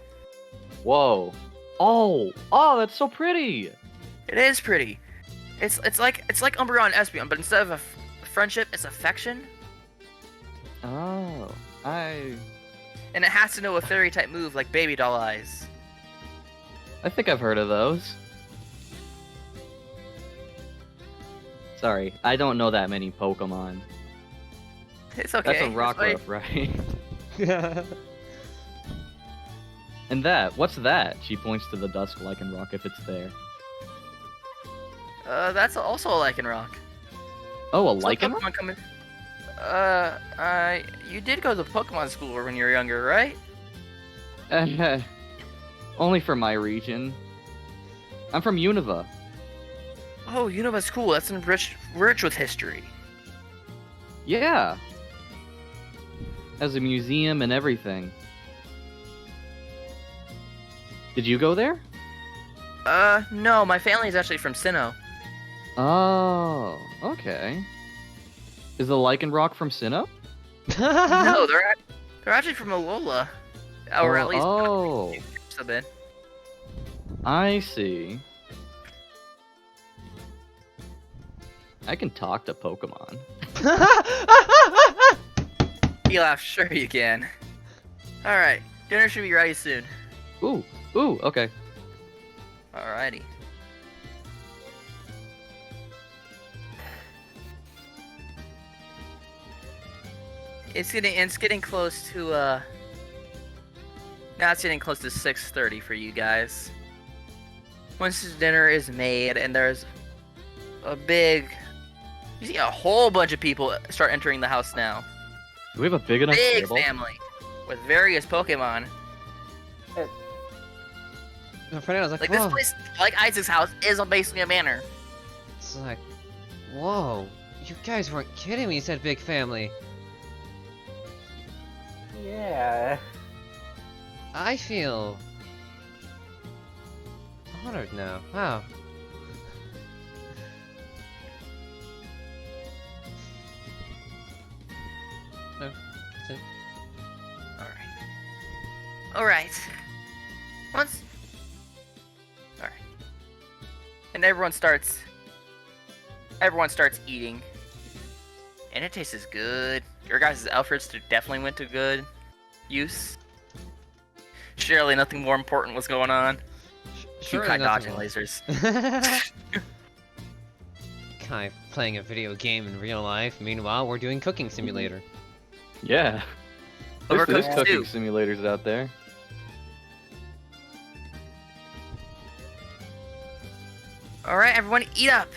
Speaker 4: Whoa. Oh, that's so pretty.
Speaker 2: It is pretty. It's like Umbreon and Espeon, but instead of a friendship, it's affection.
Speaker 4: Oh,
Speaker 2: And it has to know a fairy type move like Baby Doll Eyes.
Speaker 4: I think I've heard of those. Sorry, I don't know that many Pokemon.
Speaker 2: It's okay.
Speaker 4: That's a Rockruff, right? And what's that? She points to the Dusk Lycanroc if it's there.
Speaker 2: That's also a Lycanroc.
Speaker 4: Oh, a
Speaker 2: So
Speaker 4: Lycanroc?
Speaker 2: Pokemon you did go to Pokemon school when you were younger, right?
Speaker 4: Only for my region. I'm from Unova.
Speaker 2: Oh, Unova's cool. That's rich with history.
Speaker 4: Yeah. Has a museum and everything. Did you go there?
Speaker 2: No, my family is actually from Sinnoh.
Speaker 4: Oh, okay. Is the Lycanroc from Sinnoh?
Speaker 2: No, they're actually from Alola. Or at least have been.
Speaker 4: I see. I can talk to Pokemon.
Speaker 2: He laughs, sure you can. Alright, dinner should be ready soon.
Speaker 4: Ooh, okay.
Speaker 2: Alrighty. It's getting close to now it's getting close to 6:30 for you guys. Once dinner is made and there's you see a whole bunch of people start entering the house now.
Speaker 4: Do we have a big enough
Speaker 2: Big
Speaker 4: table?
Speaker 2: family with various Pokemon.
Speaker 1: Fernando's like,
Speaker 2: Like
Speaker 1: whoa.
Speaker 2: this place, like Isaac's house, is basically a manor.
Speaker 1: It's like, whoa. You guys weren't kidding when you said big family.
Speaker 5: Yeah.
Speaker 1: I feel honored now. Wow. No, that's it.
Speaker 2: Alright. Alright, and everyone starts eating, and it tastes good. Your guys' Alfreds definitely went to good use. Surely nothing more important was going on. Kai dodging lasers.
Speaker 1: Kai playing a video game in real life. Meanwhile, we're doing cooking simulator.
Speaker 4: Yeah. There's
Speaker 2: Overcooked
Speaker 4: cooking
Speaker 2: stew.
Speaker 4: simulators out there.
Speaker 2: Alright, everyone eat up!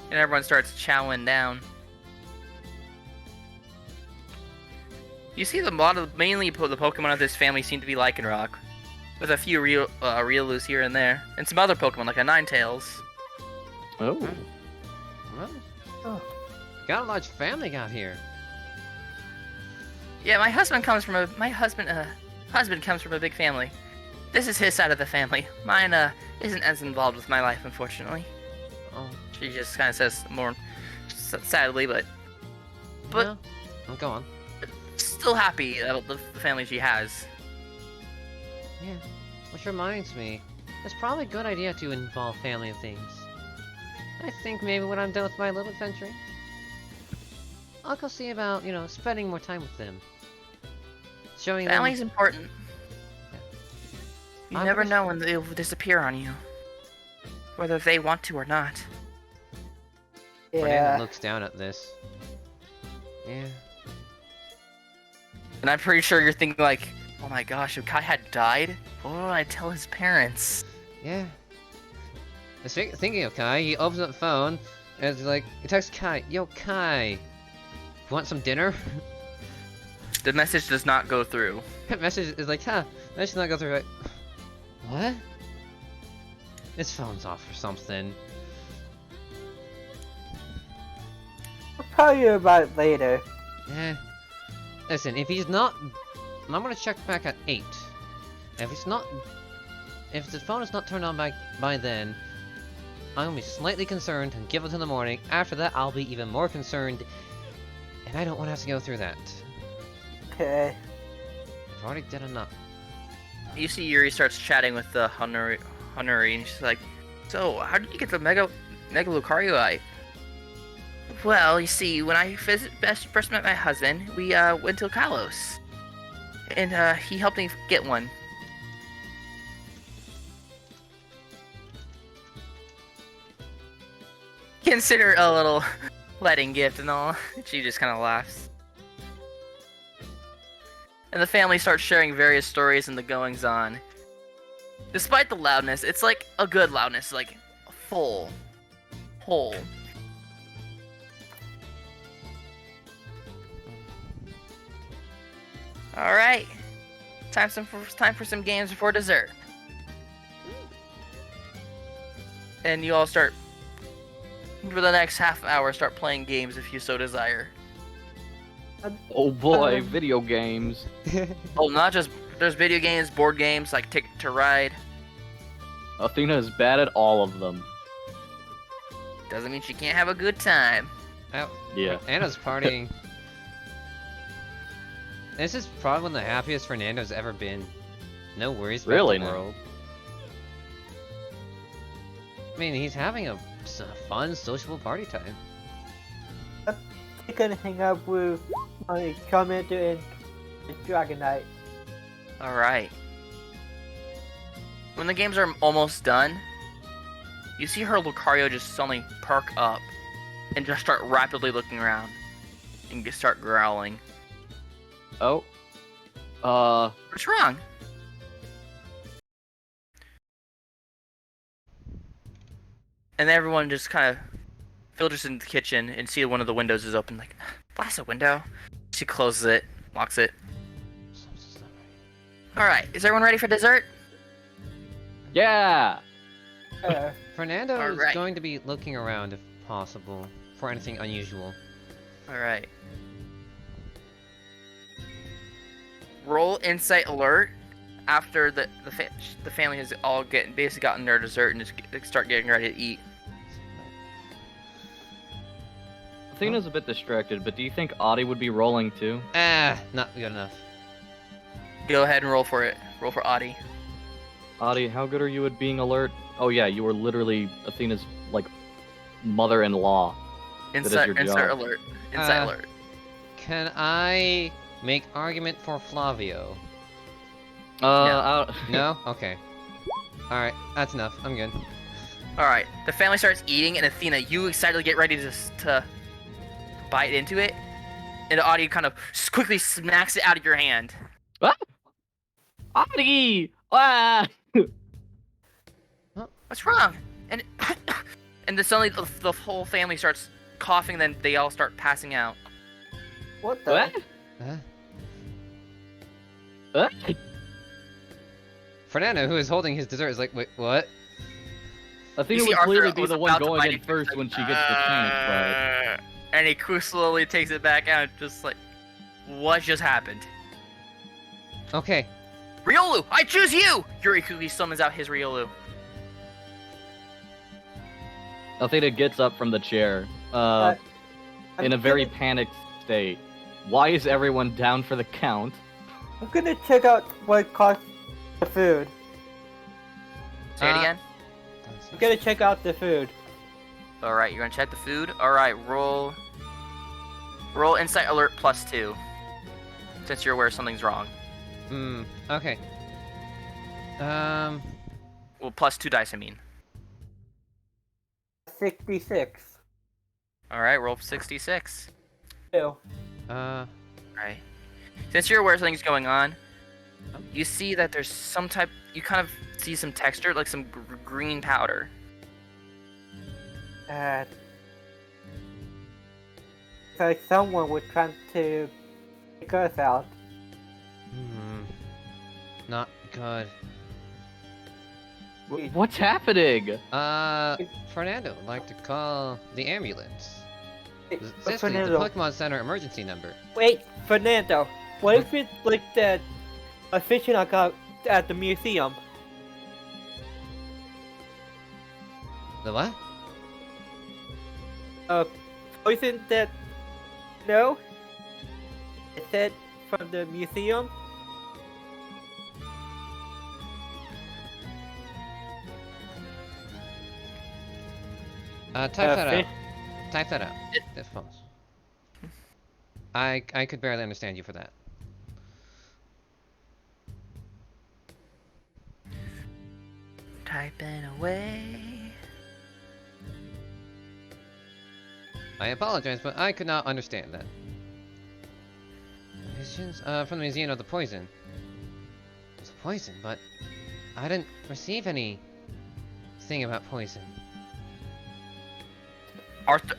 Speaker 2: And everyone starts chowing down. You see mainly the Pokemon of this family seem to be Lycanroc, with a few Riolus here and there, and some other Pokemon like a Ninetales.
Speaker 4: Oh.
Speaker 1: Well,
Speaker 5: Oh.
Speaker 1: got a large family out here.
Speaker 2: Yeah, my husband comes from a big family. This is his side of the family. Mine isn't as involved with my life, unfortunately.
Speaker 1: Oh,
Speaker 2: She just kind of says more sadly, but
Speaker 1: no. Oh, go on.
Speaker 2: still happy about the family she has.
Speaker 1: Yeah, which reminds me, it's probably a good idea to involve family in things. I think maybe when I'm done with my little adventuring, I'll go see about, spending more time with them. Showing
Speaker 2: Family's
Speaker 1: them...
Speaker 2: important. You
Speaker 1: I'm
Speaker 2: never
Speaker 1: gonna-
Speaker 2: know when they'll disappear on you. Whether they want to or not.
Speaker 1: Fernando looks down at this. Yeah.
Speaker 2: And I'm pretty sure you're thinking like, oh my gosh, if Kai had died, what would I tell his parents?
Speaker 1: Yeah. Thinking of Kai, he opens up the phone and it's like, he texts Kai, "Yo, Kai, want some dinner?"
Speaker 2: The message does not go through.
Speaker 1: That message is like, message does not go through. Like, what? His phone's off or something.
Speaker 5: I'll tell you about it later.
Speaker 1: Listen, if he's not, I'm gonna check back at 8. If the phone is not turned on by then, I'm gonna be slightly concerned and give it till the morning. After that, I'll be even more concerned, and I don't want to have to go through that.
Speaker 5: Okay.
Speaker 1: I've already did enough.
Speaker 2: You see Yuri starts chatting with the Hunuri, and she's like, "So, how did you get the Mega Lucario Eye?" Well, you see, when I first met my husband, we went to Kalos, and he helped me get one. Consider a little wedding gift and all. She just kind of laughs. And the family starts sharing various stories and the goings-on. Despite the loudness, it's like a good loudness, like full, whole. All right, time for some games before dessert. And you all start for the next half hour. Start playing games if you so desire.
Speaker 4: Oh boy, video games.
Speaker 2: Oh, not just there's video games, board games like Ticket to Ride.
Speaker 4: Athena is bad at all of them.
Speaker 2: Doesn't mean she can't have a good time.
Speaker 1: Oh,
Speaker 4: Yeah.
Speaker 1: Anna's partying. This is probably one of the happiest Fernando's ever been. No worries about
Speaker 4: Really,
Speaker 1: the
Speaker 4: no.
Speaker 1: world. I mean, he's having a fun, sociable party time.
Speaker 5: I can hang out with my commander and the Dragon Knight.
Speaker 2: Alright. When the games are almost done, you see her Lucario just suddenly perk up and just start rapidly looking around and just start growling.
Speaker 4: Oh.
Speaker 2: What's wrong? And everyone just kind of filters into the kitchen and see one of the windows is open. Like, blast a window. She closes it, locks it. Alright, is everyone ready for dessert?
Speaker 4: Yeah.
Speaker 1: Fernando is
Speaker 2: Alright.
Speaker 1: going to be looking around if possible for anything unusual.
Speaker 2: Alright. Roll Insight Alert after the family has all basically gotten their dessert and just start getting ready to eat.
Speaker 4: Athena's a bit distracted, but do you think Audie would be rolling too?
Speaker 1: Not good enough.
Speaker 2: Go ahead and roll for it. Roll for Audie.
Speaker 4: Audie, how good are you at being alert? Oh yeah, you were literally Athena's, like, mother-in-law.
Speaker 2: Insert
Speaker 4: your job.
Speaker 2: alert. Insight alert.
Speaker 1: Can I make argument for Flavio? No? Okay. Alright, that's enough. I'm good.
Speaker 2: Alright, the family starts eating, and Athena, you excitedly get ready to bite into it, and Audie kind of quickly smacks it out of your hand.
Speaker 4: Ah! Audie! Ah!
Speaker 2: What's wrong? And and then suddenly the whole family starts coughing, then they all start passing out.
Speaker 5: What the?
Speaker 4: What?
Speaker 1: Huh?
Speaker 4: What?
Speaker 1: Fernando, who is holding his dessert, is like, wait, what?
Speaker 4: Athena
Speaker 2: You see
Speaker 4: would
Speaker 2: Arthur
Speaker 4: clearly be
Speaker 2: was
Speaker 4: the one
Speaker 2: about to
Speaker 4: going
Speaker 2: bite
Speaker 4: in
Speaker 2: it, he's
Speaker 4: first
Speaker 2: like,
Speaker 4: when she gets the chance,
Speaker 2: And he slowly takes it back out, just like, what just happened?
Speaker 1: Okay.
Speaker 2: Riolu, I choose you! Yuri quickly summons out his Riolu.
Speaker 4: but Athena gets up from the chair,
Speaker 5: I'm
Speaker 4: in a very
Speaker 5: gonna-
Speaker 4: panicked state. Why is everyone down for the count?
Speaker 5: I'm gonna check out what costs the food.
Speaker 2: Say it again.
Speaker 5: I'm gonna check out the food.
Speaker 2: Alright, you're gonna check the food? Alright, roll Insight Alert +2. Since you're aware something's wrong.
Speaker 1: Okay.
Speaker 2: Well, +2 dice, I mean.
Speaker 5: 66.
Speaker 2: All right, roll 66.
Speaker 5: Ew.
Speaker 1: Uh,
Speaker 2: Right. Since you're aware something's going on, you see that there's some type. You kind of see some texture, like some green powder.
Speaker 5: And it's like someone was trying to take us out.
Speaker 1: not good.
Speaker 4: What's happening?
Speaker 1: Fernando would like to call the ambulance.
Speaker 5: Hey,
Speaker 1: This is the
Speaker 5: Fernando,
Speaker 1: Pokemon Center emergency number.
Speaker 5: wait, Fernando. What if it's like that a fishing I got at the museum?
Speaker 1: The what?
Speaker 5: Poison that? No. Is that from the museum?
Speaker 1: Type that out.
Speaker 5: fish-
Speaker 1: Type that out. That's false. I could barely understand you for that.
Speaker 2: Typing away.
Speaker 1: I apologize, but I could not understand that. Visions from the Museum of the Poison. It's poison, but I didn't receive anything about poison.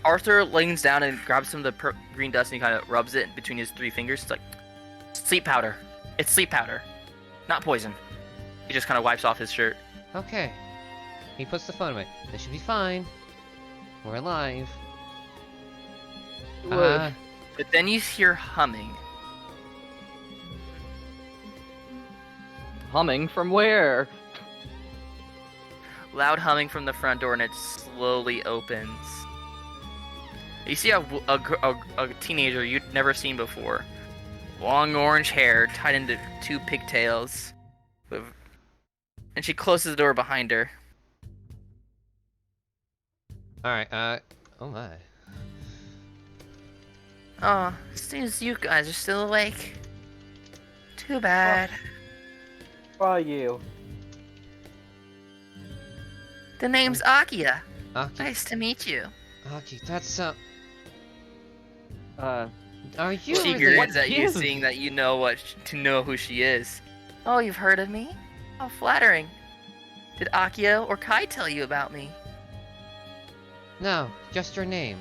Speaker 2: Arthur leans down and grabs some of the green dust and he kind of rubs it between his 3 fingers. It's like, sleep powder. It's sleep powder, not poison. He just kind of wipes off his shirt.
Speaker 1: Okay. He puts the phone away. This should be fine. We're alive.
Speaker 5: Would.
Speaker 2: But then you hear humming.
Speaker 4: Humming from where?
Speaker 2: Loud humming from the front door and it slowly opens. You see a teenager you'd never seen before. Long orange hair tied into 2 pigtails. And she closes the door behind her.
Speaker 1: Alright, oh my.
Speaker 2: Oh, seems you guys are still awake. Too bad.
Speaker 5: Who are you?
Speaker 2: The name's Akia.
Speaker 1: Aki,
Speaker 2: Nice to meet you.
Speaker 1: Aki, that's, are you
Speaker 2: She
Speaker 1: the-
Speaker 2: grins at you,
Speaker 4: is-
Speaker 2: seeing that you know to know who she is. Oh, you've heard of me? How flattering. Did Akia or Kai tell you about me?
Speaker 1: No, just your name.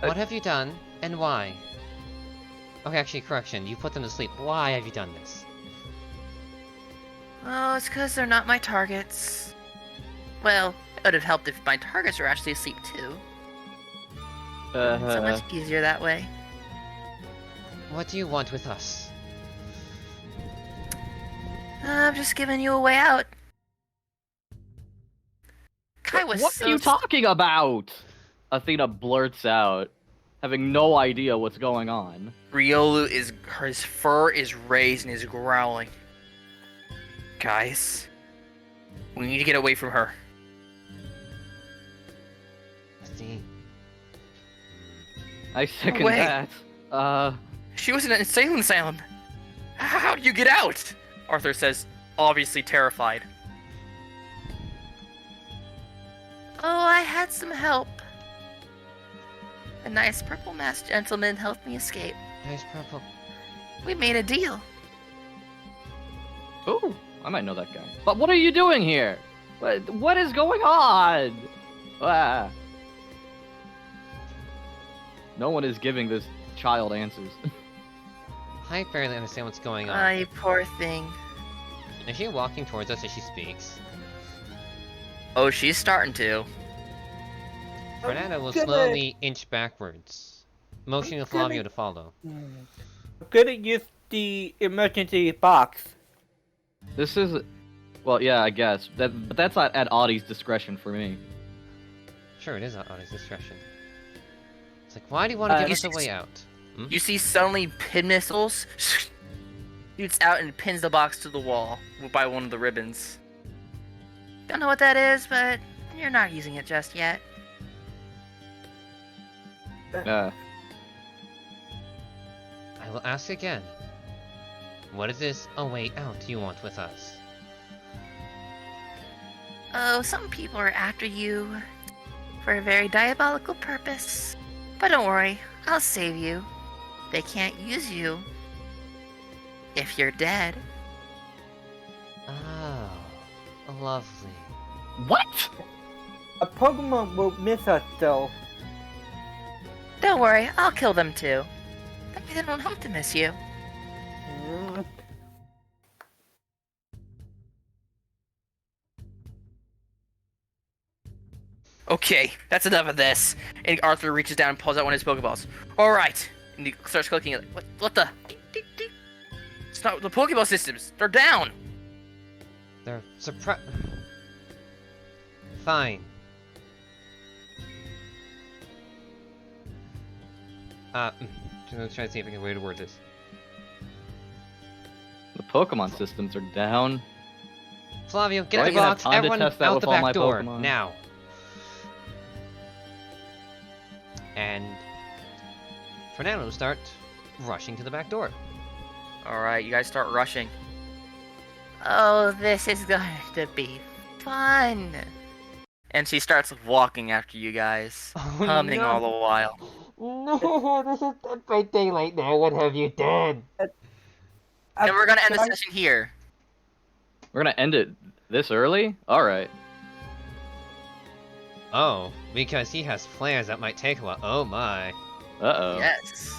Speaker 1: What have you done, and why? Okay, actually, correction. You put them to sleep. Why have you done this?
Speaker 2: Oh, it's because they're not my targets. Well, it would have helped if my targets were actually asleep too. So much easier that way.
Speaker 1: What do you want with us?
Speaker 2: I'm just giving you a way out. Kai was
Speaker 4: What
Speaker 2: so
Speaker 4: are you talking about? Athena blurts out, having no idea what's going on.
Speaker 2: Riolu his fur is raised and is growling. Guys, we need to get away from her.
Speaker 1: See.
Speaker 4: I second
Speaker 2: way.
Speaker 4: that.
Speaker 2: She was in an insane asylum. How'd you get out? Arthur says, obviously terrified. Oh, I had some help. A nice purple-masked gentleman helped me escape.
Speaker 1: Nice purple.
Speaker 2: We made a deal.
Speaker 4: Oh, I might know that guy. But what are you doing here? What is going on? Ah. No one is giving this child answers.
Speaker 1: I barely understand what's going on.
Speaker 2: Ah, you poor thing.
Speaker 1: Is she walking towards us as she speaks?
Speaker 2: Oh, she's starting to.
Speaker 1: Fernando will
Speaker 5: gonna-
Speaker 1: slowly inch backwards, motioning
Speaker 5: gonna-
Speaker 1: Flavio to follow.
Speaker 5: I'm gonna use the emergency box.
Speaker 4: This is, well, yeah, I guess. But that's at Audie's discretion for me.
Speaker 1: Sure, it is at his discretion. It's like, why do you want to give
Speaker 2: you
Speaker 1: us a
Speaker 2: see-
Speaker 1: way out?
Speaker 2: You see suddenly pin missiles shoots out and pins the box to the wall by one of the ribbons. Don't know what that is, but you're not using it just yet.
Speaker 1: I will ask again. What is this a way out you want with us?
Speaker 2: Oh, some people are after you for a very diabolical purpose. But don't worry, I'll save you. They can't use you if you're dead.
Speaker 1: Oh, lovely.
Speaker 4: What?
Speaker 5: A Pokemon will miss us though.
Speaker 2: Don't worry, I'll kill them too. That way they don't have to miss you.
Speaker 5: Mm,
Speaker 2: Okay, that's enough of this. And Arthur reaches down and pulls out one of his Pokeballs. Alright. And he starts clicking it. What the? It's not the Pokeball systems. They're down.
Speaker 1: They're Fine. I'm gonna try to see if I can way to word this.
Speaker 4: The Pokemon systems are down.
Speaker 1: Flavio,
Speaker 4: Do
Speaker 1: get
Speaker 4: I
Speaker 1: the
Speaker 4: even have
Speaker 1: box.
Speaker 4: time to
Speaker 1: Everyone
Speaker 4: test that
Speaker 1: out
Speaker 4: with
Speaker 1: the
Speaker 4: all my
Speaker 1: back door
Speaker 4: Pokemon?
Speaker 1: now. And Fernando starts rushing to the back door.
Speaker 2: Alright, you guys start rushing. Oh, this is going to be fun. And she starts walking after you guys, humming all the while.
Speaker 1: No, this is Dead by Daylight now. What have you done?
Speaker 2: And we're gonna end the session here.
Speaker 4: We're gonna end it this early? Alright.
Speaker 1: Oh, because he has plans that might take a while. Oh my.
Speaker 4: Uh-oh.
Speaker 2: Yes.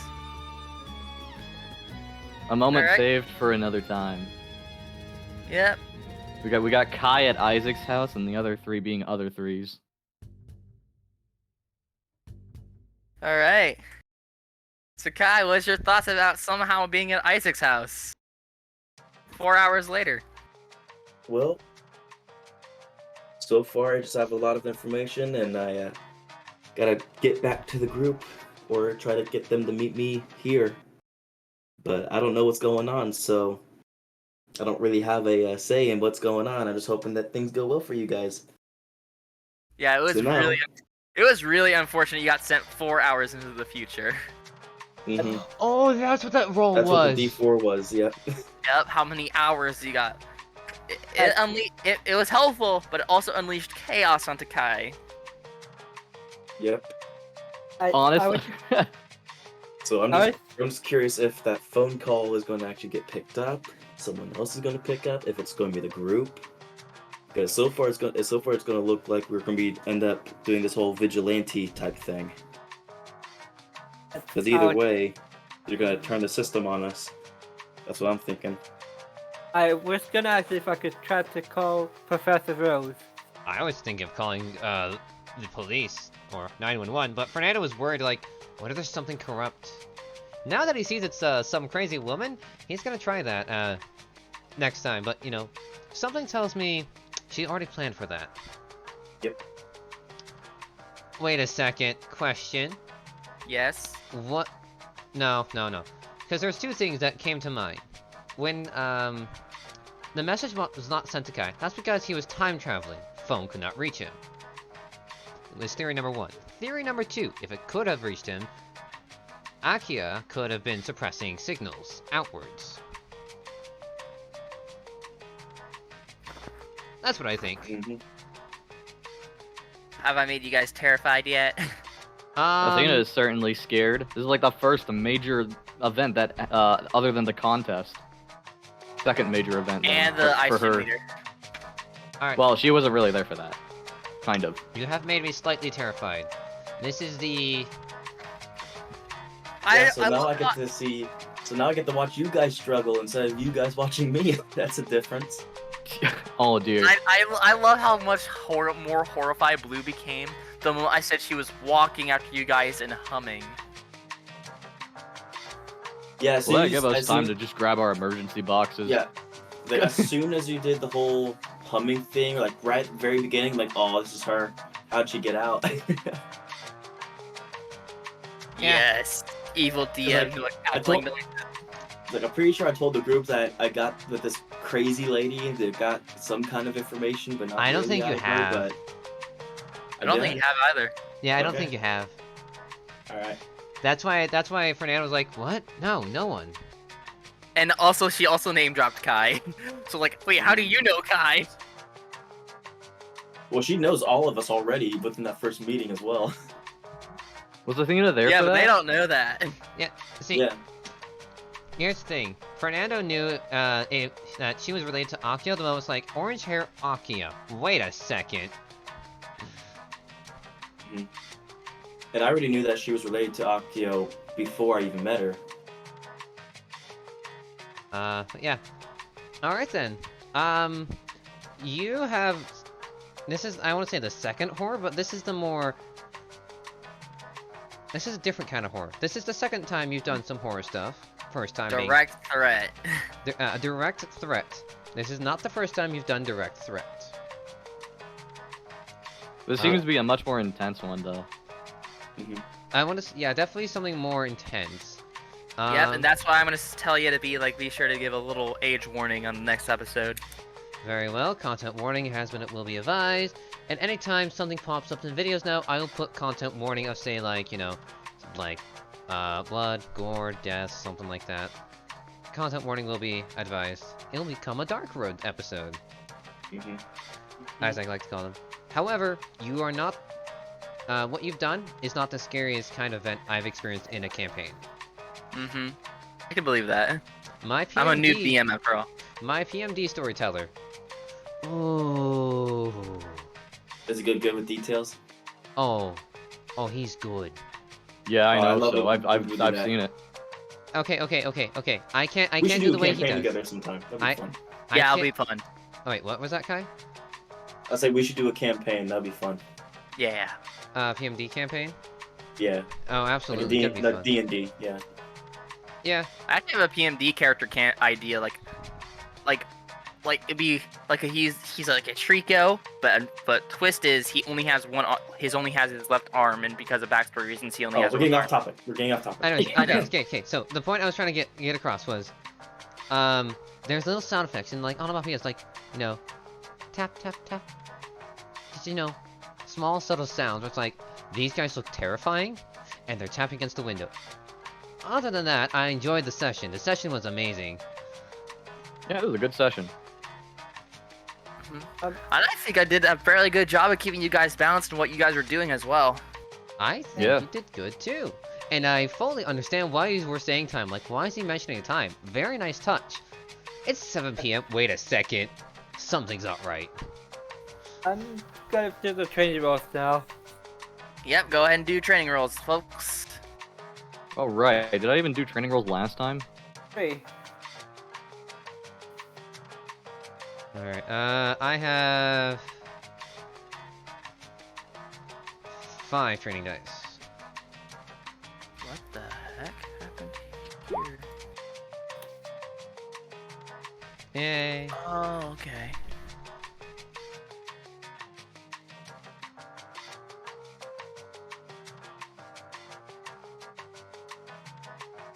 Speaker 4: A moment
Speaker 2: Alright.
Speaker 4: saved for another time.
Speaker 2: Yep.
Speaker 4: We got Kai at Isaac's house and the other three being other threes.
Speaker 2: Alright. So Kai, what's your thoughts about somehow being at Isaac's house? 4 hours later.
Speaker 3: Well, so far I just have a lot of information, and I gotta get back to the group or try to get them to meet me here. But I don't know what's going on, so I don't really have a say in what's going on. I'm just hoping that things go well for you guys.
Speaker 2: Yeah, it was
Speaker 3: So now-
Speaker 2: really unfortunate you got sent 4 hours into the future.
Speaker 3: hmm
Speaker 1: Oh, that's what that roll
Speaker 3: That's
Speaker 1: was.
Speaker 3: what the D4 was. Yep.
Speaker 2: Yep, how many hours you got? It was helpful, but it also unleashed chaos onto Kai.
Speaker 3: Yep.
Speaker 4: Honestly.
Speaker 3: So I'm just curious if that phone call is going to actually get picked up. Someone else is going to pick up. If it's going to be the group. Because so far it's going to look like we're going to end up doing this whole vigilante type thing. Because either way, you're going to turn the system on us. That's what I'm thinking.
Speaker 5: I was gonna ask if I could try to call Professor Rose.
Speaker 1: I was thinking of calling the police or 911, but Fernando was worried, like, what if there's something corrupt? Now that he sees it's some crazy woman, he's gonna try that next time, but you know, something tells me she already planned for that.
Speaker 3: Yep.
Speaker 1: Wait a second, question.
Speaker 2: Yes.
Speaker 1: What? No. Because there's two things that came to mind. When, the message was not sent to Kai, that's because he was time traveling. Phone could not reach him. It was theory number one. Theory number two, if it could have reached him, Akia could have been suppressing signals outwards. That's what I think.
Speaker 3: Mm-hmm.
Speaker 2: Have I made you guys terrified yet?
Speaker 4: Athena is certainly scared. This is like the first major event that, other than the contest. Second major event.
Speaker 2: And the
Speaker 4: for
Speaker 2: ice
Speaker 4: her.
Speaker 2: meter.
Speaker 1: Alright,
Speaker 4: Well, she wasn't really there for that. Kind of.
Speaker 1: you have made me slightly terrified. This is the...
Speaker 3: So now I get to see. So now I get to watch you guys struggle instead of you guys watching me. That's a difference.
Speaker 4: Oh dear.
Speaker 2: I love how much more horrified Blue became the moment I said she was walking after you guys and humming.
Speaker 3: Yeah. So
Speaker 4: Will that give us time to just grab our emergency boxes?
Speaker 3: Yeah. Like as soon as you did the whole humming thing, like right at the very beginning, like, oh, this is her. How'd she get out?
Speaker 2: Yes. Evil DM.
Speaker 3: Like,
Speaker 2: Like,
Speaker 3: Like, I'm pretty sure I told the group that I got with this crazy lady that got some kind of information, but not
Speaker 1: I don't
Speaker 3: really
Speaker 1: think you
Speaker 3: out of her,
Speaker 1: have.
Speaker 3: But
Speaker 2: I don't think you have either.
Speaker 1: Yeah, I don't
Speaker 3: Okay.
Speaker 1: think you have.
Speaker 3: Alright.
Speaker 1: That's why Fernando was like, what? No, no one.
Speaker 2: And also, she also name dropped Kai. So like, wait, how do you know Kai?
Speaker 3: Well, she knows all of us already within that first meeting as well.
Speaker 4: Was Athena there
Speaker 2: Yeah,
Speaker 4: for
Speaker 2: but
Speaker 4: that?
Speaker 2: they don't know that.
Speaker 1: See,
Speaker 3: Yeah.
Speaker 1: here's the thing. Fernando knew that she was related to Akio. The one was like, orange hair Akio. Wait a second.
Speaker 3: And I already knew that she was related to Akio before I even met her.
Speaker 1: But yeah. Alright then. You have... This is, I want to say the second horror, but this is the more... This is a different kind of horror. This is the second time you've done some horror stuff. First time being...
Speaker 2: Direct threat.
Speaker 1: direct threat. This is not the first time you've done direct threat.
Speaker 4: This seems to be a much more intense one, though.
Speaker 1: I want to... Yeah, definitely something more intense.
Speaker 2: Yep, and that's why I'm gonna tell you to be sure to give a little age warning on the next episode.
Speaker 1: Very well, content warning has been, it will be advised. And anytime something pops up in videos now, I will put content warning of, say, like, you know, like, blood, gore, death, something like that. Content warning will be advised. It'll become a Dark Road episode, as I like to call them. However, you are not, what you've done is not the scariest kind of event I've experienced in a campaign.
Speaker 2: I can believe that.
Speaker 1: My PMD,
Speaker 2: I'm a new DM after all.
Speaker 1: My PMD storyteller. Ooh.
Speaker 3: Is it good with details?
Speaker 1: Oh, he's good.
Speaker 4: Yeah, I
Speaker 3: Oh, I
Speaker 4: know.
Speaker 3: love
Speaker 4: So
Speaker 3: it when we do
Speaker 4: I've
Speaker 3: that.
Speaker 4: seen it.
Speaker 1: Okay. I can't
Speaker 3: We should
Speaker 1: do the
Speaker 3: a
Speaker 1: way he
Speaker 3: campaign
Speaker 1: does.
Speaker 3: together sometime. That'd be
Speaker 1: I-
Speaker 3: fun.
Speaker 2: Yeah, it'll
Speaker 1: can't-
Speaker 2: be fun.
Speaker 1: Oh wait, what was that, Kai?
Speaker 3: I say we should do a campaign. That'd be fun.
Speaker 2: Yeah.
Speaker 1: PMD campaign?
Speaker 3: Yeah.
Speaker 1: Oh,
Speaker 3: Like
Speaker 1: absolutely. That'd be fun.
Speaker 3: D&D. Yeah.
Speaker 1: Yeah.
Speaker 2: I actually have a PMD character idea, like it'd be like he's like a Trico, but twist is he only has his left arm, and because of backstory reasons he only
Speaker 3: Oh,
Speaker 2: has
Speaker 3: we're
Speaker 2: one
Speaker 3: getting
Speaker 2: arm.
Speaker 3: off topic. We're getting off topic.
Speaker 1: Anyways,
Speaker 2: I know.
Speaker 1: okay. So the point I was trying to get across was, there's little sound effects and like onomatopoeias, like, you know, tap tap tap. Just, you know, small subtle sounds. Where it's like these guys look terrifying, and they're tapping against the window. Other than that, I enjoyed the session. The session was amazing.
Speaker 4: Yeah, it was a good session.
Speaker 2: And I think I did a fairly good job of keeping you guys balanced and what you guys were doing as well.
Speaker 1: I think
Speaker 4: Yeah.
Speaker 1: you did good too. And I fully understand why you were saying time. Like, why is he mentioning a time? Very nice touch. It's 7 p.m. Wait a second. Something's not right.
Speaker 5: I'm gonna do the training rolls now.
Speaker 2: Yep, go ahead and do training rolls, folks.
Speaker 4: Oh right, did I even do training rolls last time?
Speaker 5: Hey,
Speaker 1: Alright, I have 5 training dice.
Speaker 2: What the heck happened here?
Speaker 1: Yay.
Speaker 2: Oh, okay.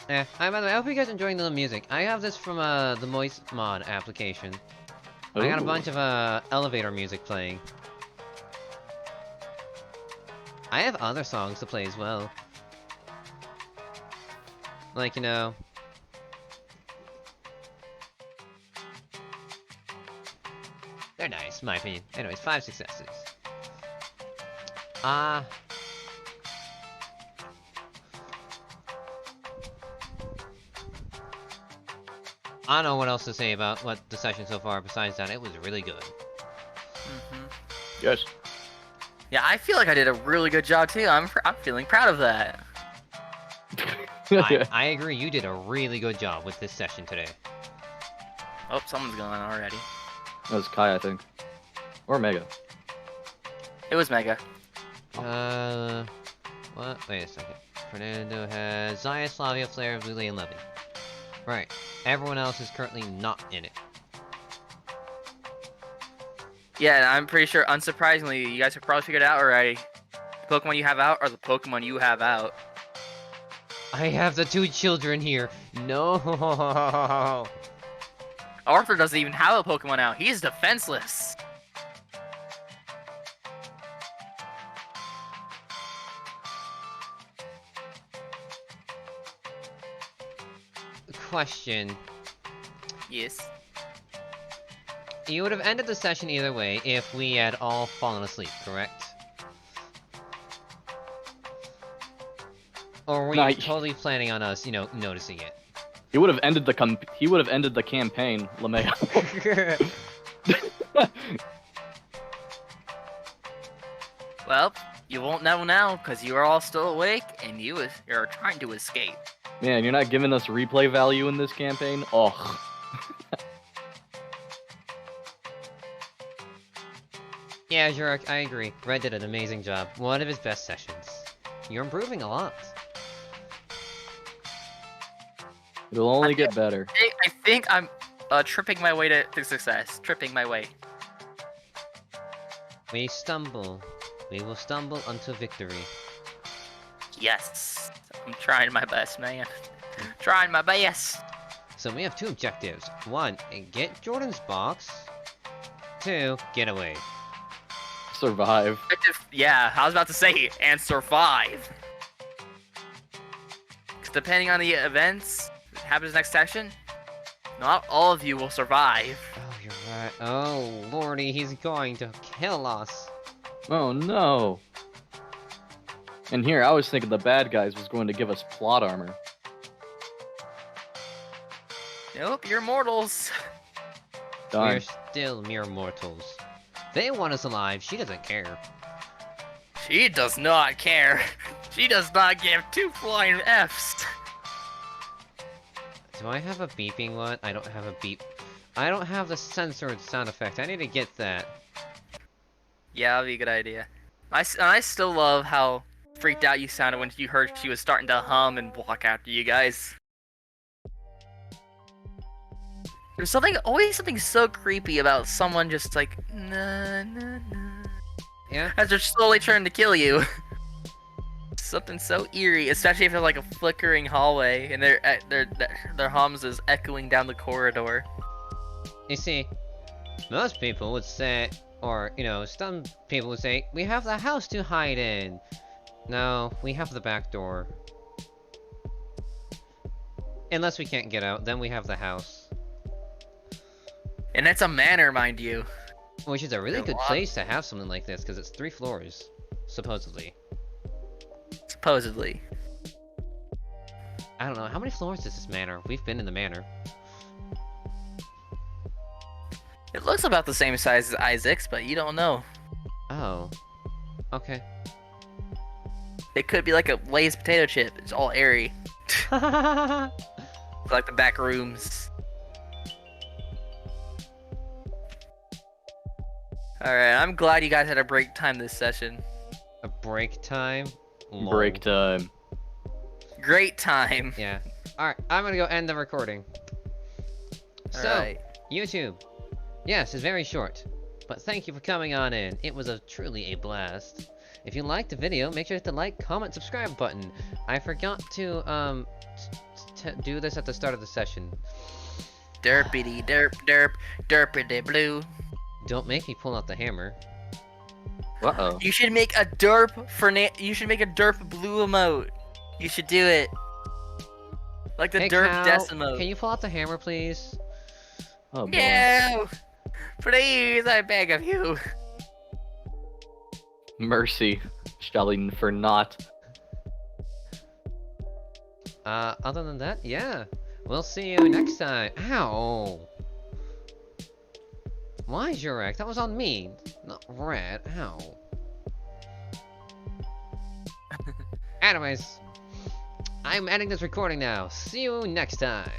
Speaker 1: By the way, I hope you guys are enjoying the music. I have this from the Moist Mod application. I got a
Speaker 4: Ooh.
Speaker 1: bunch of elevator music playing. I have other songs to play as well. Like, you know... They're nice, in my opinion. Anyways, 5 successes. I don't know what else to say about what the session so far, besides that it was really good.
Speaker 4: Yes.
Speaker 2: Yeah, I feel like I did a really good job too. I'm feeling proud of that.
Speaker 1: I agree, you did a really good job with this session today.
Speaker 2: Oh, someone's gone already.
Speaker 4: That was Kai, I think. Or Mega.
Speaker 2: It was Mega.
Speaker 1: What? Wait a second. Fernando has Zaya, Slavia, Flair, Lily, and Levy. Right. Everyone else is currently not in it.
Speaker 2: Yeah, and I'm pretty sure, unsurprisingly, you guys have probably figured out already. The Pokemon you have out are the Pokemon you have out.
Speaker 1: I have the 2 children here. No.
Speaker 2: Arthur doesn't even have a Pokemon out. He's defenseless.
Speaker 1: Question.
Speaker 2: Yes.
Speaker 1: you would have ended the session either way if we had all fallen asleep, correct? Or were you
Speaker 4: Nah,
Speaker 1: totally planning on us, noticing it?
Speaker 4: He would have ended the campaign, LeMayo.
Speaker 2: Well, you won't know now because you are all still awake and you're trying to escape.
Speaker 4: Man, you're not giving us replay value in this campaign? Ugh.
Speaker 1: Yeah, Jurek, I agree. Red did an amazing job. One of his best sessions. You're improving a lot.
Speaker 4: It'll only get better.
Speaker 2: I think I'm tripping my way to success. Tripping my way.
Speaker 1: We stumble. We will stumble unto victory.
Speaker 2: Yes. I'm trying my best, man. Trying my best.
Speaker 1: So we have two objectives. One, get Jordan's box. Two, get away.
Speaker 4: Survive.
Speaker 2: Yeah, I was about to say, and survive. 'Cause depending on the events that happens next session, not all of you will survive.
Speaker 1: Oh, you're right. Oh, lordy, he's going to kill us.
Speaker 4: Oh no. And here, I was thinking the bad guys was going to give us plot armor.
Speaker 2: Nope, you're mortals.
Speaker 4: Darn.
Speaker 1: We're still mere mortals. They want us alive. She doesn't care.
Speaker 2: She does not care. She does not give two flying Fs.
Speaker 1: Do I have a beeping one? I don't have a beep. I don't have the censored sound effect. I need to get that.
Speaker 2: Yeah, that'd be a good idea. I still love how freaked out you sounded when you heard she was starting to hum and walk after you guys. There's always something so creepy about someone just like, nah, nah, nah,
Speaker 1: Yeah?
Speaker 2: as they're slowly trying to kill you. Something so eerie, especially if they're like a flickering hallway and their hums is echoing down the corridor.
Speaker 1: You see, most people would say, or, some people would say, we have the house to hide in. No, we have the back door. Unless we can't get out, then we have the house.
Speaker 2: And it's a manor, mind you.
Speaker 1: Which is a really
Speaker 2: There are
Speaker 1: good
Speaker 2: a lot-
Speaker 1: place to have something like this, because it's 3 floors. Supposedly.
Speaker 2: Supposedly.
Speaker 1: I don't know, how many floors is this manor? We've been in the manor.
Speaker 2: It looks about the same size as Isaac's, but you don't know.
Speaker 1: Oh. Okay.
Speaker 2: It could be like a Lay's potato chip. It's all airy. Like the back rooms. Alright, I'm glad you guys had a break time this session.
Speaker 1: A break time? Lol.
Speaker 4: Break time.
Speaker 2: Great time.
Speaker 1: Yeah. Alright, I'm gonna go end the recording. So,
Speaker 2: Alright.
Speaker 1: YouTube. Yes, it's very short. But thank you for coming on in. It was truly a blast. If you liked the video, make sure to hit the like, comment, subscribe button. I forgot to, do this at the start of the session.
Speaker 2: Derpity derp derp derpity blue.
Speaker 1: Don't make me pull out the hammer.
Speaker 4: Uh-oh.
Speaker 2: You should make a derp you should make a derp blue emote. You should do it. Like the
Speaker 1: Hey,
Speaker 2: derp
Speaker 1: Cal,
Speaker 2: decimo.
Speaker 1: can you pull out the hammer, please?
Speaker 4: Oh, boy.
Speaker 2: No! Please, I beg of you.
Speaker 4: Mercy. Stalin for not.
Speaker 1: Other than that, yeah. We'll see you next time. Ow! Why, Jurek? That was on me, not Red. Ow. Anyways, I'm ending this recording now. See you next time.